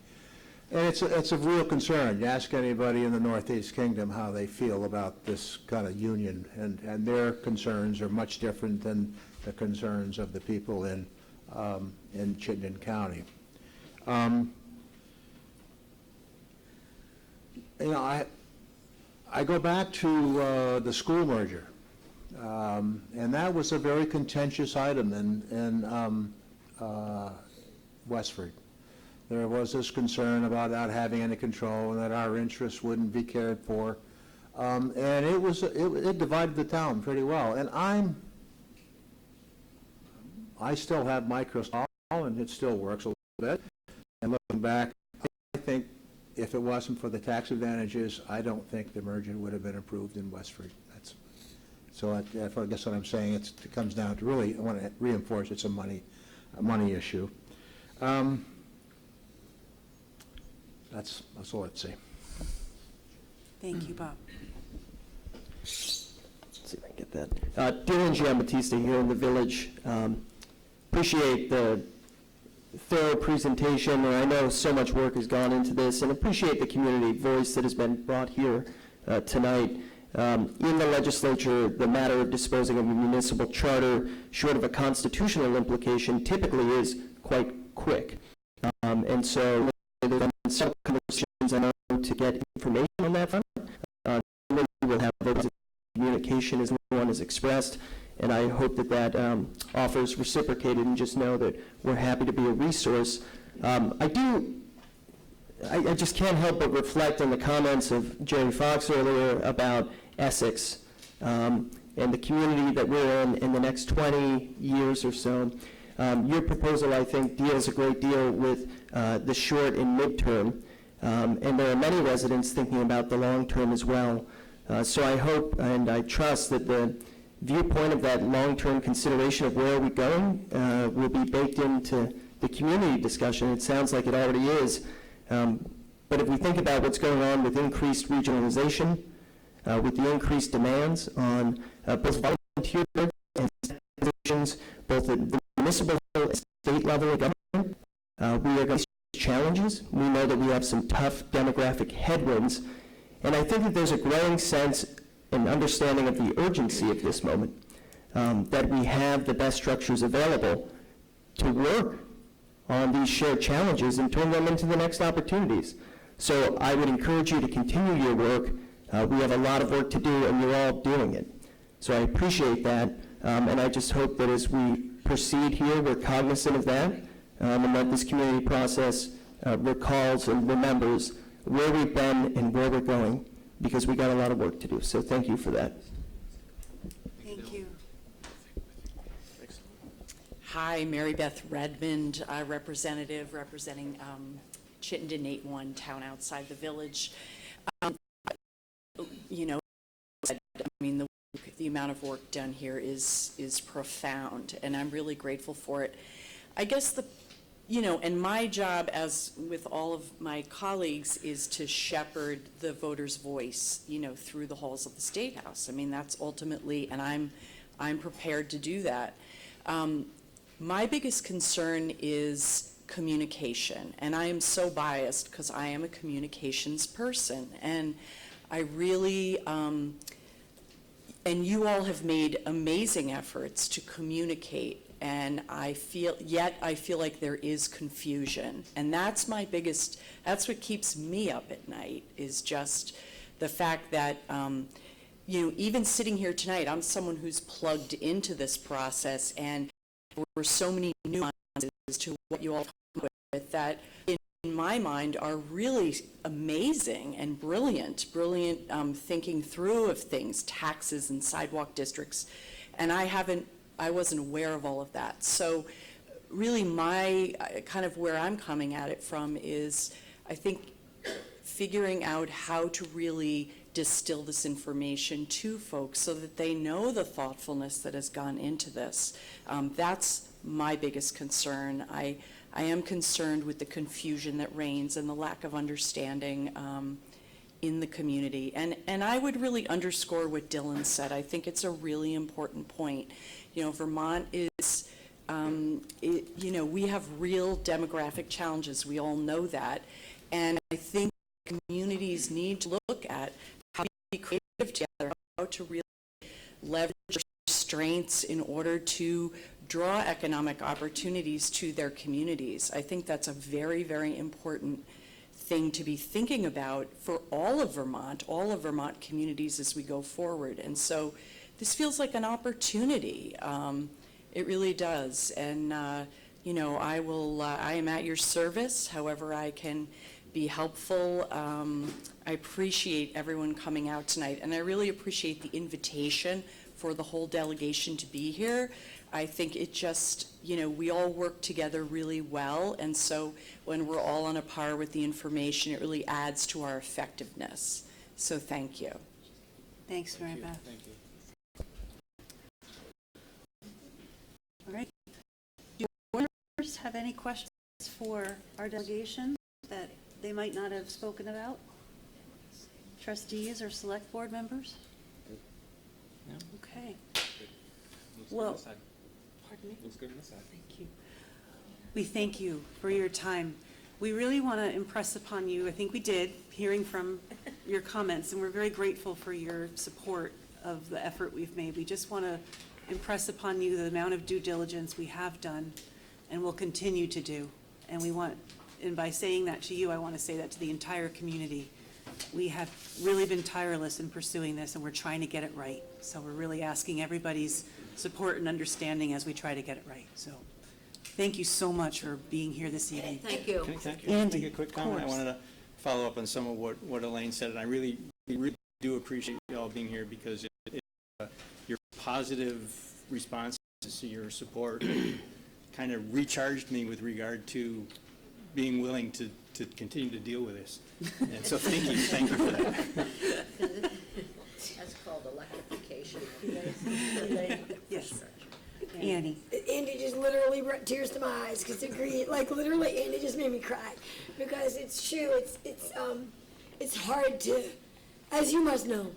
And it's a real concern. You ask anybody in the Northeast Kingdom how they feel about this kind of union, and their concerns are much different than the concerns of the people in Chittenden County. You know, I go back to the school merger, and that was a very contentious item in Westford. There was this concern about not having any control and that our interests wouldn't be cared for, and it divided the town pretty well. And I still have my crystal ball, and it still works a little bit. And looking back, I think if it wasn't for the tax advantages, I don't think the merger would have been approved in Westford. So I guess what I'm saying, it comes down to really, I want to reinforce it's a money issue. That's all I'd say. Thank you, Bob. Let's see if I can get that. Dylan Giambattista here in the village. Appreciate the thorough presentation, and I know so much work has gone into this, and appreciate the community voice that has been brought here tonight. In the legislature, the matter of disposing of a municipal charter, short of a constitutional implication, typically is quite quick. And so there have been some conversations, I know, to get information on that front. Maybe we'll have those communication as one is expressed, and I hope that that offer is reciprocated, and just know that we're happy to be a resource. I just can't help but reflect on the comments of Jerry Fox earlier about Essex and the community that we're in the next 20 years or so. Your proposal, I think, deals a great deal with the short and midterm, and there are many residents thinking about the long term as well. So I hope and I trust that the viewpoint of that long-term consideration of where are we going will be baked into the community discussion. It sounds like it already is. But if we think about what's going on with increased regionalization, with the increased demands on both volunteer and positions, both at the municipal and state level of government, we are going to face challenges. We know that we have some tough demographic headwinds, and I think that there's a growing sense and understanding of the urgency of this moment, that we have the best structures available to work on these shared challenges and turn them into the next opportunities. So I would encourage you to continue your work. We have a lot of work to do, and you're all doing it. So I appreciate that, and I just hope that as we proceed here, we're cognizant of that, and that this community process recalls and remembers where we've been and where we're going, because we got a lot of work to do. So thank you for that. Thank you. Hi, Mary Beth Redmond, representative representing Chittenden 8-1, town outside the village. You know, I mean, the amount of work done here is profound, and I'm really grateful for it. I guess and my job, as with all of my colleagues, is to shepherd the voter's voice, through the halls of the State House. I mean, that's ultimately, and I'm prepared to do that. My biggest concern is communication, and I am so biased because I am a communications person, and I really, and you all have made amazing efforts to communicate, and I feel like there is confusion, and that's what keeps me up at night, is just the fact that, even sitting here tonight, I'm someone who's plugged into this process, and there were so many nuances to what you all come up with that, in my mind, are really amazing and brilliant thinking through of things, taxes and sidewalk districts, and I wasn't aware of all of that. So really my, kind of where I'm coming at it from is, I think, figuring out how to really distill this information to folks so that they know the thoughtfulness that has gone into this. That's my biggest concern. I am concerned with the confusion that reigns and the lack of understanding in the community. And I would really underscore what Dylan said. I think it's a really important point. Vermont is, we have real demographic challenges. We all know that. And I think communities need to look at how to be creative together, how to really leverage their strengths in order to draw economic opportunities to their communities. I think that's a very, very important thing to be thinking about for all of Vermont communities as we go forward. And so this feels like an opportunity. It really does. And, I am at your service, however I can be helpful. I appreciate everyone coming out tonight, and I really appreciate the invitation for the whole delegation to be here. I think it just, we all work together really well, and so when we're all on a par with the information, it really adds to our effectiveness. So thank you. Thanks, Mary Beth. Thank you. All right. Do board members have any questions for our delegation that they might not have spoken about? Trustees or select board members? No. Okay. Looks Well, good on this side. pardon me? Looks good on this side. Thank you. We thank you for your time. We really want to impress upon you, I think we did, hearing from your comments, and we're very grateful for your support of the effort we've made. We just want to impress upon you the amount of due diligence we have done and will continue to do. And by saying that to you, I want to say that to the entire community. We have really been tireless in pursuing this, and we're trying to get it right. So we're really asking everybody's support and understanding as we try to get it right. So thank you so much for being here this evening. Thank you. Can I make a quick comment? I wanted to follow up on some of what Elaine said, and I really do appreciate you all being here because your positive response to your support kind of recharged me with regard to being willing to continue to deal with this. And so thank you for that. That's called electrification. Yes. Annie. Andy just literally brought tears to my eyes because literally Andy just made me cry because it's true. It's hard to, as you must know,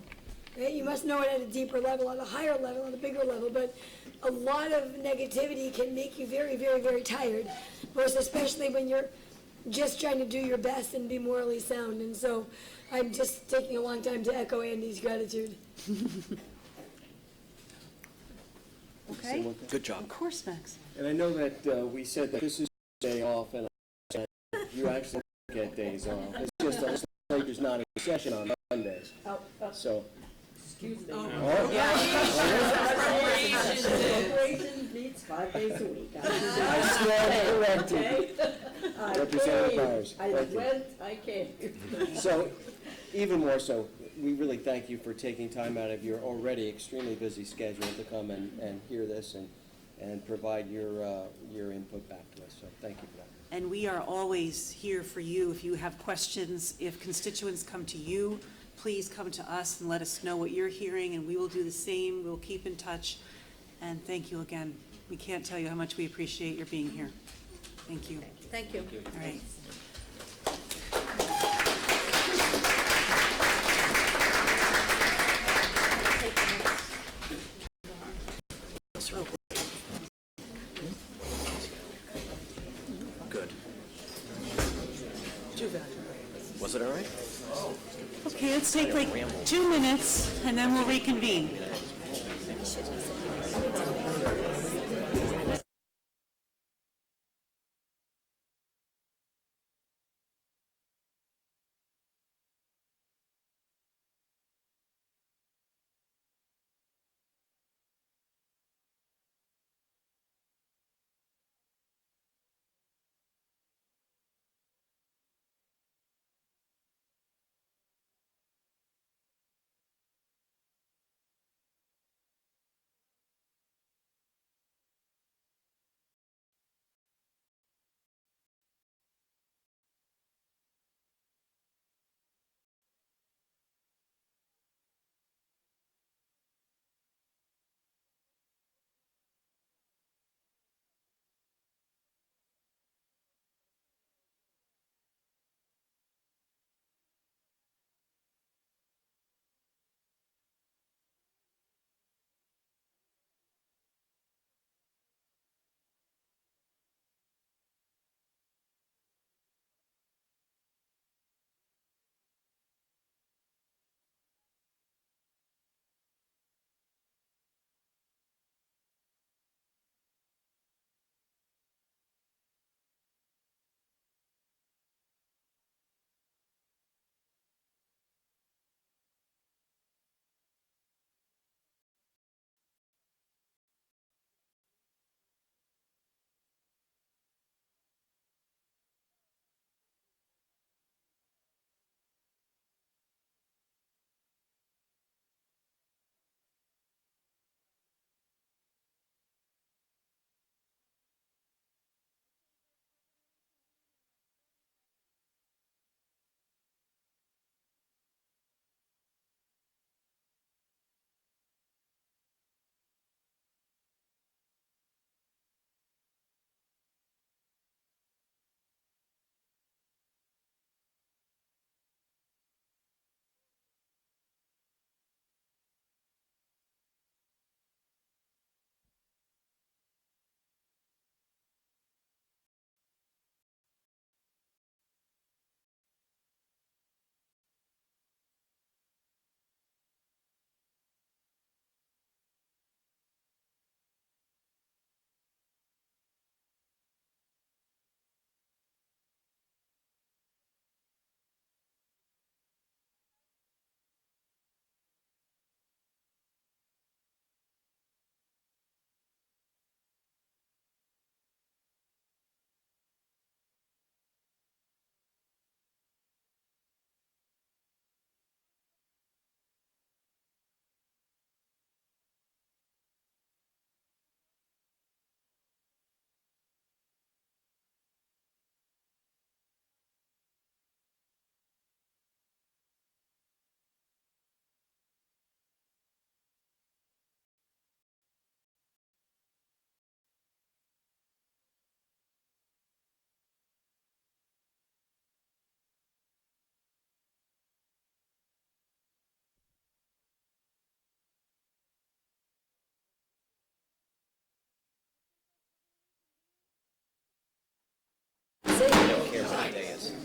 right? You must know it at a deeper level, at a higher level, at a bigger level. But a lot of negativity can make you very, very, very tired, most especially when you're just trying to do your best and be morally sound. And so I'm just taking a long time to echo Andy's gratitude. Okay. Good job. Of course, Max. And I know that we said that this is a day off, and you actually get days off. It's just the legislature's not in session on Mondays. So. Excuse me. Oh. Yeah. It's 5 days a week. I stand corrected. Representative Byers, thank you. I came. So, even more so, we really thank you for taking time out of your already extremely busy schedule to come and hear this and provide your input back to us. So thank you for that. And we are always here for you. If you have questions, if constituents come to you, please come to us and let us know what you're hearing, and we will do the same. We'll keep in touch. And thank you again. We can't tell you how much we appreciate your being here. Thank you. Thank you. All right. Good. Too bad. Was it all right? Okay, let's take like 2 minutes, and then we'll reconvene.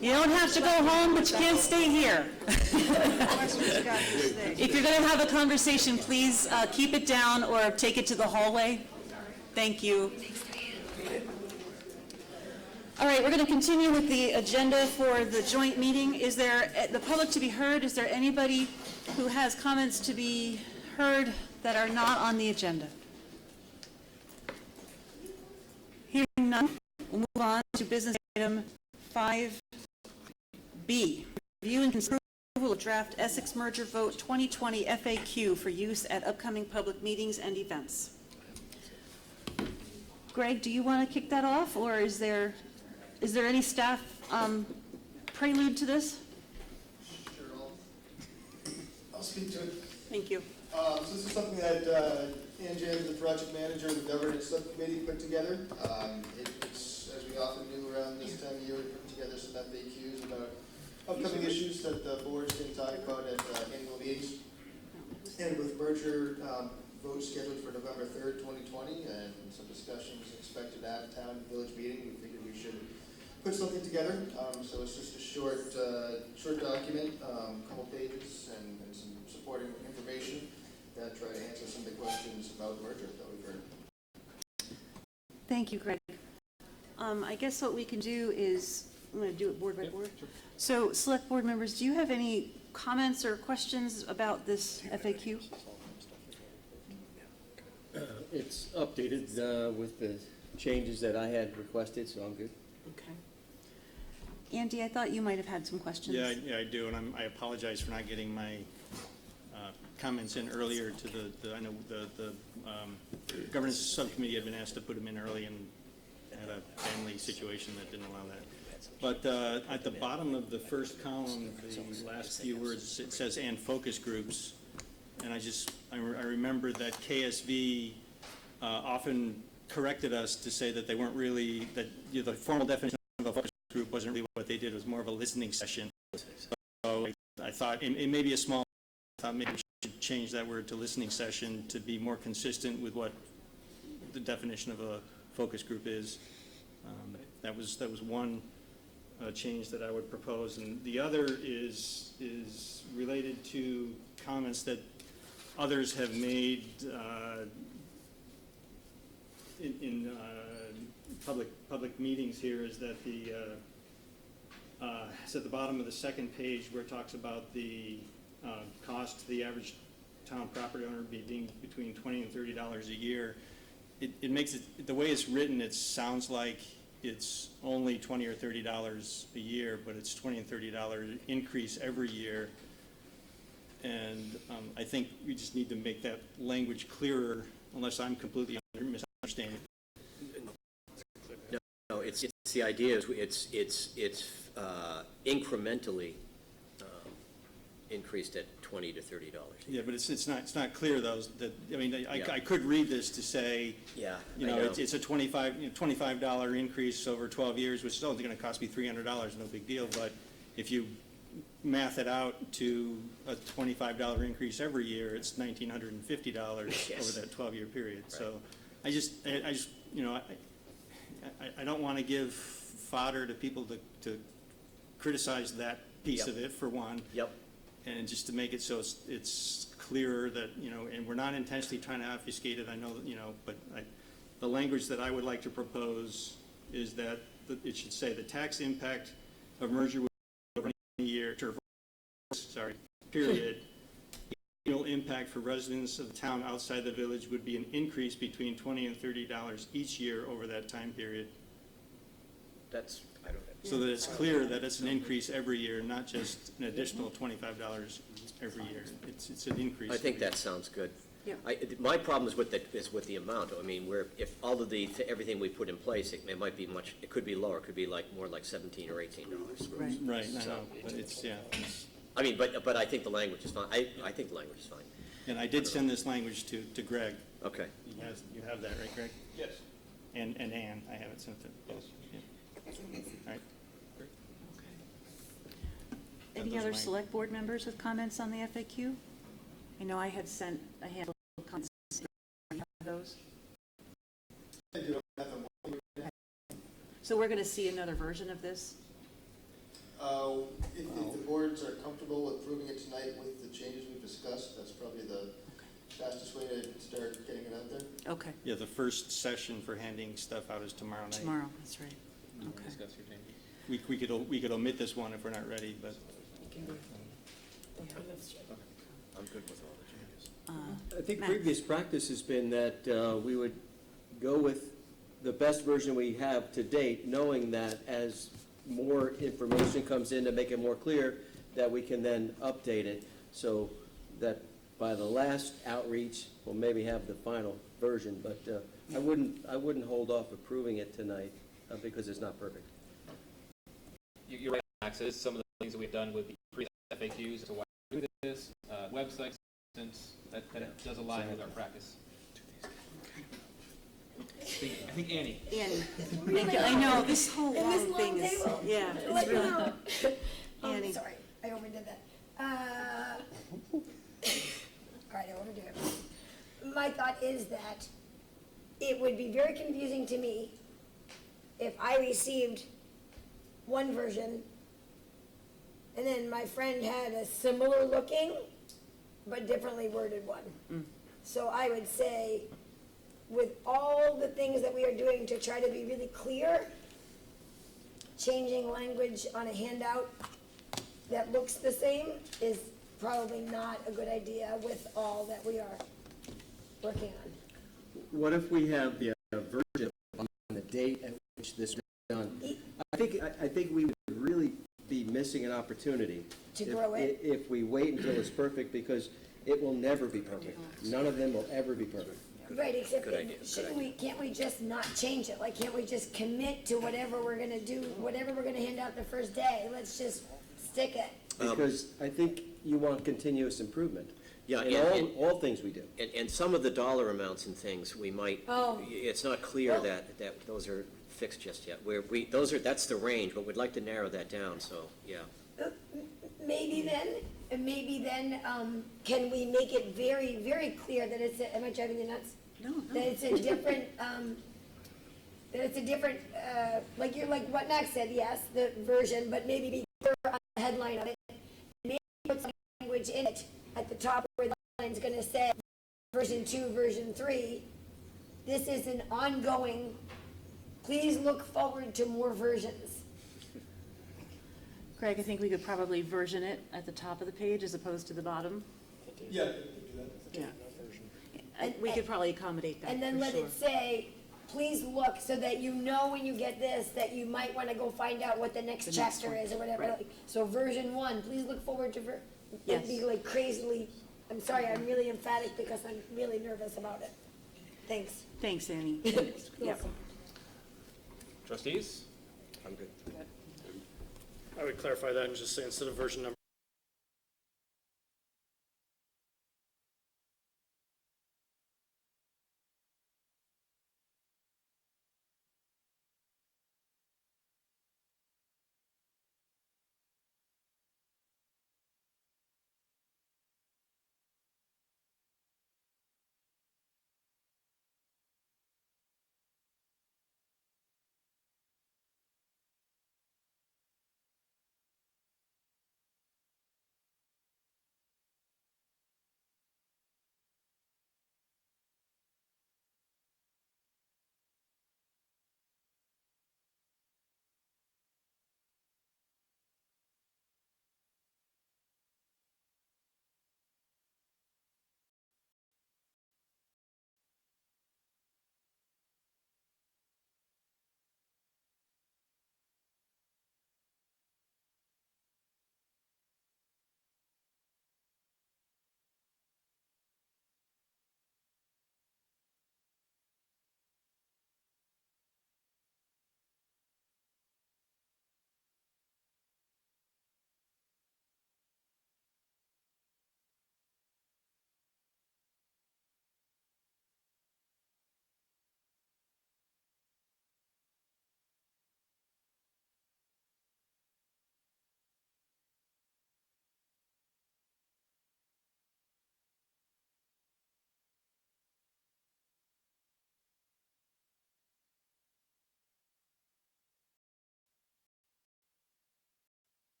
You don't have to go home, but you can't stay here. If you're going to have a conversation, please keep it down or take it to the hallway. Thank you. All right, we're going to continue with the agenda for the joint meeting. Is there the public to be heard? Is there anybody who has comments to be heard that are not on the agenda? business item 5B, review and consider approval of draft Essex merger vote 2020 FAQ for use at upcoming public meetings and events. Greg, do you want to kick that off, or is there any staff prelude to this? Sure, I'll speak to it. Thank you. So this is something that Ann James, the project manager of the governance subcommittee, put together. It's, as we often do around this time of year, we put together some FAQs about upcoming issues that the boards can talk about at annual meetings. And with merger vote scheduled for November 3rd, 2020, and some discussions expected at town village meeting, we figured we should put something together. So it's just a short document, a couple pages, and some supporting information that try to answer some of the questions about merger that we've heard. Thank you, Greg. I guess what we can do is, I'm going to do it board by board. So, select board members, do you have any comments or questions about this FAQ? It's updated with the changes that I had requested, so I'm good. Okay. Andy, I thought you might have had some questions. Yeah, I do, and I apologize for not getting my comments in earlier to I know the governance subcommittee had been asked to put them in early and had a family situation that didn't allow that. But at the bottom of the first column, the last few words, it says "and focus groups," and I remember that KSV often corrected us to say that they weren't really, that the formal definition of a focus group wasn't really what they did. It was more of a listening session. So I thought it may be a small. I thought maybe we should change that word to listening session to be more consistent with what the definition of a focus group is. That was one change that I would propose, and the other is related to comments that others have made in public meetings here. Is that it's at the bottom of the second page where it talks about the cost to the average town property owner being between $20 and $30 a year. It makes it, the way it's written, it sounds like it's only $20 or $30 a year, but it's $20 and $30 increase every year. And I think we just need to make that language clearer, unless I'm completely misunderstanding. No, it's the idea is it's incrementally increased at $20 to $30. Yeah, but it's not clear though. That I mean, I could read this to say, yeah, you know, it's a $25 increase over 12 years, which is only going to cost me $300. No big deal. But if you math it out to a $25 increase every year, it's $1,950 over that 12-year period. Right. So I just you know, I don't want to give fodder to people to criticize that piece of it, for one. Yep. And just to make it so it's clearer that, you know, and we're not intentionally trying to obfuscate it, I know that, you know, but the language that I would like to propose is that it should say the tax impact of merger with over a year, period. Annual impact for residents of the town outside the village would be an increase between $20 and $30 each year over that time period. That's, I don't know. So that it's clear that it's an increase every year, not just an additional $25 every year. It's an increase. I think that sounds good. Yeah. My problem is with the amount. I mean, if all of everything we put in place, it might be much. It could be lower. It could be like more like $17 or $18. Right. Right. So, I know, but it's I mean, but I think the language is fine. I think the language is fine. And I did send this language to Greg. Okay. You have that, right, Greg? Yes. And Ann, I have it sent to. Yes. Yeah. All right. Any other select board members with comments on the FAQ? I know I had sent a handful of comments. Those. So we're going to see another version of this? If the boards are comfortable approving it tonight with the changes we've discussed, that's probably the fastest way to start getting it out there. Okay. Yeah, the first session for handing stuff out is tomorrow night. Tomorrow, that's right. Okay. We could omit this one if we're not ready, but. I'm good with all the changes. I think Matt. previous practice has been that we would go with the best version we have to date, knowing that as more information comes in to make it more clear, that we can then update it, so that by the last outreach, we'll maybe have the final version, but I wouldn't hold off approving it tonight, because it's not perfect. You're right, Max. It is some of the things that we've done with the pre-FAQs as to why we do this, websites, since that does align with our practice. I think Annie. Annie, thank you. I know, this whole In this long long thing is, table. yeah, it's Like, really, no. Annie. Sorry, I overdid that. All right, I overdo it. My thought is that it would be very confusing to me if I received one version and then my friend had a similar looking but differently worded one. So I would say, with all the things that we are doing to try to be really clear, changing language on a handout that looks the same is probably not a good idea with all that we are working on. What if we have the version on the date at which this is done? I think we would really be missing an opportunity To grow it? if we wait until it's perfect, because it will never be perfect. None of them will ever be perfect. Right, except Good idea, can't we just not change it? Like, can't we just commit to whatever we're gonna do, whatever we're gonna hand out the first day? Let's just stick it. Because I think you want continuous improvement. Yeah, In all things we do. And some of the dollar amounts and things, we might, Oh. it's not clear that those are fixed just yet. That's the range, but we'd like to narrow that down, so, yeah. Maybe then, can we make it very, very clear that it's, am I driving you nuts? No, no. That it's a different, like what Max said, yes, the version, but maybe be clear on the headline of it. Maybe put some language in it at the top where the headline's gonna say version 2, version 3. This is an ongoing, please look forward to more versions. Greg, I think we could probably version it at the top of the page as opposed to the bottom. Yeah, you could do that. Yeah. We could probably accommodate that, And then for let sure. it say, please look, so that you know when you get this, that you might wanna go find out what the next The next chapter one, is or whatever. right. So version 1, please look forward to Yes. it'd be like crazily, I'm sorry, I'm really emphatic because I'm really nervous about it. Thanks. Thanks, Annie. Yep. Trustees? I'm good. I would clarify that and just say instead of version number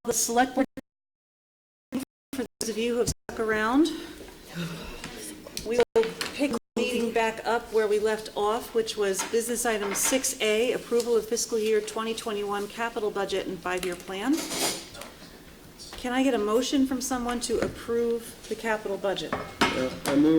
the select board, for those of you who have stuck around, we will pick the meeting back up where we left off, which was business item 6A, approval of fiscal year 2021 capital budget and 5-year plan. Can I get a motion from someone to approve the capital budget? I move